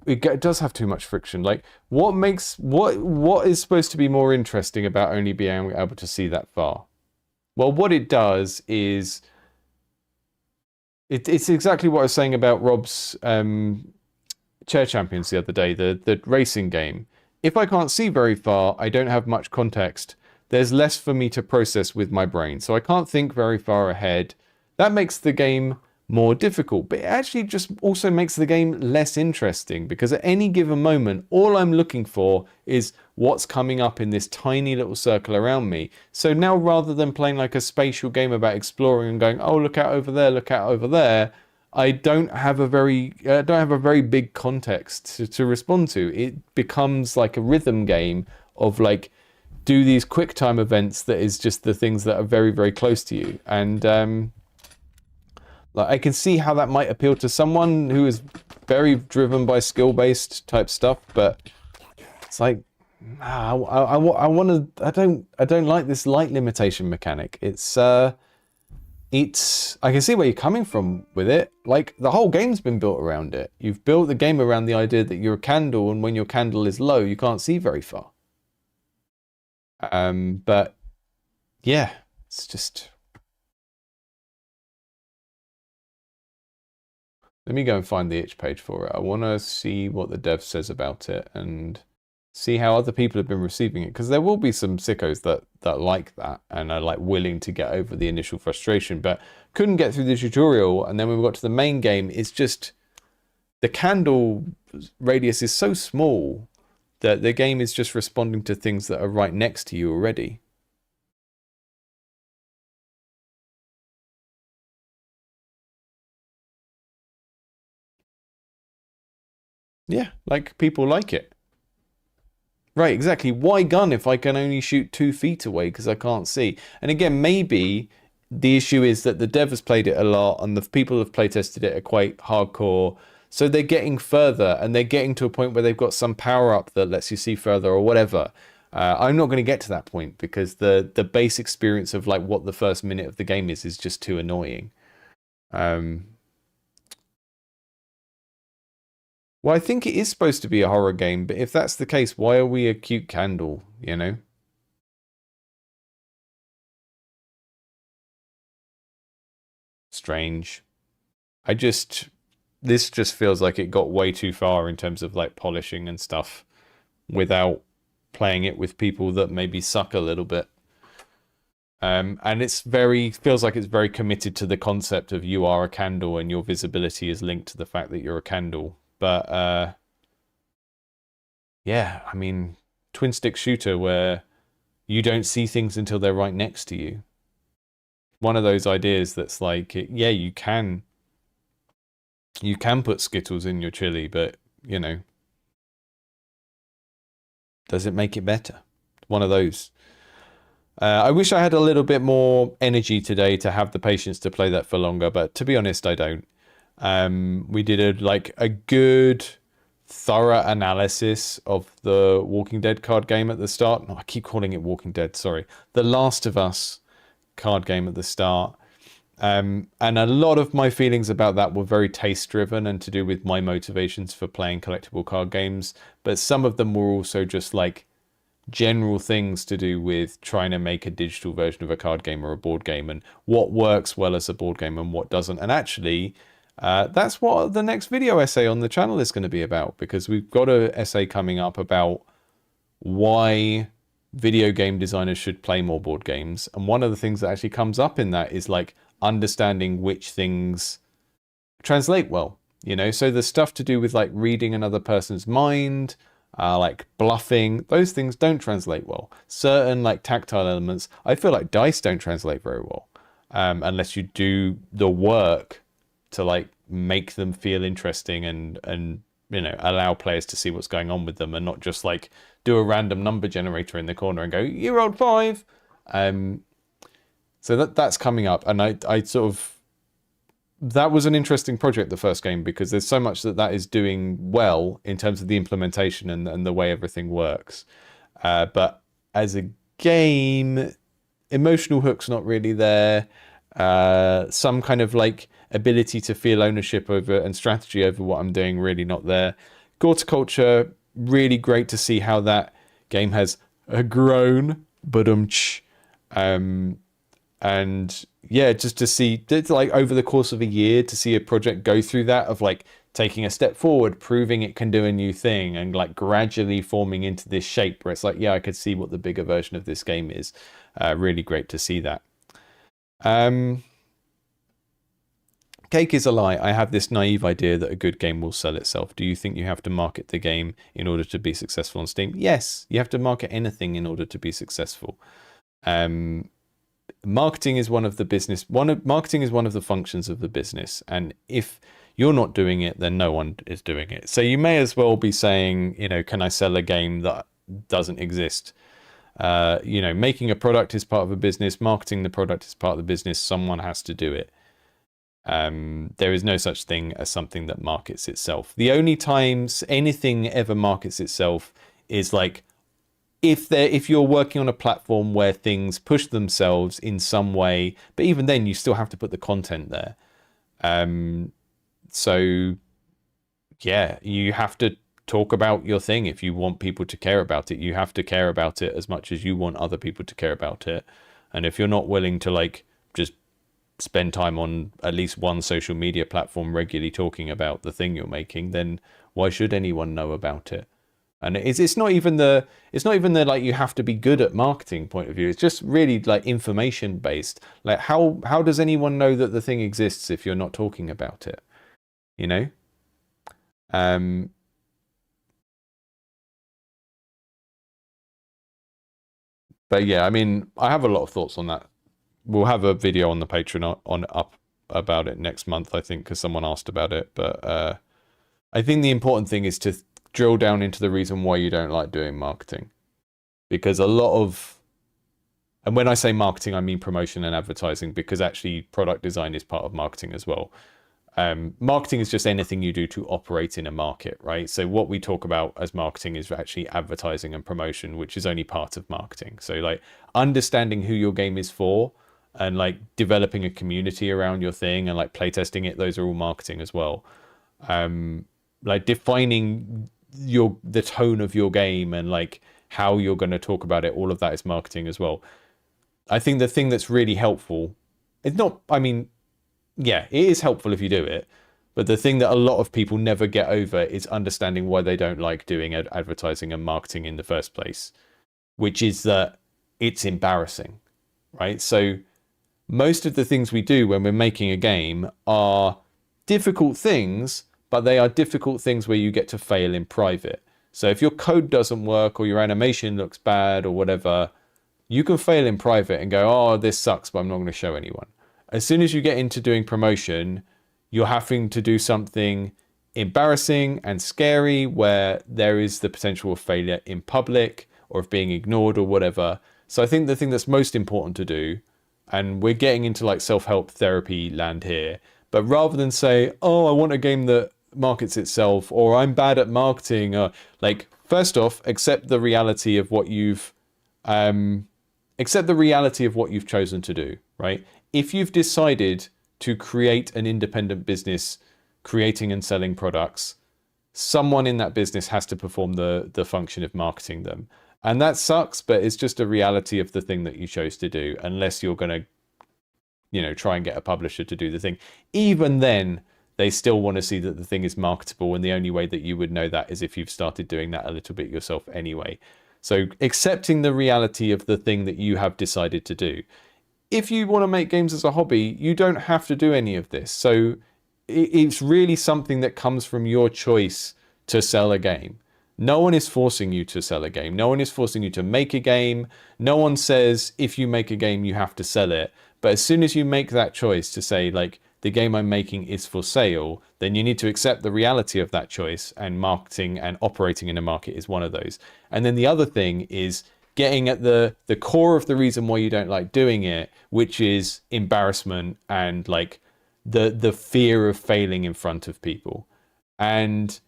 it does have too much friction. Like, what is supposed to be more interesting about only being able to see that far? Well, what it does is it's exactly what I was saying about Rob's Chair Champions the other day, the racing game. If I can't see very far, I don't have much context. There's less for me to process with my brain, so I can't think very far ahead. That makes the game more difficult, but it actually just also makes the game less interesting, because at any given moment, all I'm looking for is what's coming up in this tiny little circle around me. So now, rather than playing like a spatial game about exploring and going, oh, look out over there, look out over there, I don't have a very big context to respond to. It becomes like a rhythm game of like, do these quick time events that is just the things that are very, very close to you. And like, I can see how that might appeal to someone who is very driven by skill-based type stuff, but it's like, I don't like this light limitation mechanic. I can see where you're coming from with it. Like, the whole game's been built around it. You've built the game around the idea that you're a candle, and when your candle is low, you can't see very far. But yeah, it's just... Let me go and find the itch page for it. I want to see what the dev says about it and see how other people have been receiving it, because there will be some sickos that like that and are like willing to get over the initial frustration, but couldn't get through the tutorial. And then when we got to the main game, it's just the candle radius is so small that the game is just responding to things that are right next to you already. Yeah, like people like it. Right, exactly. Why gun if I can only shoot 2 feet away because I can't see? And again, maybe the issue is that the dev has played it a lot and the people who have playtested it are quite hardcore. So they're getting further and they're getting to a point where they've got some power up that lets you see further or whatever. I'm not going to get to that point because the base experience of like what the first minute of the game is just too annoying. Um, well, I think it is supposed to be a horror game, but if that's the case, why are we a cute candle, you know? Strange. I just this just feels like it got way too far in terms of like polishing and stuff without playing it with people that maybe suck a little bit. And it's very feels like it's very committed to the concept of you are a candle and your visibility is linked to the fact that you're a candle. But yeah, I mean, twin stick shooter where you don't see things until they're right next to you. One of those ideas that's like, yeah, you can put Skittles in your chili, but you know, does it make it better? One of those. I wish I had a little bit more energy today to have the patience to play that for longer, but to be honest, I don't. We did a good, thorough analysis of the Walking Dead card game at the start. No, I keep calling it Walking Dead. Sorry, The Last of Us card game at the start. And a lot of my feelings about that were very taste driven and to do with my motivations for playing collectible card games. But some of them were also just like general things to do with trying to make a digital version of a card game or a board game and what works well as a board game and what doesn't. And actually, that's what the next video essay on the channel is going to be about, because we've got an essay coming up about why video game designers should play more board games. And one of the things that actually comes up in that is like understanding which things translate well, you know? So the stuff to do with like reading another person's mind, like bluffing, those things don't translate well. Certain like tactile elements, I feel like dice don't translate very well, unless you do the work to like make them feel interesting and you know, allow players to see what's going on with them and not just like do a random number generator in the corner and go, you rolled 5. So that's coming up, and I sort of, that was an interesting project, the first game, because there's so much that is doing well in terms of the implementation and the way everything works. But as a game, emotional hook's not really there. Some kind of like ability to feel ownership over and strategy over what I'm doing, really not there. Goreticulture, really great to see how that game has grown, but and yeah, just to see it's like over the course of a year to see a project go through that of like taking a step forward, proving it can do a new thing, and like gradually forming into this shape where it's like, yeah, I could see what the bigger version of this game is. Really great to see that. Cake is a lie. I have this naive idea that a good game will sell itself. Do you think you have to market the game in order to be successful on Steam? Yes, you have to market anything in order to be successful. Marketing is one of the marketing is one of the functions of the business, and if you're not doing it, then no one is doing it. So you may as well be saying, you know, can I sell a game that doesn't exist? You know, making a product is part of a business, marketing the product is part of the business. Someone has to do it. There is no such thing as something that markets itself. The only times anything ever markets itself is like if you're working on a platform where things push themselves in some way, but even then you still have to put the content there. So yeah, you have to talk about your thing if you want people to care about it. You have to care about it as much as you want other people to care about it. And if you're not willing to like just spend time on at least one social media platform regularly talking about the thing you're making, then why should anyone know about it? And it's not even the like you have to be good at marketing point of view. It's just really like information based. Like how does anyone know that the thing exists if you're not talking about it? You know? But yeah, I mean, I have a lot of thoughts on that. We'll have a video on the Patreon on up about it next month, I think, because someone asked about it. But I think the important thing is to drill down into the reason why you don't like doing marketing. Because a lot of, and when I say marketing, I mean promotion and advertising, because actually product design is part of marketing as well. Marketing is just anything you do to operate in a market, right? So what we talk about as marketing is actually advertising and promotion, which is only part of marketing. So like understanding who your game is for and like developing a community around your thing and like playtesting it, those are all marketing as well. Like defining the tone of your game and like how you're going to talk about it, all of that is marketing as well. I think the thing that's really helpful, it's not, I mean, yeah, it is helpful if you do it. But the thing that a lot of people never get over is understanding why they don't like doing advertising and marketing in the first place, which is that it's embarrassing, right? So most of the things we do when we're making a game are difficult things, but they are difficult things where you get to fail in private. So if your code doesn't work or your animation looks bad or whatever, you can fail in private and go, oh, this sucks, but I'm not going to show anyone. As soon as you get into doing promotion, you're having to do something embarrassing and scary where there is the potential of failure in public or of being ignored or whatever. So I think the thing that's most important to do, and we're getting into like self-help therapy land here, but rather than say, oh, I want a game that markets itself or I'm bad at marketing, like first off, accept the reality of what you've chosen to do, right? If you've decided to create an independent business creating and selling products, someone in that business has to perform the function of marketing them. And that sucks, but it's just a reality of the thing that you chose to do, unless you're going to, try and get a publisher to do the thing. Even then, they still want to see that the thing is marketable. And the only way that you would know that is if you've started doing that a little bit yourself anyway. So accepting the reality of the thing that you have decided to do. If you want to make games as a hobby, you don't have to do any of this. So it's really something that comes from your choice to sell a game. No one is forcing you to sell a game. No one is forcing you to make a game. No one says if you make a game, you have to sell it. But as soon as you make that choice to say, like, the game I'm making is for sale, then you need to accept the reality of that choice, and marketing and operating in a market is one of those. And then the other thing is getting at the core of the reason why you don't like doing it, which is embarrassment and like the fear of failing in front of people. And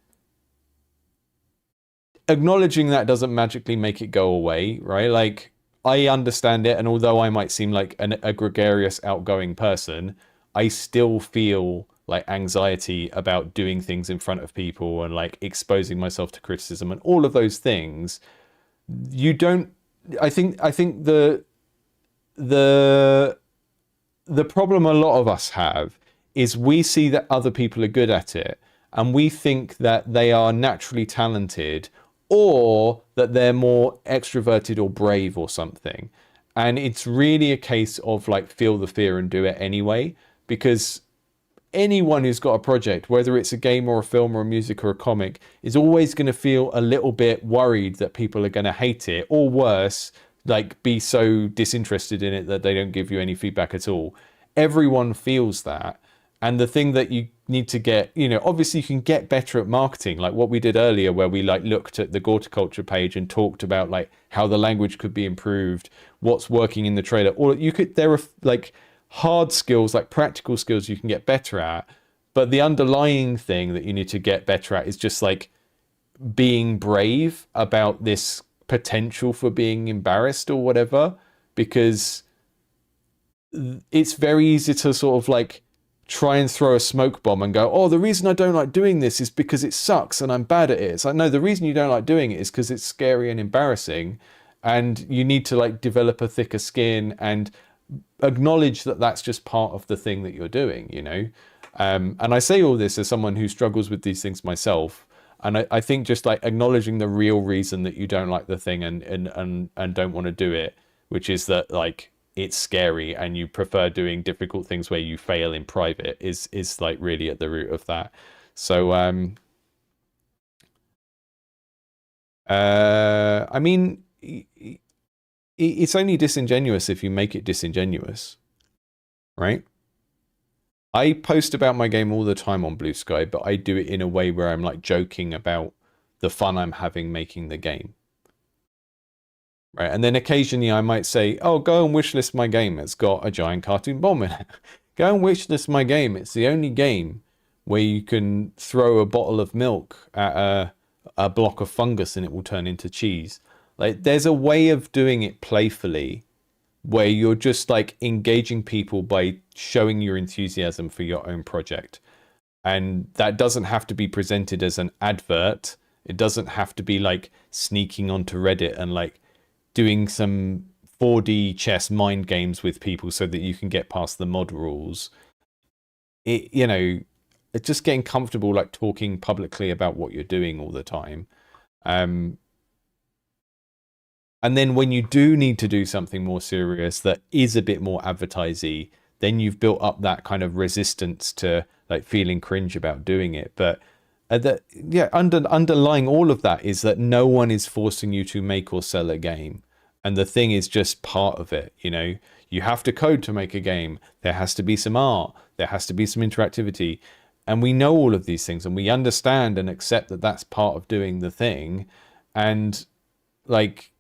acknowledging that doesn't magically make it go away, right? Like, I understand it, and although I might seem like a gregarious, outgoing person, I still feel like anxiety about doing things in front of people and like exposing myself to criticism and all of those things. You don't, I think the problem a lot of us have is we see that other people are good at it and we think that they are naturally talented or that they're more extroverted or brave or something. And it's really a case of like, feel the fear and do it anyway, because anyone who's got a project, whether it's a game or a film or a music or a comic, is always going to feel a little bit worried that people are going to hate it, or worse, like be so disinterested in it that they don't give you any feedback at all. Everyone feels that. And the thing that you need to get, obviously you can get better at marketing, like what we did earlier, where we like looked at the Goreticulture page and talked about like how the language could be improved, what's working in the trailer, or there are like hard skills, like practical skills you can get better at. But the underlying thing that you need to get better at is just like being brave about this potential for being embarrassed or whatever, because it's very easy to sort of like try and throw a smoke bomb and go, oh, the reason I don't like doing this is because it sucks and I'm bad at it. It's like, no, the reason you don't like doing it is because it's scary and embarrassing, and you need to like develop a thicker skin and acknowledge that that's just part of the thing that you're doing, and I say all this as someone who struggles with these things myself, and I think just like acknowledging the real reason that you don't like the thing and don't want to do it, which is that like it's scary and you prefer doing difficult things where you fail in private, is like really at the root of that. So I mean, it's only disingenuous if you make it disingenuous, right? I post about my game all the time on Blue Sky, but I do it in a way where I'm like joking about the fun I'm having making the game. Right. And then occasionally I might say, oh, go and wishlist my game. It's got a giant cartoon bomb in it. Go and wishlist my game. It's the only game where you can throw a bottle of milk at a block of fungus and it will turn into cheese. Like, there's a way of doing it playfully where you're just like engaging people by showing your enthusiasm for your own project. And that doesn't have to be presented as an advert. It doesn't have to be like sneaking onto Reddit and like doing some 4D chess mind games with people so that you can get past the mod rules. It's just getting comfortable like talking publicly about what you're doing all the time. And then when you do need to do something more serious that is a bit more advertisey, then you've built up that kind of resistance to like feeling cringe about doing it. But underlying all of that is that no one is forcing you to make or sell a game. And the thing is just part of it. You have to code to make a game. There has to be some art. There has to be some interactivity. And we know all of these things and we understand and accept that that's part of doing the thing. And like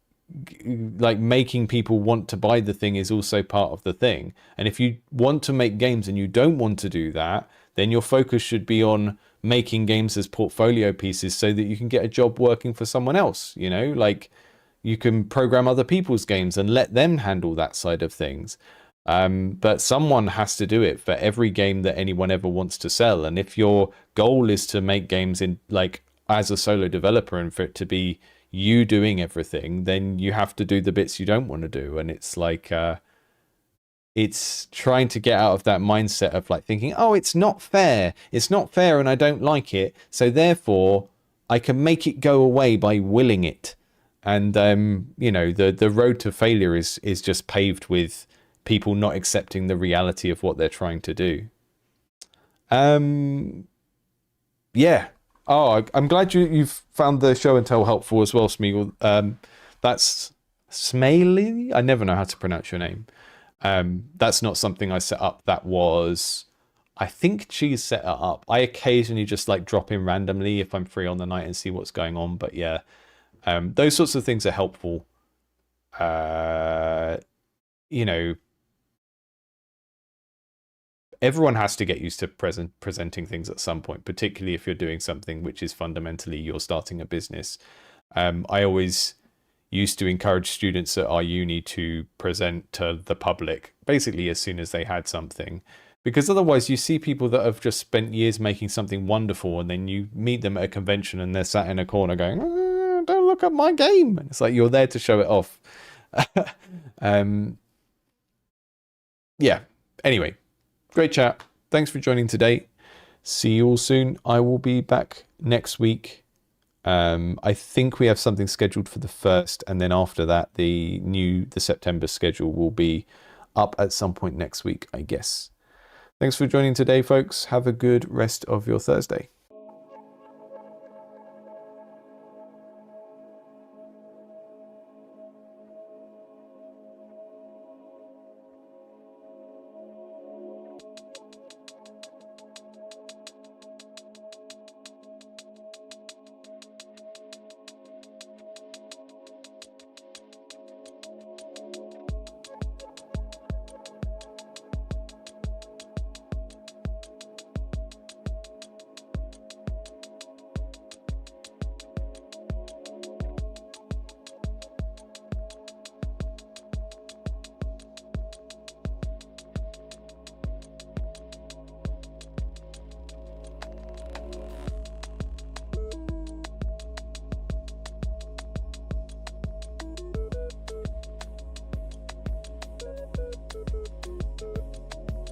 making people want to buy the thing is also part of the thing. And if you want to make games and you don't want to do that, then your focus should be on making games as portfolio pieces so that you can get a job working for someone else. Like you can program other people's games and let them handle that side of things. But someone has to do it for every game that anyone ever wants to sell. And if your goal is to make games in like as a solo developer and for it to be you doing everything, then you have to do the bits you don't want to do. And it's like it's trying to get out of that mindset of like thinking, oh, it's not fair and I don't like it, so therefore I can make it go away by willing it. And the road to failure is just paved with people not accepting the reality of what they're trying to do. Yeah. Oh, I'm glad you've found the show and tell helpful as well, Smeagol. That's Smaley. I never know how to pronounce your name. That's not something I set up. That was, I think Cheese set it up. I occasionally just like drop in randomly if I'm free on the night and see what's going on. But yeah, those sorts of things are helpful. Everyone has to get used to presenting things at some point, particularly if you're doing something which is fundamentally you're starting a business. I always used to encourage students at our uni to present to the public basically as soon as they had something, because otherwise you see people that have just spent years making something wonderful and then you meet them at a convention and they're sat in a corner going, don't look at my game. And it's like, you're there to show it off. Yeah. Anyway, great chat. Thanks for joining today. See you all soon. I will be back next week. I think we have something scheduled for the 1st, and then after that, the September schedule will be up at some point next week, I guess. Thanks for joining today, folks. Have a good rest of your Thursday.